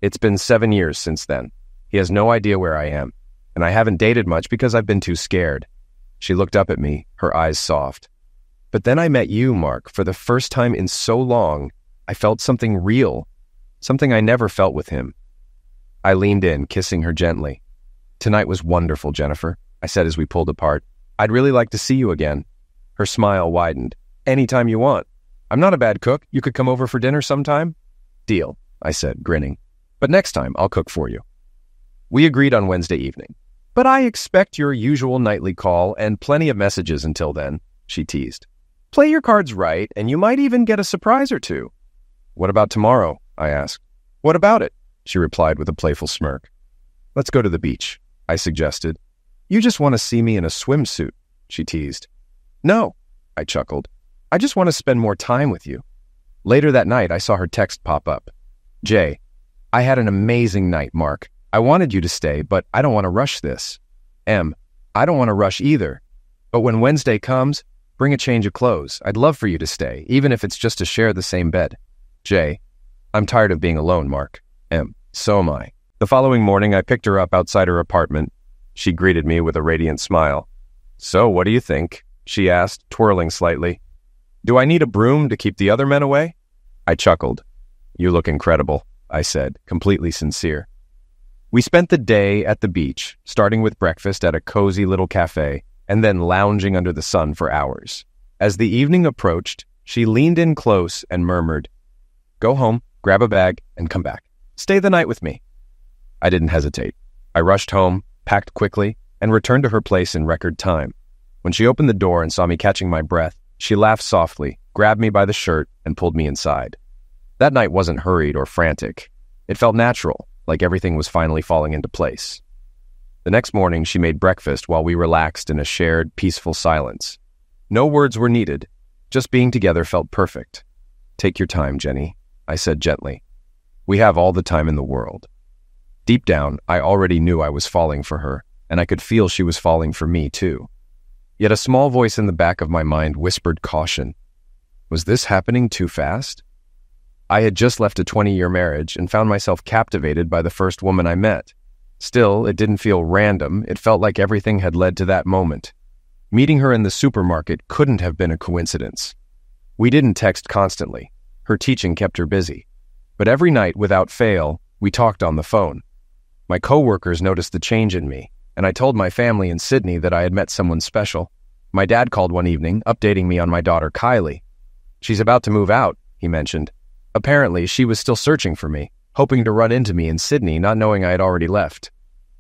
It's been 7 years since then. He has no idea where I am, and I haven't dated much because I've been too scared. She looked up at me, her eyes soft. But then I met you, Mark. For the first time in so long, I felt something real, something I never felt with him. I leaned in, kissing her gently. Tonight was wonderful, Jennifer, I said as we pulled apart. I'd really like to see you again. Her smile widened. Anytime you want. I'm not a bad cook. You could come over for dinner sometime? Deal, I said, grinning. But next time, I'll cook for you. We agreed on Wednesday evening. But I expect your usual nightly call and plenty of messages until then, she teased. Play your cards right, and you might even get a surprise or two. What about tomorrow? I asked. What about it? She replied with a playful smirk. Let's go to the beach, I suggested. You just want to see me in a swimsuit, she teased. No, I chuckled. I just want to spend more time with you. Later that night, I saw her text pop up. Jay, I had an amazing night, Mark. I wanted you to stay, but I don't want to rush this. M, I don't want to rush either. But when Wednesday comes, bring a change of clothes. I'd love for you to stay, even if it's just to share the same bed. Jay, I'm tired of being alone, Mark. M, so am I. The following morning, I picked her up outside her apartment. She greeted me with a radiant smile. So, what do you think? She asked, twirling slightly. Do I need a broom to keep the other men away? I chuckled. You look incredible, I said, completely sincere. We spent the day at the beach, starting with breakfast at a cozy little cafe, and then lounging under the sun for hours. As the evening approached, she leaned in close and murmured, Go home, grab a bag, and come back. Stay the night with me. I didn't hesitate. I rushed home, packed quickly, and returned to her place in record time. When she opened the door and saw me catching my breath, she laughed softly, grabbed me by the shirt, and pulled me inside. That night wasn't hurried or frantic. It felt natural, like everything was finally falling into place. The next morning, she made breakfast while we relaxed in a shared, peaceful silence. No words were needed. Just being together felt perfect. Take your time, Jenny, I said gently. We have all the time in the world. Deep down, I already knew I was falling for her, and I could feel she was falling for me, too. Yet a small voice in the back of my mind whispered caution. Was this happening too fast? I had just left a 20-year marriage and found myself captivated by the first woman I met. Still, it didn't feel random. It felt like everything had led to that moment. Meeting her in the supermarket couldn't have been a coincidence. We didn't text constantly. Her teaching kept her busy. But every night, without fail, we talked on the phone. My coworkers noticed the change in me, and I told my family in Sydney that I had met someone special. My dad called one evening, updating me on my daughter Kylie. She's about to move out, he mentioned. Apparently, she was still searching for me, hoping to run into me in Sydney, not knowing I had already left.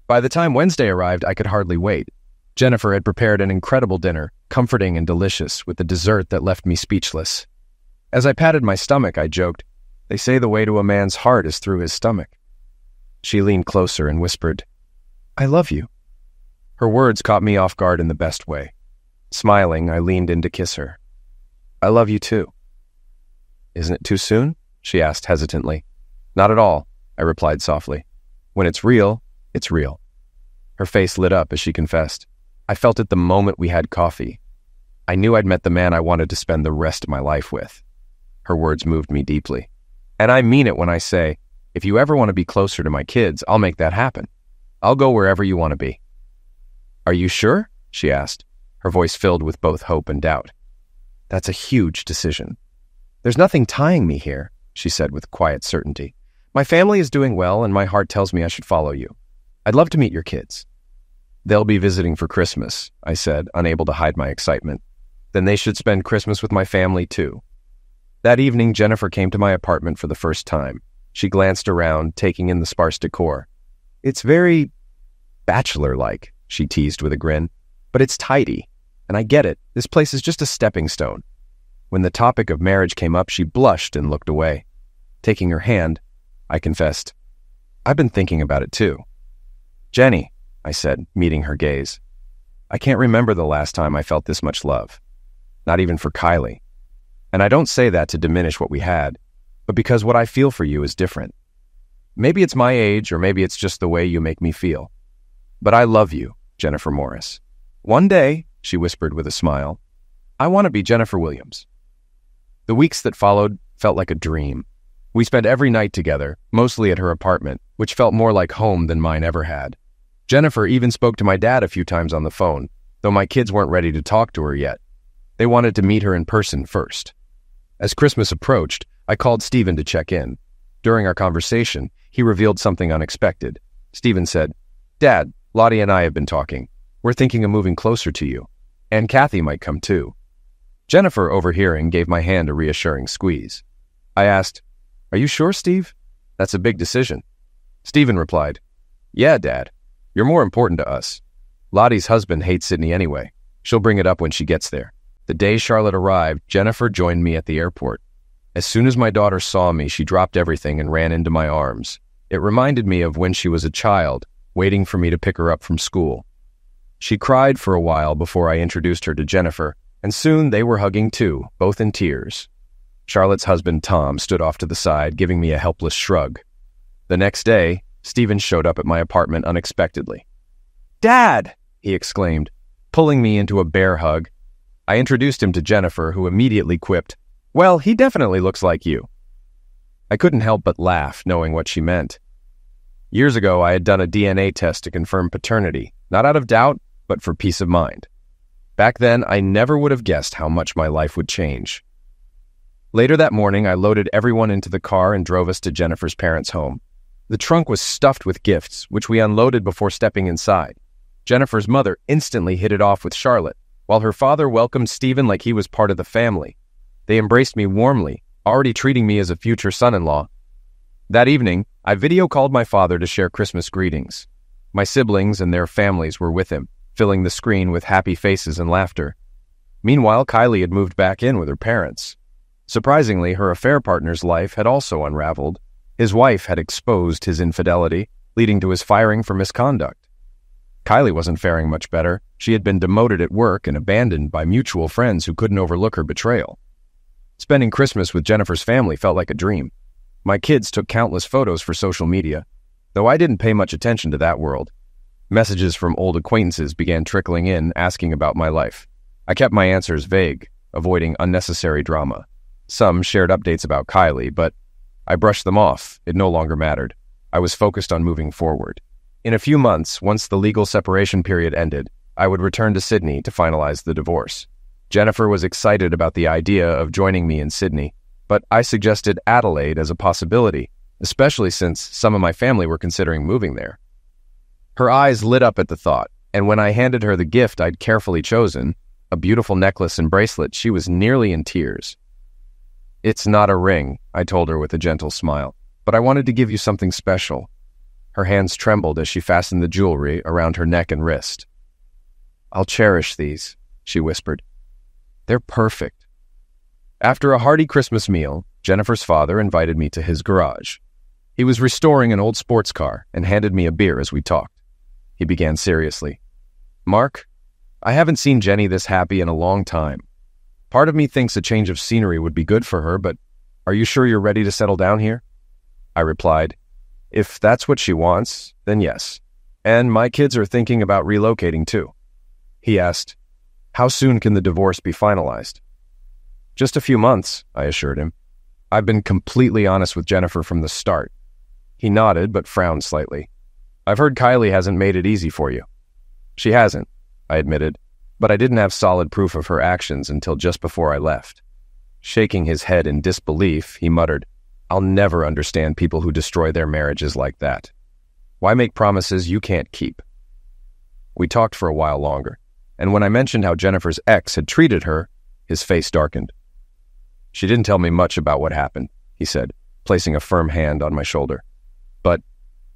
By the time Wednesday arrived, I could hardly wait. Jennifer had prepared an incredible dinner, comforting and delicious, with a dessert that left me speechless. As I patted my stomach, I joked, "They say the way to a man's heart is through his stomach." She leaned closer and whispered, "I love you." Her words caught me off guard in the best way. Smiling, I leaned in to kiss her. "I love you too." "Isn't it too soon?" she asked hesitantly. "Not at all," I replied softly. "When it's real, it's real." Her face lit up as she confessed. I felt it the moment we had coffee. I knew I'd met the man I wanted to spend the rest of my life with. Her words moved me deeply. And I mean it when I say, if you ever want to be closer to my kids, I'll make that happen. I'll go wherever you want to be. "Are you sure?" she asked, her voice filled with both hope and doubt. "That's a huge decision." "There's nothing tying me here," she said with quiet certainty. "My family is doing well, and my heart tells me I should follow you. I'd love to meet your kids." "They'll be visiting for Christmas," I said, unable to hide my excitement. "Then they should spend Christmas with my family, too." That evening, Jennifer came to my apartment for the first time. She glanced around, taking in the sparse decor. "It's very bachelor-like," she teased with a grin. "But it's tidy. And I get it. This place is just a stepping stone." When the topic of marriage came up, she blushed and looked away. Taking her hand, I confessed, "I've been thinking about it, too." "Jenny," I said, meeting her gaze, "I can't remember the last time I felt this much love. Not even for Kylie. And I don't say that to diminish what we had, but because what I feel for you is different. Maybe it's my age, or maybe it's just the way you make me feel. But I love you, Jennifer Morris. One day," she whispered with a smile, "I want to be Jennifer Williams." The weeks that followed felt like a dream. We spent every night together, mostly at her apartment, which felt more like home than mine ever had. Jennifer even spoke to my dad a few times on the phone, though my kids weren't ready to talk to her yet. They wanted to meet her in person first. As Christmas approached, I called Stephen to check in. During our conversation, he revealed something unexpected. Stephen said, "Dad, Lottie and I have been talking. We're thinking of moving closer to you. And Kathy might come too." Jennifer, overhearing, gave my hand a reassuring squeeze. I asked, "Are you sure, Steve? That's a big decision." Stephen replied, "Yeah, Dad. You're more important to us. Lottie's husband hates Sydney anyway. She'll bring it up when she gets there." The day Charlotte arrived, Jennifer joined me at the airport. As soon as my daughter saw me, she dropped everything and ran into my arms. It reminded me of when she was a child, waiting for me to pick her up from school. She cried for a while before I introduced her to Jennifer, and soon they were hugging too, both in tears. Charlotte's husband, Tom, stood off to the side, giving me a helpless shrug. The next day, Stephen showed up at my apartment unexpectedly. "Dad!" he exclaimed, pulling me into a bear hug. I introduced him to Jennifer, who immediately quipped, "Well, he definitely looks like you." I couldn't help but laugh, knowing what she meant. Years ago, I had done a DNA test to confirm paternity, not out of doubt, but for peace of mind. Back then, I never would have guessed how much my life would change. Later that morning, I loaded everyone into the car and drove us to Jennifer's parents' home. The trunk was stuffed with gifts, which we unloaded before stepping inside. Jennifer's mother instantly hit it off with Charlotte, while her father welcomed Stephen like he was part of the family. They embraced me warmly, already treating me as a future son-in-law. That evening, I video called my father to share Christmas greetings. My siblings and their families were with him, filling the screen with happy faces and laughter. Meanwhile, Kylie had moved back in with her parents. Surprisingly, her affair partner's life had also unraveled. His wife had exposed his infidelity, leading to his firing for misconduct. Kylie wasn't faring much better. She had been demoted at work and abandoned by mutual friends who couldn't overlook her betrayal. Spending Christmas with Jennifer's family felt like a dream. My kids took countless photos for social media, though I didn't pay much attention to that world. Messages from old acquaintances began trickling in, asking about my life. I kept my answers vague, avoiding unnecessary drama. Some shared updates about Kylie, but I brushed them off. It no longer mattered. I was focused on moving forward. In a few months, once the legal separation period ended, I would return to Sydney to finalize the divorce. Jennifer was excited about the idea of joining me in Sydney, but I suggested Adelaide as a possibility, especially since some of my family were considering moving there. Her eyes lit up at the thought, and when I handed her the gift I'd carefully chosen, a beautiful necklace and bracelet. She was nearly in tears. "It's not a ring," I told her with a gentle smile, "but I wanted to give you something special." Her hands trembled as she fastened the jewelry around her neck and wrist. "I'll cherish these," she whispered. "They're perfect." After a hearty Christmas meal, Jennifer's father invited me to his garage. He was restoring an old sports car and handed me a beer as we talked. He began seriously. "Mark, I haven't seen Jenny this happy in a long time. Part of me thinks a change of scenery would be good for her, but are you sure you're ready to settle down here?" I replied, "If that's what she wants, then yes. And my kids are thinking about relocating too." He asked, "How soon can the divorce be finalized?" "Just a few months," I assured him. "I've been completely honest with Jennifer from the start." He nodded but frowned slightly. "I've heard Kylie hasn't made it easy for you." "She hasn't," I admitted, but I didn't have solid proof of her actions until just before I left. Shaking his head in disbelief, he muttered, "I'll never understand people who destroy their marriages like that. Why make promises you can't keep?" We talked for a while longer, and when I mentioned how Jennifer's ex had treated her, his face darkened. "She didn't tell me much about what happened," he said, placing a firm hand on my shoulder. "But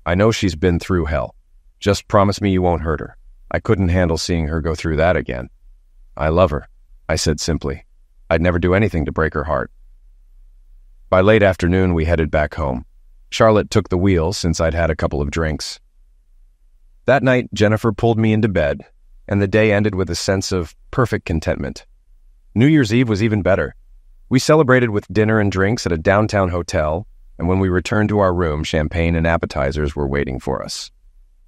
I know she's been through hell. Just promise me you won't hurt her. I couldn't handle seeing her go through that again." "I love her," I said simply. "I'd never do anything to break her heart." By late afternoon, we headed back home. Charlotte took the wheel since I'd had a couple of drinks. That night, Jennifer pulled me into bed, and the day ended with a sense of perfect contentment. New Year's Eve was even better. We celebrated with dinner and drinks at a downtown hotel, and when we returned to our room, champagne and appetizers were waiting for us.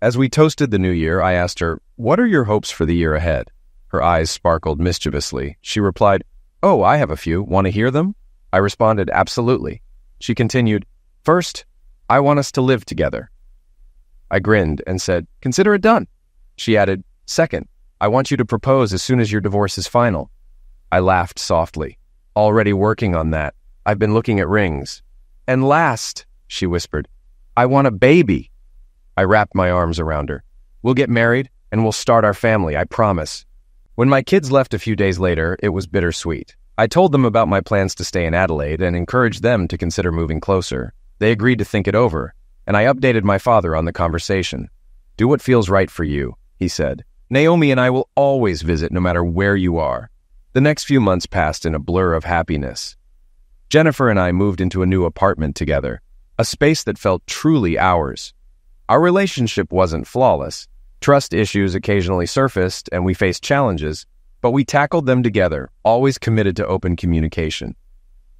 As we toasted the new year, I asked her, "What are your hopes for the year ahead?" Her eyes sparkled mischievously. She replied, "Oh, I have a few. Want to hear them?" I responded, "Absolutely." She continued, "First, I want us to live together." I grinned and said, "Consider it done." She added, "Second, I want you to propose as soon as your divorce is final." I laughed softly. "Already working on that. I've been looking at rings." "And last," she whispered, "I want a baby." I wrapped my arms around her. "We'll get married, and we'll start our family, I promise." When my kids left a few days later, it was bittersweet. I told them about my plans to stay in Adelaide and encouraged them to consider moving closer. They agreed to think it over, and I updated my father on the conversation. "Do what feels right for you," he said. "Naomi and I will always visit no matter where you are." The next few months passed in a blur of happiness. Jennifer and I moved into a new apartment together, a space that felt truly ours. Our relationship wasn't flawless. Trust issues occasionally surfaced, and we faced challenges, but we tackled them together, always committed to open communication.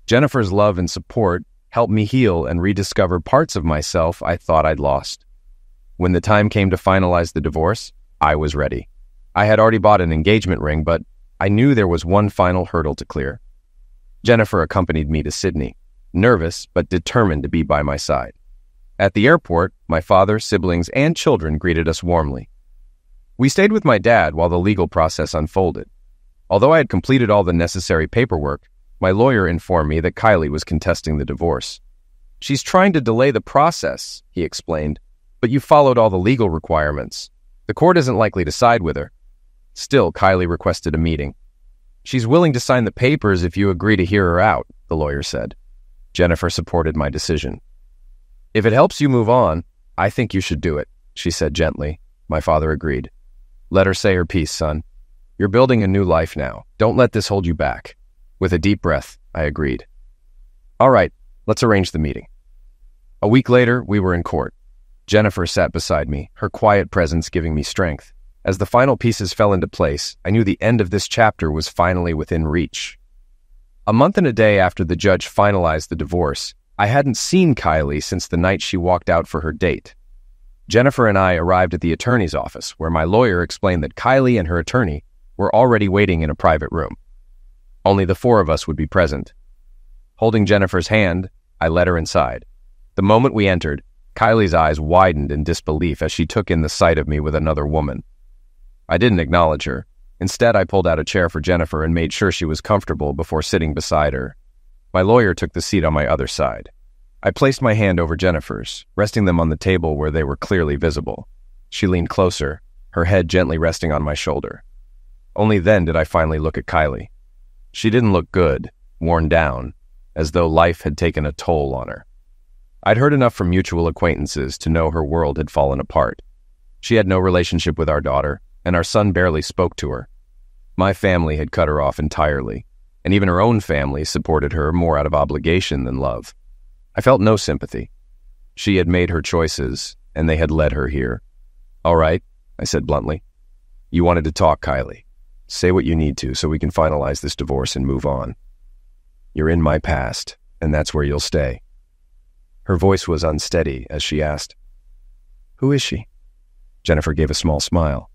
Jennifer's love and support helped me heal and rediscover parts of myself I thought I'd lost. When the time came to finalize the divorce, I was ready. I had already bought an engagement ring, but I knew there was one final hurdle to clear. Jennifer accompanied me to Sydney, nervous but determined to be by my side. At the airport, my father, siblings, and children greeted us warmly. We stayed with my dad while the legal process unfolded. Although I had completed all the necessary paperwork, my lawyer informed me that Kylie was contesting the divorce. "She's trying to delay the process," he explained, "but you followed all the legal requirements. The court isn't likely to side with her." Still, Kylie requested a meeting. "She's willing to sign the papers if you agree to hear her out," the lawyer said. Jennifer supported my decision. "If it helps you move on, I think you should do it," she said gently. My father agreed. "Let her say her piece, son. You're building a new life now. Don't let this hold you back." With a deep breath, I agreed. "All right, let's arrange the meeting." A week later, we were in court. Jennifer sat beside me, her quiet presence giving me strength. As the final pieces fell into place, I knew the end of this chapter was finally within reach. A month and a day after the judge finalized the divorce, I hadn't seen Kylie since the night she walked out for her date. Jennifer and I arrived at the attorney's office, where my lawyer explained that Kylie and her attorney were already waiting in a private room. Only the four of us would be present. Holding Jennifer's hand, I led her inside. The moment we entered, Kylie's eyes widened in disbelief as she took in the sight of me with another woman. I didn't acknowledge her. Instead, I pulled out a chair for Jennifer and made sure she was comfortable before sitting beside her. My lawyer took the seat on my other side. I placed my hand over Jennifer's, resting them on the table where they were clearly visible. She leaned closer, her head gently resting on my shoulder. Only then did I finally look at Kylie. She didn't look good, worn down, as though life had taken a toll on her. I'd heard enough from mutual acquaintances to know her world had fallen apart. She had no relationship with our daughter, and our son barely spoke to her. My family had cut her off entirely, and even her own family supported her more out of obligation than love. I felt no sympathy. She had made her choices, and they had led her here. "All right," I said bluntly. "You wanted to talk, Kylie. Say what you need to so we can finalize this divorce and move on. You're in my past, and that's where you'll stay." Her voice was unsteady as she asked, "Who is she?" Jennifer gave a small smile.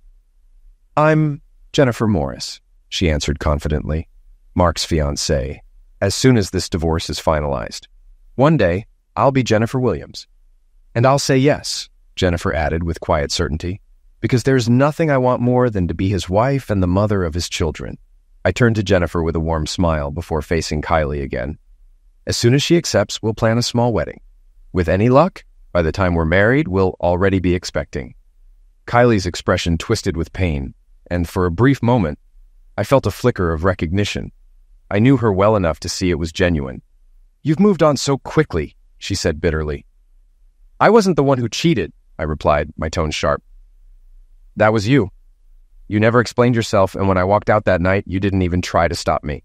"I'm Jennifer Morris," she answered confidently, "Mark's fiancée, as soon as this divorce is finalized. One day, I'll be Jennifer Williams. And I'll say yes," Jennifer added with quiet certainty, "because there's nothing I want more than to be his wife and the mother of his children." I turned to Jennifer with a warm smile before facing Kylie again. "As soon as she accepts, we'll plan a small wedding. With any luck, by the time we're married, we'll already be expecting." Kylie's expression twisted with pain, and for a brief moment, I felt a flicker of recognition. I knew her well enough to see it was genuine. "You've moved on so quickly," she said bitterly. "I wasn't the one who cheated," I replied, my tone sharp. "That was you. You never explained yourself, and when I walked out that night, you didn't even try to stop me."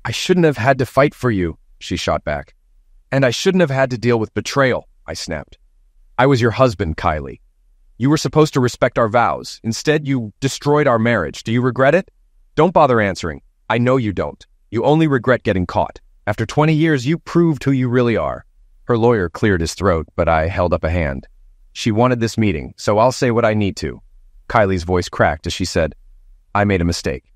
"I shouldn't have had to fight for you," she shot back. "And I shouldn't have had to deal with betrayal," I snapped. "I was your husband, Kylie. You were supposed to respect our vows. Instead, you destroyed our marriage. Do you regret it? Don't bother answering. I know you don't. You only regret getting caught. After 20 years, you proved who you really are." Her lawyer cleared his throat, but I held up a hand. "She wanted this meeting, so I'll say what I need to." Kylie's voice cracked as she said, "I made a mistake."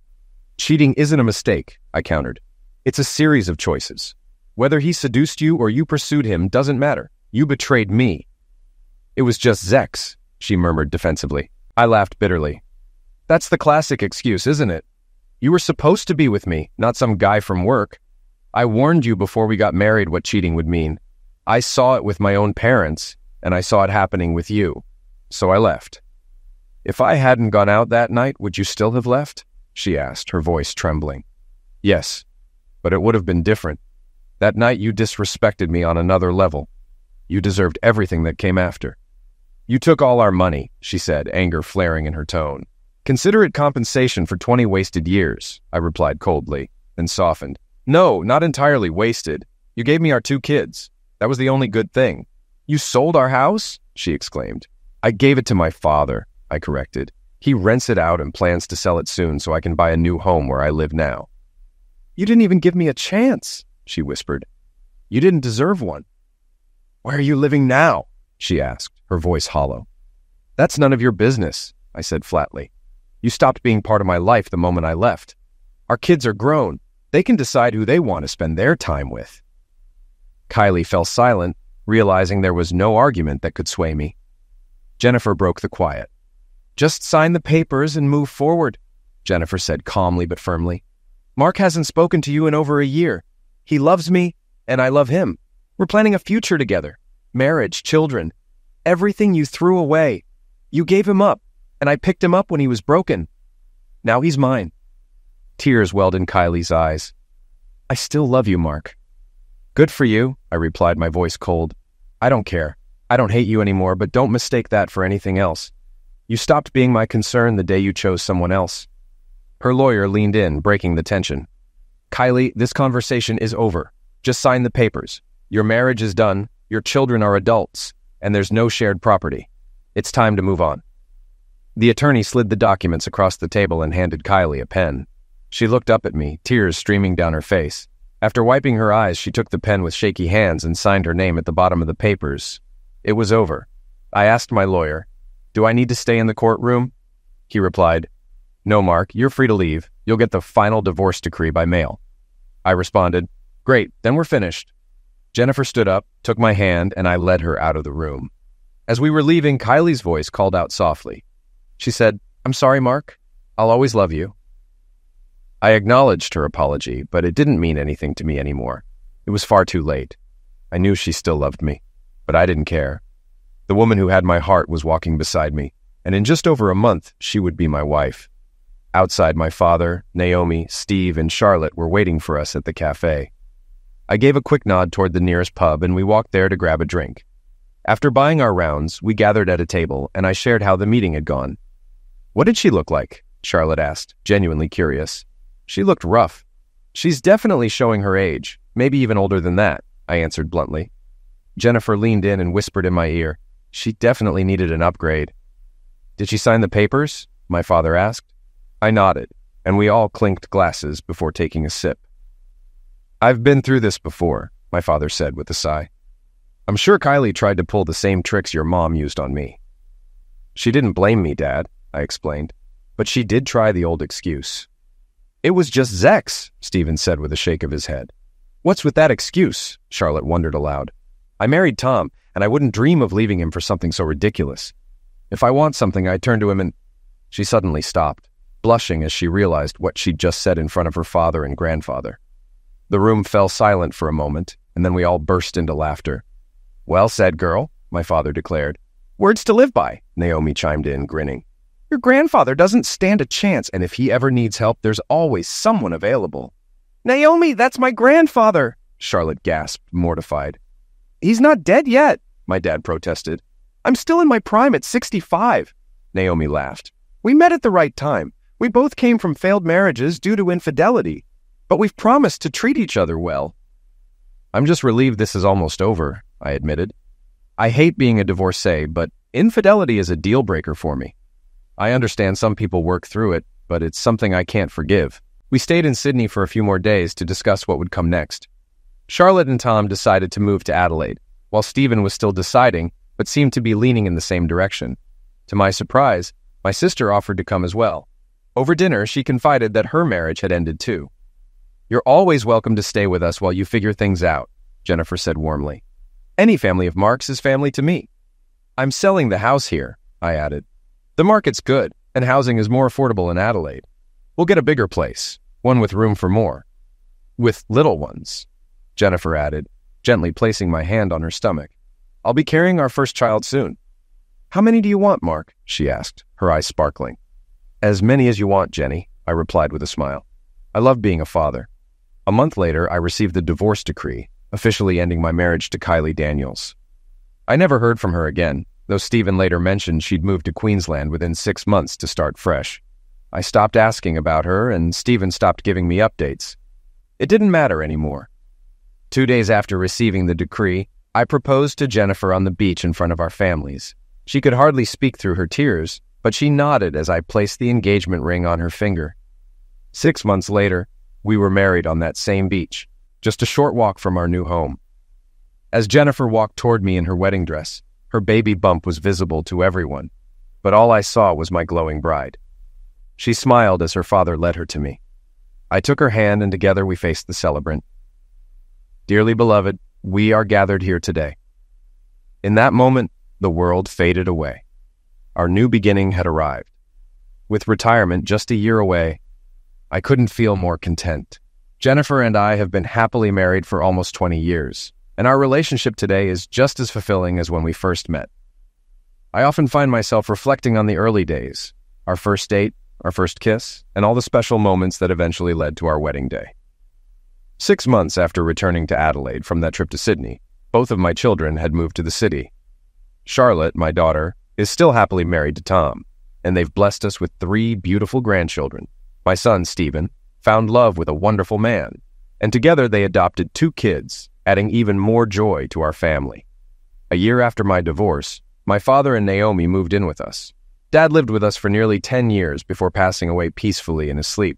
"Cheating isn't a mistake," I countered. "It's a series of choices. Whether he seduced you or you pursued him doesn't matter. You betrayed me." "It was just Zex," she murmured defensively. I laughed bitterly. "That's the classic excuse, isn't it? You were supposed to be with me, not some guy from work. I warned you before we got married what cheating would mean. I saw it with my own parents, and I saw it happening with you. So I left." "If I hadn't gone out that night, would you still have left?" she asked, her voice trembling. "Yes, but it would have been different. That night you disrespected me on another level. You deserved everything that came after." "You took all our money," she said, anger flaring in her tone. "Consider it compensation for 20 wasted years," I replied coldly, then softened. "No, not entirely wasted. You gave me our 2 kids. That was the only good thing." "You sold our house?" she exclaimed. "I gave it to my father," I corrected. "He rents it out and plans to sell it soon so I can buy a new home where I live now." "You didn't even give me a chance," she whispered. "You didn't deserve one." "Where are you living now?" she asked, her voice hollow. "That's none of your business," I said flatly. "You stopped being part of my life the moment I left. Our kids are grown. They can decide who they want to spend their time with." Kylie fell silent, realizing there was no argument that could sway me. Jennifer broke the quiet. "Just sign the papers and move forward," Jennifer said calmly but firmly. "Mark hasn't spoken to you in over a year. He loves me, and I love him. We're planning a future together. Marriage, children. Everything you threw away. You gave him up, and I picked him up when he was broken. Now he's mine." Tears welled in Kylie's eyes. "I still love you, Mark." "Good for you," I replied, my voice cold. "I don't care. I don't hate you anymore, but don't mistake that for anything else. You stopped being my concern the day you chose someone else." Her lawyer leaned in, breaking the tension. "Kylie, this conversation is over. Just sign the papers. Your marriage is done, your children are adults, and there's no shared property. It's time to move on." The attorney slid the documents across the table and handed Kylie a pen. She looked up at me, tears streaming down her face. After wiping her eyes, she took the pen with shaky hands and signed her name at the bottom of the papers. It was over. I asked my lawyer, "Do I need to stay in the courtroom?" He replied, "No, Mark, you're free to leave. You'll get the final divorce decree by mail." I responded, "Great, then we're finished." Jennifer stood up, took my hand, and I led her out of the room. As we were leaving, Kylie's voice called out softly. She said, "I'm sorry, Mark. I'll always love you." I acknowledged her apology, but it didn't mean anything to me anymore. It was far too late. I knew she still loved me, but I didn't care. The woman who had my heart was walking beside me, and in just over a month, she would be my wife. Outside, my father, Naomi, Steve, and Charlotte were waiting for us at the cafe. I gave a quick nod toward the nearest pub and we walked there to grab a drink. After buying our rounds, we gathered at a table and I shared how the meeting had gone. "What did she look like?" Charlotte asked, genuinely curious. "She looked rough." "She's definitely showing her age, maybe even older than that," I answered bluntly. Jennifer leaned in and whispered in my ear, "She definitely needed an upgrade." "Did she sign the papers?" my father asked. I nodded, and we all clinked glasses before taking a sip. "I've been through this before," my father said with a sigh. "I'm sure Kylie tried to pull the same tricks your mom used on me." "She didn't blame me, Dad," I explained, "but she did try the old excuse." "It was just Zex," Stephen said with a shake of his head. "What's with that excuse?" Charlotte wondered aloud. "I married Tom, and I wouldn't dream of leaving him for something so ridiculous. If I want something, I turn to him and—" She suddenly stopped, blushing as she realized what she'd just said in front of her father and grandfather. The room fell silent for a moment, and then we all burst into laughter. "Well said, girl," my father declared. "Words to live by," Naomi chimed in, grinning. "Your grandfather doesn't stand a chance, and if he ever needs help, there's always someone available." "Naomi, that's my grandfather," Charlotte gasped, mortified. "He's not dead yet," my dad protested. "I'm still in my prime at 65. Naomi laughed. "We met at the right time. We both came from failed marriages due to infidelity. But we've promised to treat each other well." "I'm just relieved this is almost over," I admitted. "I hate being a divorcee, but infidelity is a deal breaker for me. I understand some people work through it, but it's something I can't forgive." We stayed in Sydney for a few more days to discuss what would come next. Charlotte and Tom decided to move to Adelaide, while Stephen was still deciding, but seemed to be leaning in the same direction. To my surprise, my sister offered to come as well. Over dinner, she confided that her marriage had ended too. "You're always welcome to stay with us while you figure things out," Jennifer said warmly. "Any family of Mark's is family to me." "I'm selling the house here," I added. "The market's good, and housing is more affordable in Adelaide. We'll get a bigger place, one with room for more. With little ones," Jennifer added, gently placing my hand on her stomach. "I'll be carrying our first child soon." "How many do you want, Mark?" she asked, her eyes sparkling. "As many as you want, Jenny," I replied with a smile. I love being a father. A month later, I received the divorce decree, officially ending my marriage to Kylie Daniels. I never heard from her again, though Stephen later mentioned she'd moved to Queensland within 6 months to start fresh. I stopped asking about her, and Stephen stopped giving me updates. It didn't matter anymore. 2 days after receiving the decree, I proposed to Jennifer on the beach in front of our families. She could hardly speak through her tears, but she nodded as I placed the engagement ring on her finger. 6 months later, we were married on that same beach, just a short walk from our new home. As Jennifer walked toward me in her wedding dress, her baby bump was visible to everyone, but all I saw was my glowing bride. She smiled as her father led her to me. I took her hand and together we faced the celebrant. "Dearly beloved, we are gathered here today." In that moment, the world faded away. Our new beginning had arrived. With retirement just a year away, I couldn't feel more content. Jennifer and I have been happily married for almost 20 years, and our relationship today is just as fulfilling as when we first met. I often find myself reflecting on the early days, our first date, our first kiss, and all the special moments that eventually led to our wedding day. 6 months after returning to Adelaide from that trip to Sydney, both of my children had moved to the city. Charlotte, my daughter, is still happily married to Tom, and they've blessed us with 3 beautiful grandchildren. My son, Stephen, found love with a wonderful man, and together they adopted 2 kids, adding even more joy to our family. A year after my divorce, my father and Naomi moved in with us. Dad lived with us for nearly 10 years before passing away peacefully in his sleep.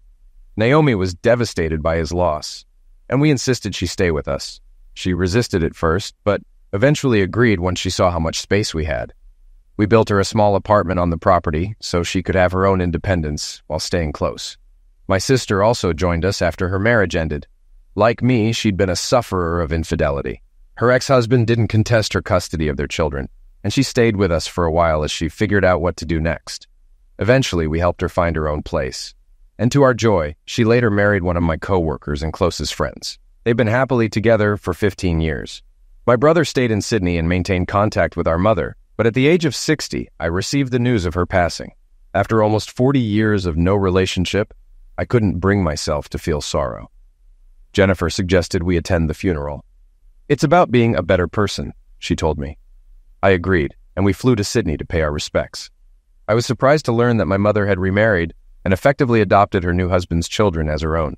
Naomi was devastated by his loss, and we insisted she stay with us. She resisted at first, but eventually agreed once she saw how much space we had. We built her a small apartment on the property so she could have her own independence while staying close. My sister also joined us after her marriage ended. Like me, she'd been a sufferer of infidelity. Her ex-husband didn't contest her custody of their children, and she stayed with us for a while as she figured out what to do next. Eventually, we helped her find her own place. And to our joy, she later married one of my co-workers and closest friends. They've been happily together for 15 years. My brother stayed in Sydney and maintained contact with our mother, but at the age of 60, I received the news of her passing. After almost 40 years of no relationship, I couldn't bring myself to feel sorrow. Jennifer suggested we attend the funeral. "It's about being a better person," she told me. I agreed, and we flew to Sydney to pay our respects. I was surprised to learn that my mother had remarried and effectively adopted her new husband's children as her own.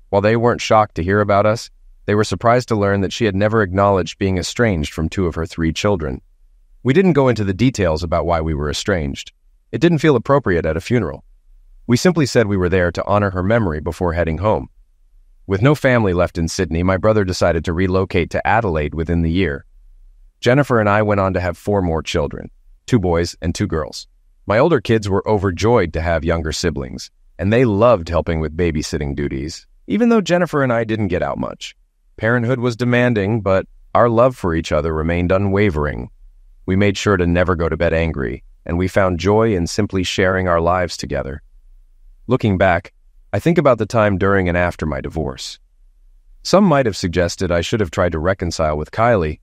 While they weren't shocked to hear about us, they were surprised to learn that she had never acknowledged being estranged from 2 of her 3 children. We didn't go into the details about why we were estranged. It didn't feel appropriate at a funeral. We simply said we were there to honor her memory before heading home. With no family left in Sydney, my brother decided to relocate to Adelaide within the year. Jennifer and I went on to have 4 more children, 2 boys and 2 girls. My older kids were overjoyed to have younger siblings, and they loved helping with babysitting duties, even though Jennifer and I didn't get out much. Parenthood was demanding, but our love for each other remained unwavering. We made sure to never go to bed angry, and we found joy in simply sharing our lives together. Looking back, I think about the time during and after my divorce. Some might have suggested I should have tried to reconcile with Kylie,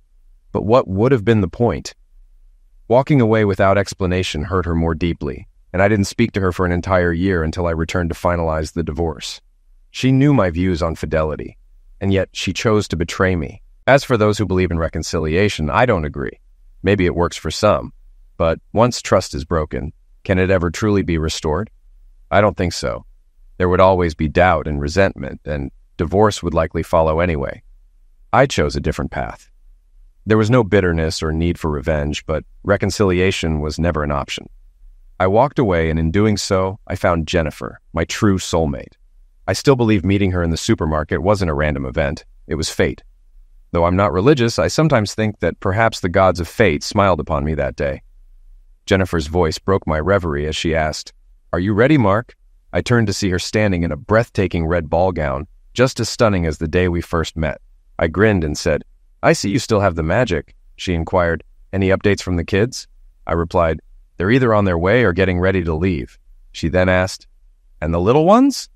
but what would have been the point? Walking away without explanation hurt her more deeply, and I didn't speak to her for an entire year until I returned to finalize the divorce. She knew my views on fidelity, and yet she chose to betray me. As for those who believe in reconciliation, I don't agree. Maybe it works for some, but once trust is broken, can it ever truly be restored? I don't think so. There would always be doubt and resentment, and divorce would likely follow anyway. I chose a different path. There was no bitterness or need for revenge, but reconciliation was never an option. I walked away, and in doing so, I found Jennifer, my true soulmate. I still believe meeting her in the supermarket wasn't a random event. It was fate. Though I'm not religious, I sometimes think that perhaps the gods of fate smiled upon me that day. Jennifer's voice broke my reverie as she asked, "Are you ready, Mark?" I turned to see her standing in a breathtaking red ball gown, just as stunning as the day we first met. I grinned and said, "I see you still have the magic." She inquired, "Any updates from the kids?" I replied, "They're either on their way or getting ready to leave." She then asked, "And the little ones?"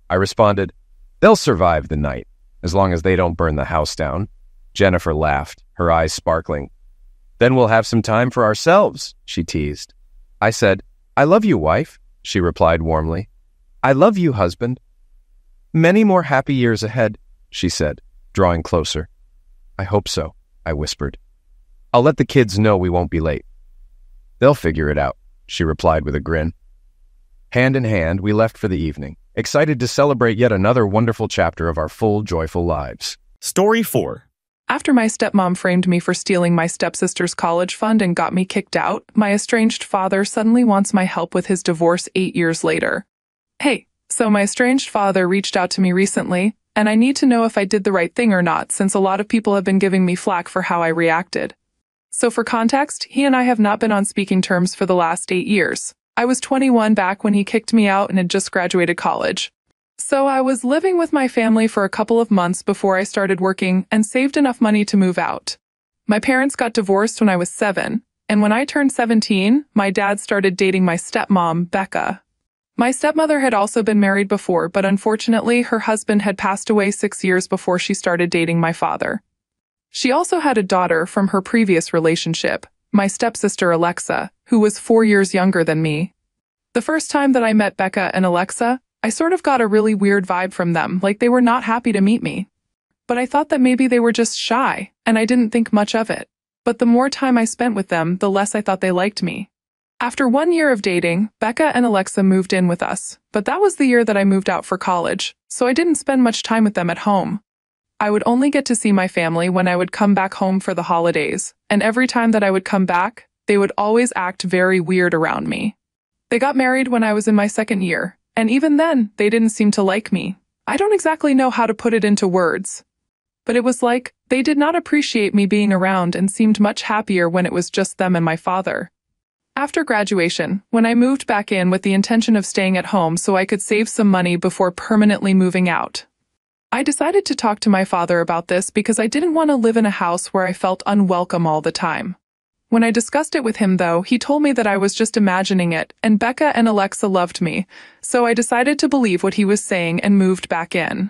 I responded, "They'll survive the night, as long as they don't burn the house down." Jennifer laughed, her eyes sparkling. "Then we'll have some time for ourselves," she teased. I said, "I love you, wife," she replied warmly. "I love you, husband." "Many more happy years ahead," she said, drawing closer. "I hope so," I whispered. "I'll let the kids know we won't be late." "They'll figure it out," she replied with a grin. Hand in hand, we left for the evening, excited to celebrate yet another wonderful chapter of our full, joyful lives. Story 4. After my stepmom framed me for stealing my stepsister's college fund and got me kicked out, my estranged father suddenly wants my help with his divorce 8 years later. Hey, so my estranged father reached out to me recently, and I need to know if I did the right thing or not, since a lot of people have been giving me flack for how I reacted. So for context, he and I have not been on speaking terms for the last 8 years. I was 21 back when he kicked me out and had just graduated college. So I was living with my family for a couple of months before I started working and saved enough money to move out. My parents got divorced when I was 7, and when I turned 17, my dad started dating my stepmom, Becca. My stepmother had also been married before, but unfortunately, her husband had passed away 6 years before she started dating my father. She also had a daughter from her previous relationship, my stepsister Alexa, who was 4 years younger than me. The first time that I met Becca and Alexa, I sort of got a really weird vibe from them, like they were not happy to meet me. But I thought that maybe they were just shy, and I didn't think much of it. But the more time I spent with them, the less I thought they liked me. After 1 year of dating, Becca and Alexa moved in with us, but that was the year that I moved out for college, so I didn't spend much time with them at home. I would only get to see my family when I would come back home for the holidays, and every time that I would come back, they would always act very weird around me. They got married when I was in my 2nd year, and even then, they didn't seem to like me. I don't exactly know how to put it into words, but it was like they did not appreciate me being around and seemed much happier when it was just them and my father. After graduation, when I moved back in with the intention of staying at home so I could save some money before permanently moving out, I decided to talk to my father about this because I didn't want to live in a house where I felt unwelcome all the time. When I discussed it with him, though, he told me that I was just imagining it, and Becca and Alexa loved me, so I decided to believe what he was saying and moved back in.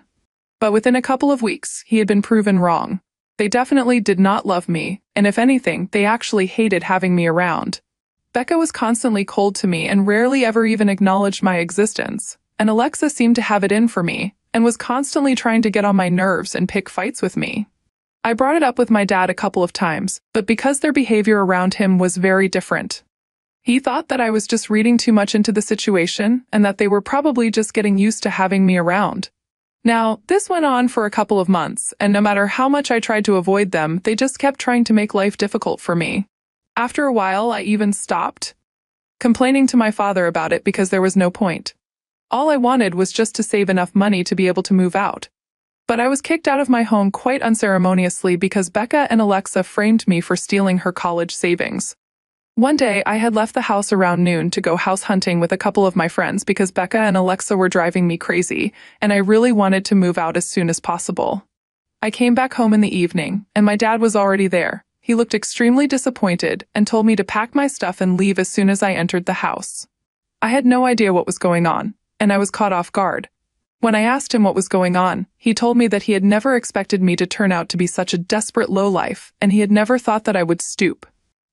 But within a couple of weeks, he had been proven wrong. They definitely did not love me, and if anything, they actually hated having me around. Becca was constantly cold to me and rarely ever even acknowledged my existence, and Alexa seemed to have it in for me and was constantly trying to get on my nerves and pick fights with me. I brought it up with my dad a couple of times, but because their behavior around him was very different. He thought that I was just reading too much into the situation and that they were probably just getting used to having me around. Now, this went on for a couple of months, and no matter how much I tried to avoid them, they just kept trying to make life difficult for me. After a while, I even stopped complaining to my father about it because there was no point. All I wanted was just to save enough money to be able to move out. But I was kicked out of my home quite unceremoniously because Becca and Alexa framed me for stealing her college savings. One day, I had left the house around noon to go house hunting with a couple of my friends because Becca and Alexa were driving me crazy, and I really wanted to move out as soon as possible. I came back home in the evening, and my dad was already there. He looked extremely disappointed and told me to pack my stuff and leave as soon as I entered the house. I had no idea what was going on, and I was caught off guard. When I asked him what was going on, he told me that he had never expected me to turn out to be such a desperate lowlife, and he had never thought that I would stoop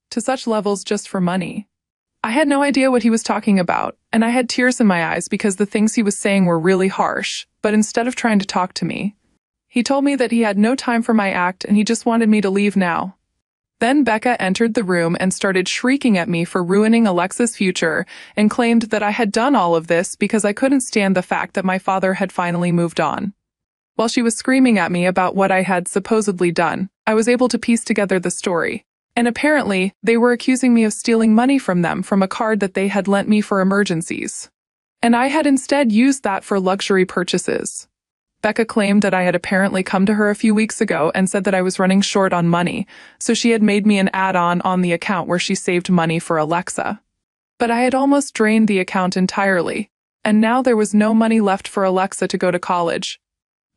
to such levels just for money. I had no idea what he was talking about, and I had tears in my eyes because the things he was saying were really harsh, but instead of trying to talk to me, he told me that he had no time for my act and he just wanted me to leave now. Then Becca entered the room and started shrieking at me for ruining Alexa's future and claimed that I had done all of this because I couldn't stand the fact that my father had finally moved on. While she was screaming at me about what I had supposedly done, I was able to piece together the story. And apparently, they were accusing me of stealing money from them from a card that they had lent me for emergencies. And I had instead used that for luxury purchases. Becca claimed that I had apparently come to her a few weeks ago and said that I was running short on money, so she had made me an add-on on the account where she saved money for Alexa. But I had almost drained the account entirely, and now there was no money left for Alexa to go to college.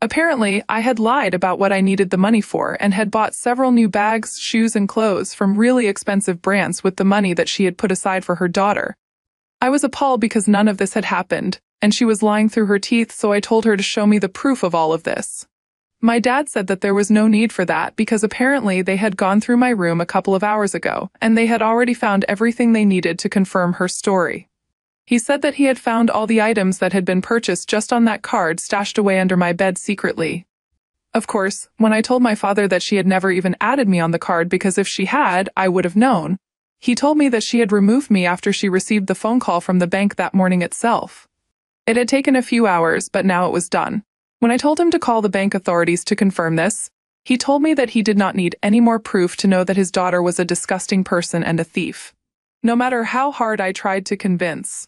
Apparently, I had lied about what I needed the money for and had bought several new bags, shoes, and clothes from really expensive brands with the money that she had put aside for her daughter. I was appalled because none of this had happened, and she was lying through her teeth, so I told her to show me the proof of all of this. My dad said that there was no need for that because apparently they had gone through my room a couple of hours ago, and they had already found everything they needed to confirm her story. He said that he had found all the items that had been purchased just on that card stashed away under my bed secretly. Of course, when I told my father that she had never even added me on the card because if she had, I would have known, he told me that she had removed me after she received the phone call from the bank that morning itself. It had taken a few hours, but now it was done. When I told him to call the bank authorities to confirm this, he told me that he did not need any more proof to know that his daughter was a disgusting person and a thief. No matter how hard I tried to convince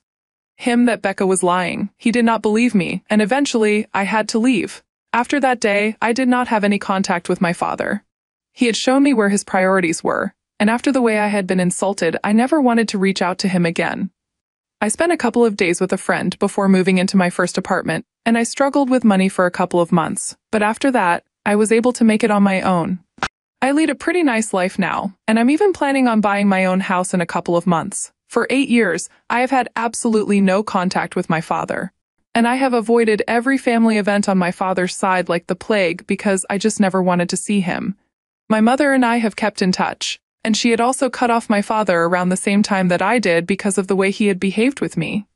him that Becca was lying, he did not believe me, and eventually, I had to leave. After that day, I did not have any contact with my father. He had shown me where his priorities were, and after the way I had been insulted, I never wanted to reach out to him again. I spent a couple of days with a friend before moving into my first apartment, and I struggled with money for a couple of months, but after that, I was able to make it on my own. I lead a pretty nice life now, and I'm even planning on buying my own house in a couple of months. For 8 years, I have had absolutely no contact with my father, and I have avoided every family event on my father's side like the plague because I just never wanted to see him. My mother and I have kept in touch, and she had also cut off my father around the same time that I did because of the way he had behaved with me.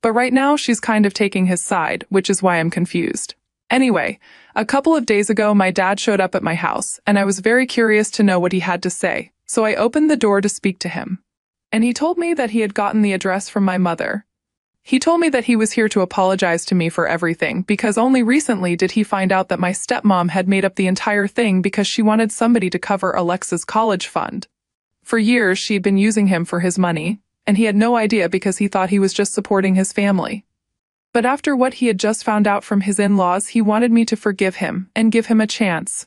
But right now, she's kind of taking his side, which is why I'm confused. Anyway, a couple of days ago, my dad showed up at my house, and I was very curious to know what he had to say, so I opened the door to speak to him. And he told me that he had gotten the address from my mother. He told me that he was here to apologize to me for everything because only recently did he find out that my stepmom had made up the entire thing because she wanted somebody to cover Alexa's college fund. For years, she'd been using him for his money, and he had no idea because he thought he was just supporting his family. But after what he had just found out from his in-laws, he wanted me to forgive him and give him a chance.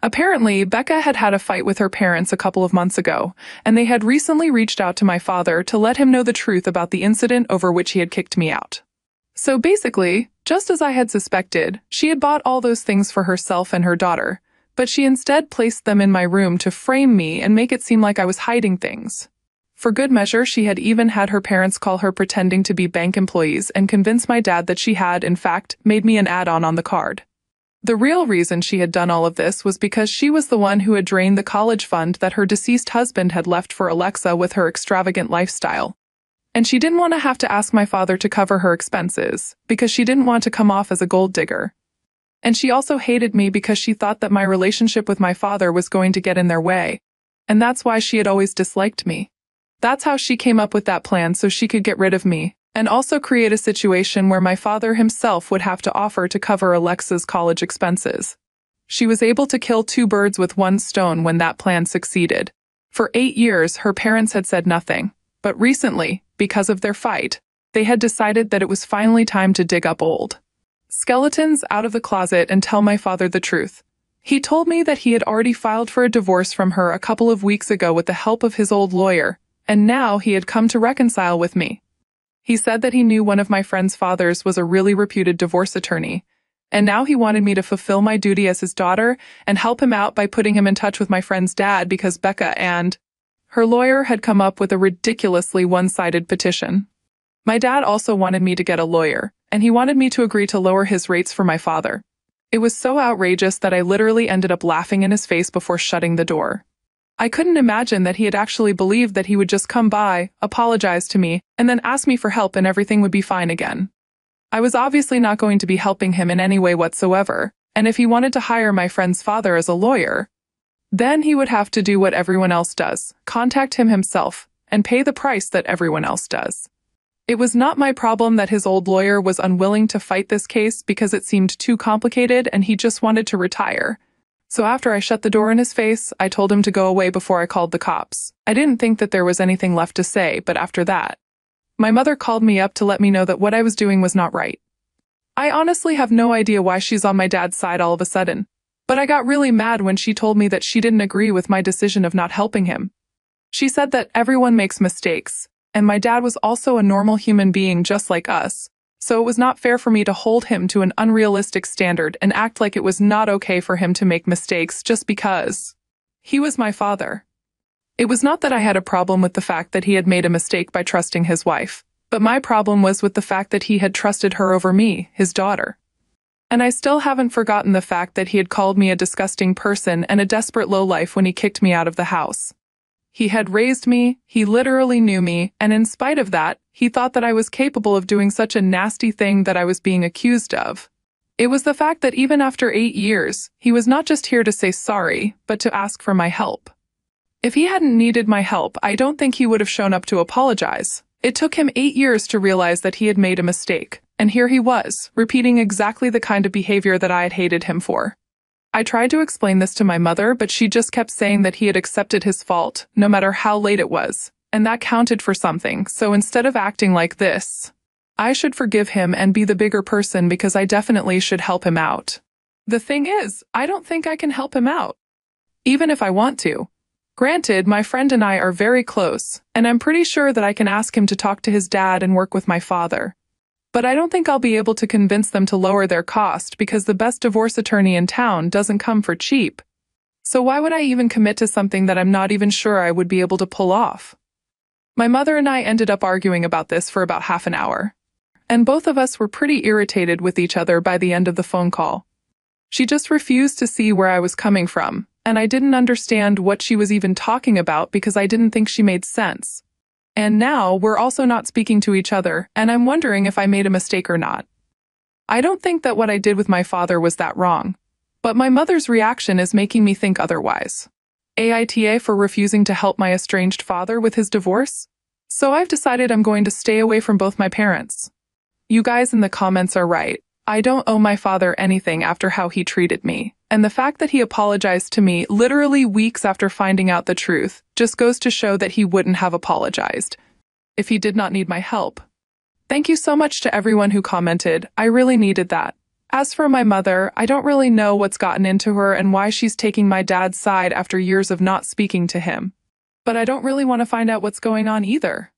Apparently, Becca had had a fight with her parents a couple of months ago, and they had recently reached out to my father to let him know the truth about the incident over which he had kicked me out. So basically, just as I had suspected, she had bought all those things for herself and her daughter, but she instead placed them in my room to frame me and make it seem like I was hiding things. For good measure, she had even had her parents call her pretending to be bank employees and convince my dad that she had, in fact, made me an add-on on the card. The real reason she had done all of this was because she was the one who had drained the college fund that her deceased husband had left for Alexa with her extravagant lifestyle. And she didn't want to have to ask my father to cover her expenses, because she didn't want to come off as a gold digger. And she also hated me because she thought that my relationship with my father was going to get in their way. And that's why she had always disliked me. That's how she came up with that plan, so she could get rid of me, and also create a situation where my father himself would have to offer to cover Alexa's college expenses. She was able to kill two birds with one stone when that plan succeeded. For 8 years, her parents had said nothing, but recently, because of their fight, they had decided that it was finally time to dig up old skeletons out of the closet and tell my father the truth. He told me that he had already filed for a divorce from her a couple of weeks ago with the help of his old lawyer, and now he had come to reconcile with me. He said that he knew one of my friend's fathers was a really reputed divorce attorney, and now he wanted me to fulfill my duty as his daughter and help him out by putting him in touch with my friend's dad because Becca and her lawyer had come up with a ridiculously one-sided petition. My dad also wanted me to get a lawyer, and he wanted me to agree to lower his rates for my father. It was so outrageous that I literally ended up laughing in his face before shutting the door. I couldn't imagine that he had actually believed that he would just come by, apologize to me, and then ask me for help and everything would be fine again. I was obviously not going to be helping him in any way whatsoever, and if he wanted to hire my friend's father as a lawyer, then he would have to do what everyone else does, contact him himself, and pay the price that everyone else does. It was not my problem that his old lawyer was unwilling to fight this case because it seemed too complicated and he just wanted to retire. So after I shut the door in his face, I told him to go away before I called the cops. I didn't think that there was anything left to say, but after that, my mother called me up to let me know that what I was doing was not right. I honestly have no idea why she's on my dad's side all of a sudden, but I got really mad when she told me that she didn't agree with my decision of not helping him. She said that everyone makes mistakes, and my dad was also a normal human being just like us. So it was not fair for me to hold him to an unrealistic standard and act like it was not okay for him to make mistakes just because he was my father. It was not that I had a problem with the fact that he had made a mistake by trusting his wife, but my problem was with the fact that he had trusted her over me, his daughter. And I still haven't forgotten the fact that he had called me a disgusting person and a desperate lowlife when he kicked me out of the house. He had raised me, he literally knew me, and in spite of that, he thought that I was capable of doing such a nasty thing that I was being accused of. It was the fact that even after 8 years, he was not just here to say sorry, but to ask for my help. If he hadn't needed my help, I don't think he would have shown up to apologize. It took him 8 years to realize that he had made a mistake, and here he was, repeating exactly the kind of behavior that I had hated him for. I tried to explain this to my mother, but she just kept saying that he had accepted his fault, no matter how late it was, and that counted for something, so instead of acting like this, I should forgive him and be the bigger person because I definitely should help him out. The thing is, I don't think I can help him out, even if I want to. Granted, my friend and I are very close, and I'm pretty sure that I can ask him to talk to his dad and work with my father. But I don't think I'll be able to convince them to lower their cost because the best divorce attorney in town doesn't come for cheap. So why would I even commit to something that I'm not even sure I would be able to pull off? My mother and I ended up arguing about this for about half an hour, and both of us were pretty irritated with each other by the end of the phone call. She just refused to see where I was coming from, and I didn't understand what she was even talking about because I didn't think she made sense. And now we're also not speaking to each other, and I'm wondering if I made a mistake or not. I don't think that what I did with my father was that wrong, but my mother's reaction is making me think otherwise. AITA for refusing to help my estranged father with his divorce? So I've decided I'm going to stay away from both my parents. You guys in the comments are right. I don't owe my father anything after how he treated me, and the fact that he apologized to me literally weeks after finding out the truth just goes to show that he wouldn't have apologized if he did not need my help. Thank you so much to everyone who commented. I really needed that. As for my mother, I don't really know what's gotten into her and why she's taking my dad's side after years of not speaking to him. But I don't really want to find out what's going on either.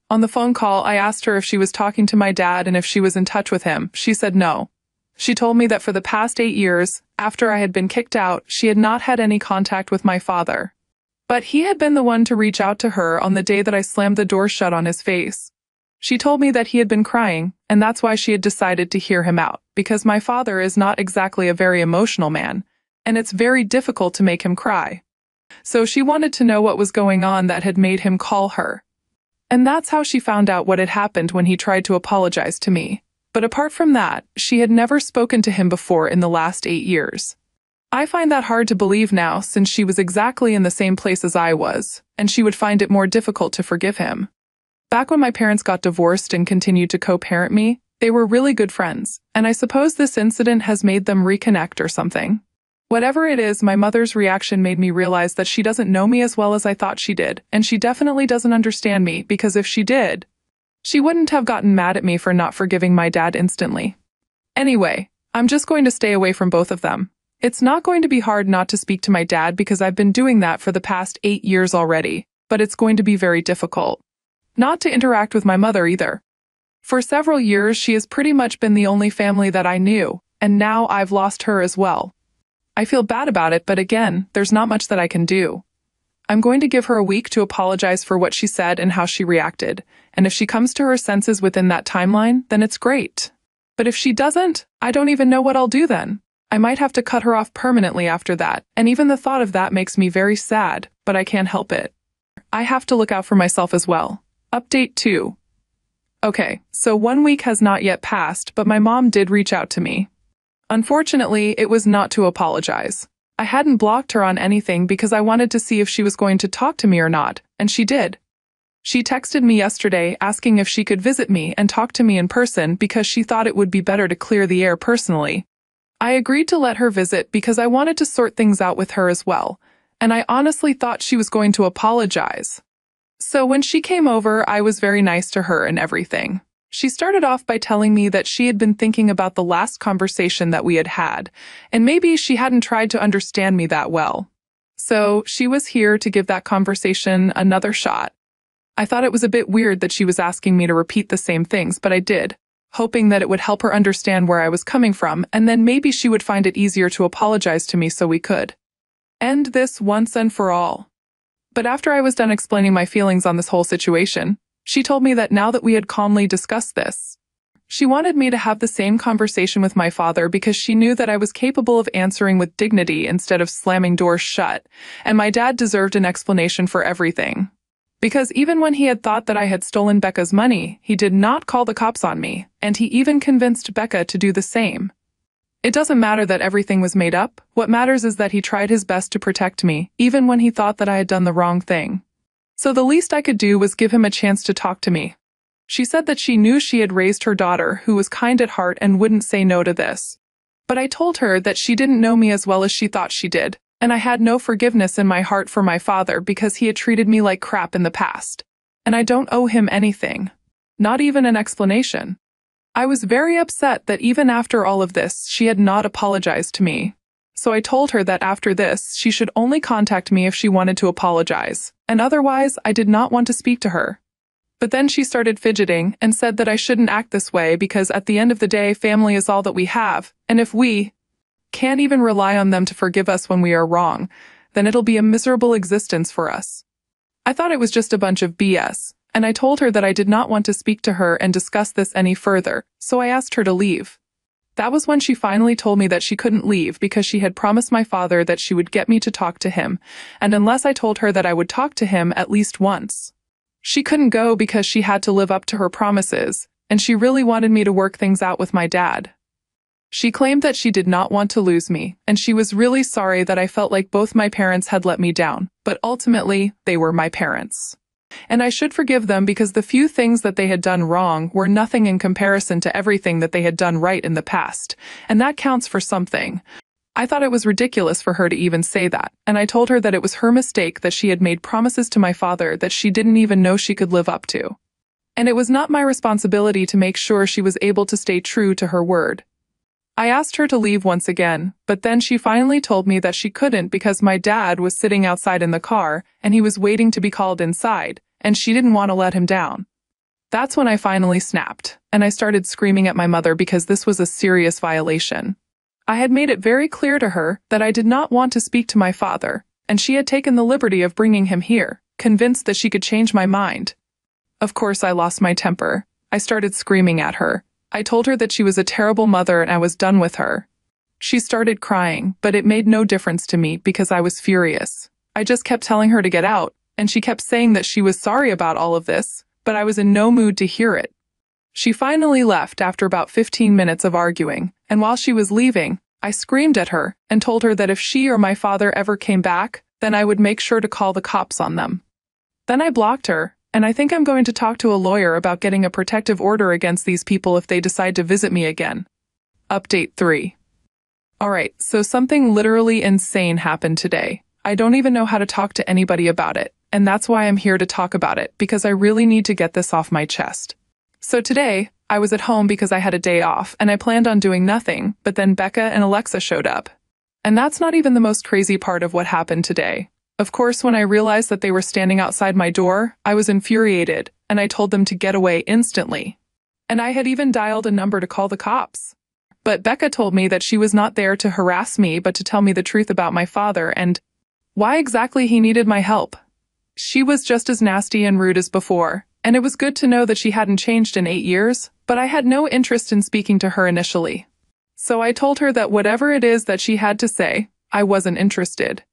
On the phone call, I asked her if she was talking to my dad and if she was in touch with him. She said no. She told me that for the past 8 years, after I had been kicked out, she had not had any contact with my father. But he had been the one to reach out to her on the day that I slammed the door shut on his face. She told me that he had been crying, and that's why she had decided to hear him out, because my father is not exactly a very emotional man, and it's very difficult to make him cry. So she wanted to know what was going on that had made him call her. And that's how she found out what had happened when he tried to apologize to me. But apart from that, she had never spoken to him before in the last 8 years. I find that hard to believe now, since she was exactly in the same place as I was, and she would find it more difficult to forgive him. Back when my parents got divorced and continued to co-parent me, they were really good friends, and I suppose this incident has made them reconnect or something. Whatever it is, my mother's reaction made me realize that she doesn't know me as well as I thought she did, and she definitely doesn't understand me, because if she did, she wouldn't have gotten mad at me for not forgiving my dad instantly. Anyway, I'm just going to stay away from both of them. It's not going to be hard not to speak to my dad because I've been doing that for the past 8 years already, but it's going to be very difficult. Not to interact with my mother either. For several years, she has pretty much been the only family that I knew, and now I've lost her as well. I feel bad about it, but again, there's not much that I can do. I'm going to give her a week to apologize for what she said and how she reacted, and if she comes to her senses within that timeline, then it's great. But if she doesn't, I don't even know what I'll do then. I might have to cut her off permanently after that, and even the thought of that makes me very sad, but I can't help it. I have to look out for myself as well. Update 2. Okay, so 1 week has not yet passed, but my mom did reach out to me. Unfortunately, it was not to apologize. I hadn't blocked her on anything because I wanted to see if she was going to talk to me or not, and she did. She texted me yesterday asking if she could visit me and talk to me in person because she thought it would be better to clear the air personally. I agreed to let her visit because I wanted to sort things out with her as well, and I honestly thought she was going to apologize. So when she came over, I was very nice to her and everything. She started off by telling me that she had been thinking about the last conversation that we had had, and maybe she hadn't tried to understand me that well. So she was here to give that conversation another shot. I thought it was a bit weird that she was asking me to repeat the same things, but I did, hoping that it would help her understand where I was coming from, and then maybe she would find it easier to apologize to me so we could end this once and for all. But after I was done explaining my feelings on this whole situation, she told me that now that we had calmly discussed this, she wanted me to have the same conversation with my father because she knew that I was capable of answering with dignity instead of slamming doors shut, and my dad deserved an explanation for everything. Because even when he had thought that I had stolen Becca's money, he did not call the cops on me, and he even convinced Becca to do the same. It doesn't matter that everything was made up. What matters is that he tried his best to protect me, even when he thought that I had done the wrong thing. So the least I could do was give him a chance to talk to me. She said that she knew she had raised her daughter, who was kind at heart and wouldn't say no to this. But I told her that she didn't know me as well as she thought she did, and I had no forgiveness in my heart for my father because he had treated me like crap in the past. And I don't owe him anything. Not even an explanation. I was very upset that even after all of this, she had not apologized to me. So I told her that after this, she should only contact me if she wanted to apologize, and otherwise, I did not want to speak to her. But then she started fidgeting and said that I shouldn't act this way because at the end of the day, family is all that we have, and if we can't even rely on them to forgive us when we are wrong, then it'll be a miserable existence for us. I thought it was just a bunch of BS, and I told her that I did not want to speak to her and discuss this any further, so I asked her to leave. That was when she finally told me that she couldn't leave because she had promised my father that she would get me to talk to him, and unless I told her that I would talk to him at least once, she couldn't go because she had to live up to her promises, and she really wanted me to work things out with my dad. She claimed that she did not want to lose me, and she was really sorry that I felt like both my parents had let me down, but ultimately, they were my parents. And I should forgive them because the few things that they had done wrong were nothing in comparison to everything that they had done right in the past, and that counts for something. I thought it was ridiculous for her to even say that, and I told her that it was her mistake that she had made promises to my father that she didn't even know she could live up to. And it was not my responsibility to make sure she was able to stay true to her word. I asked her to leave once again, but then she finally told me that she couldn't because my dad was sitting outside in the car and he was waiting to be called inside, and she didn't want to let him down. That's when I finally snapped, and I started screaming at my mother because this was a serious violation. I had made it very clear to her that I did not want to speak to my father, and she had taken the liberty of bringing him here, convinced that she could change my mind. Of course, I lost my temper, I started screaming at her. I told her that she was a terrible mother and I was done with her. She started crying, but it made no difference to me because I was furious. I just kept telling her to get out, and she kept saying that she was sorry about all of this, but I was in no mood to hear it. She finally left after about 15 minutes of arguing, and while she was leaving, I screamed at her and told her that if she or my father ever came back, then I would make sure to call the cops on them. Then I blocked her, and I think I'm going to talk to a lawyer about getting a protective order against these people if they decide to visit me again. Update 3. Alright, so something literally insane happened today. I don't even know how to talk to anybody about it, and that's why I'm here to talk about it, because I really need to get this off my chest. So today, I was at home because I had a day off, and I planned on doing nothing, but then Becca and Alexa showed up. And that's not even the most crazy part of what happened today. Of course, when I realized that they were standing outside my door, I was infuriated, and I told them to get away instantly. And I had even dialed a number to call the cops. But Becca told me that she was not there to harass me but to tell me the truth about my father and why exactly he needed my help. She was just as nasty and rude as before, and it was good to know that she hadn't changed in 8 years, but I had no interest in speaking to her initially. So I told her that whatever it is that she had to say, I wasn't interested.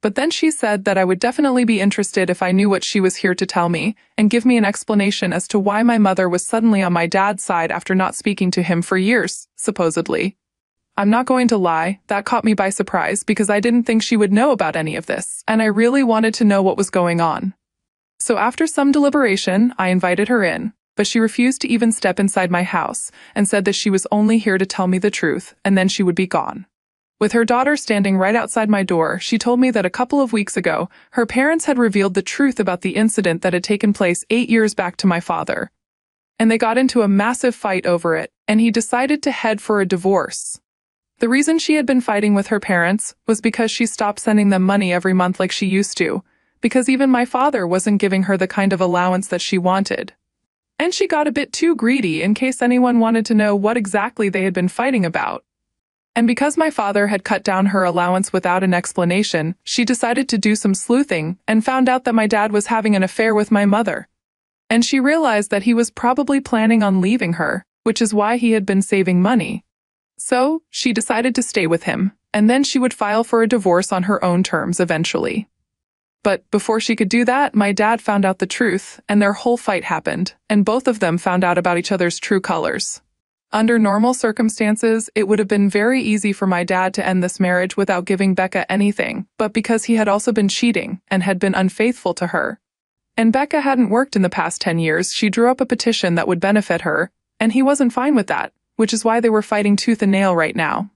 But then she said that I would definitely be interested if I knew what she was here to tell me, and give me an explanation as to why my mother was suddenly on my dad's side after not speaking to him for years, supposedly. I'm not going to lie, that caught me by surprise because I didn't think she would know about any of this, and I really wanted to know what was going on. So after some deliberation, I invited her in, but she refused to even step inside my house, and said that she was only here to tell me the truth, and then she would be gone. With her daughter standing right outside my door, she told me that a couple of weeks ago, her parents had revealed the truth about the incident that had taken place 8 years back to my father. And they got into a massive fight over it, and he decided to head for a divorce. The reason she had been fighting with her parents was because she stopped sending them money every month like she used to, because even my father wasn't giving her the kind of allowance that she wanted. And she got a bit too greedy in case anyone wanted to know what exactly they had been fighting about. And because my father had cut down her allowance without an explanation, she decided to do some sleuthing and found out that my dad was having an affair with my mother. And she realized that he was probably planning on leaving her, which is why he had been saving money. So, she decided to stay with him, and then she would file for a divorce on her own terms eventually. But before she could do that, my dad found out the truth, and their whole fight happened, and both of them found out about each other's true colors. Under normal circumstances, it would have been very easy for my dad to end this marriage without giving Becca anything, but because he had also been cheating and had been unfaithful to her. And Becca hadn't worked in the past 10 years, she drew up a petition that would benefit her, and he wasn't fine with that, which is why they were fighting tooth and nail right now.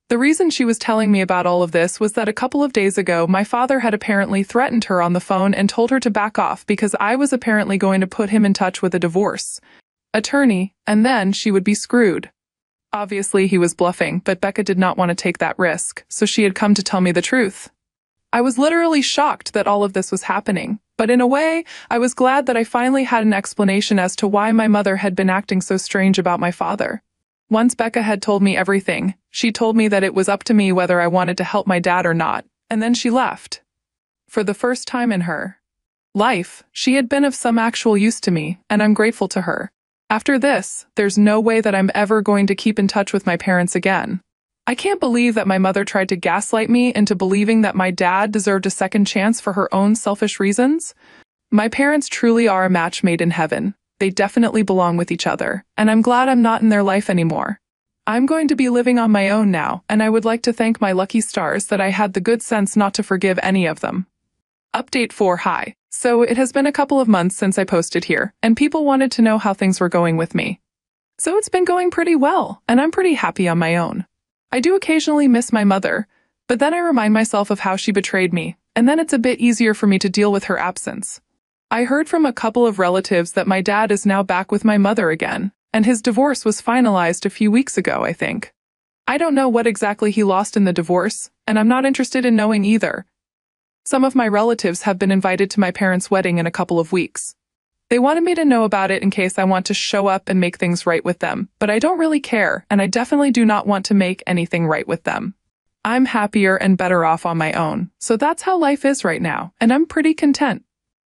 The reason she was telling me about all of this was that a couple of days ago, my father had apparently threatened her on the phone and told her to back off because I was apparently going to put him in touch with a divorce attorney, and then she would be screwed. Obviously, he was bluffing, but Becca did not want to take that risk, so she had come to tell me the truth. I was literally shocked that all of this was happening, but in a way, I was glad that I finally had an explanation as to why my mother had been acting so strange about my father. Once Becca had told me everything, she told me that it was up to me whether I wanted to help my dad or not, and then she left. For the first time in her life, she had been of some actual use to me, and I'm grateful to her. After this, there's no way that I'm ever going to keep in touch with my parents again. I can't believe that my mother tried to gaslight me into believing that my dad deserved a second chance for her own selfish reasons. My parents truly are a match made in heaven. They definitely belong with each other, and I'm glad I'm not in their life anymore. I'm going to be living on my own now, and I would like to thank my lucky stars that I had the good sense not to forgive any of them. Update 4. Hi. So it has been a couple of months since I posted here, and people wanted to know how things were going with me. So it's been going pretty well, and I'm pretty happy on my own. I do occasionally miss my mother, but then I remind myself of how she betrayed me, and then it's a bit easier for me to deal with her absence. I heard from a couple of relatives that my dad is now back with my mother again, and his divorce was finalized a few weeks ago, I think. I don't know what exactly he lost in the divorce, and I'm not interested in knowing either. Some of my relatives have been invited to my parents' wedding in a couple of weeks. They wanted me to know about it in case I want to show up and make things right with them, but I don't really care, and I definitely do not want to make anything right with them. I'm happier and better off on my own, so that's how life is right now, and I'm pretty content.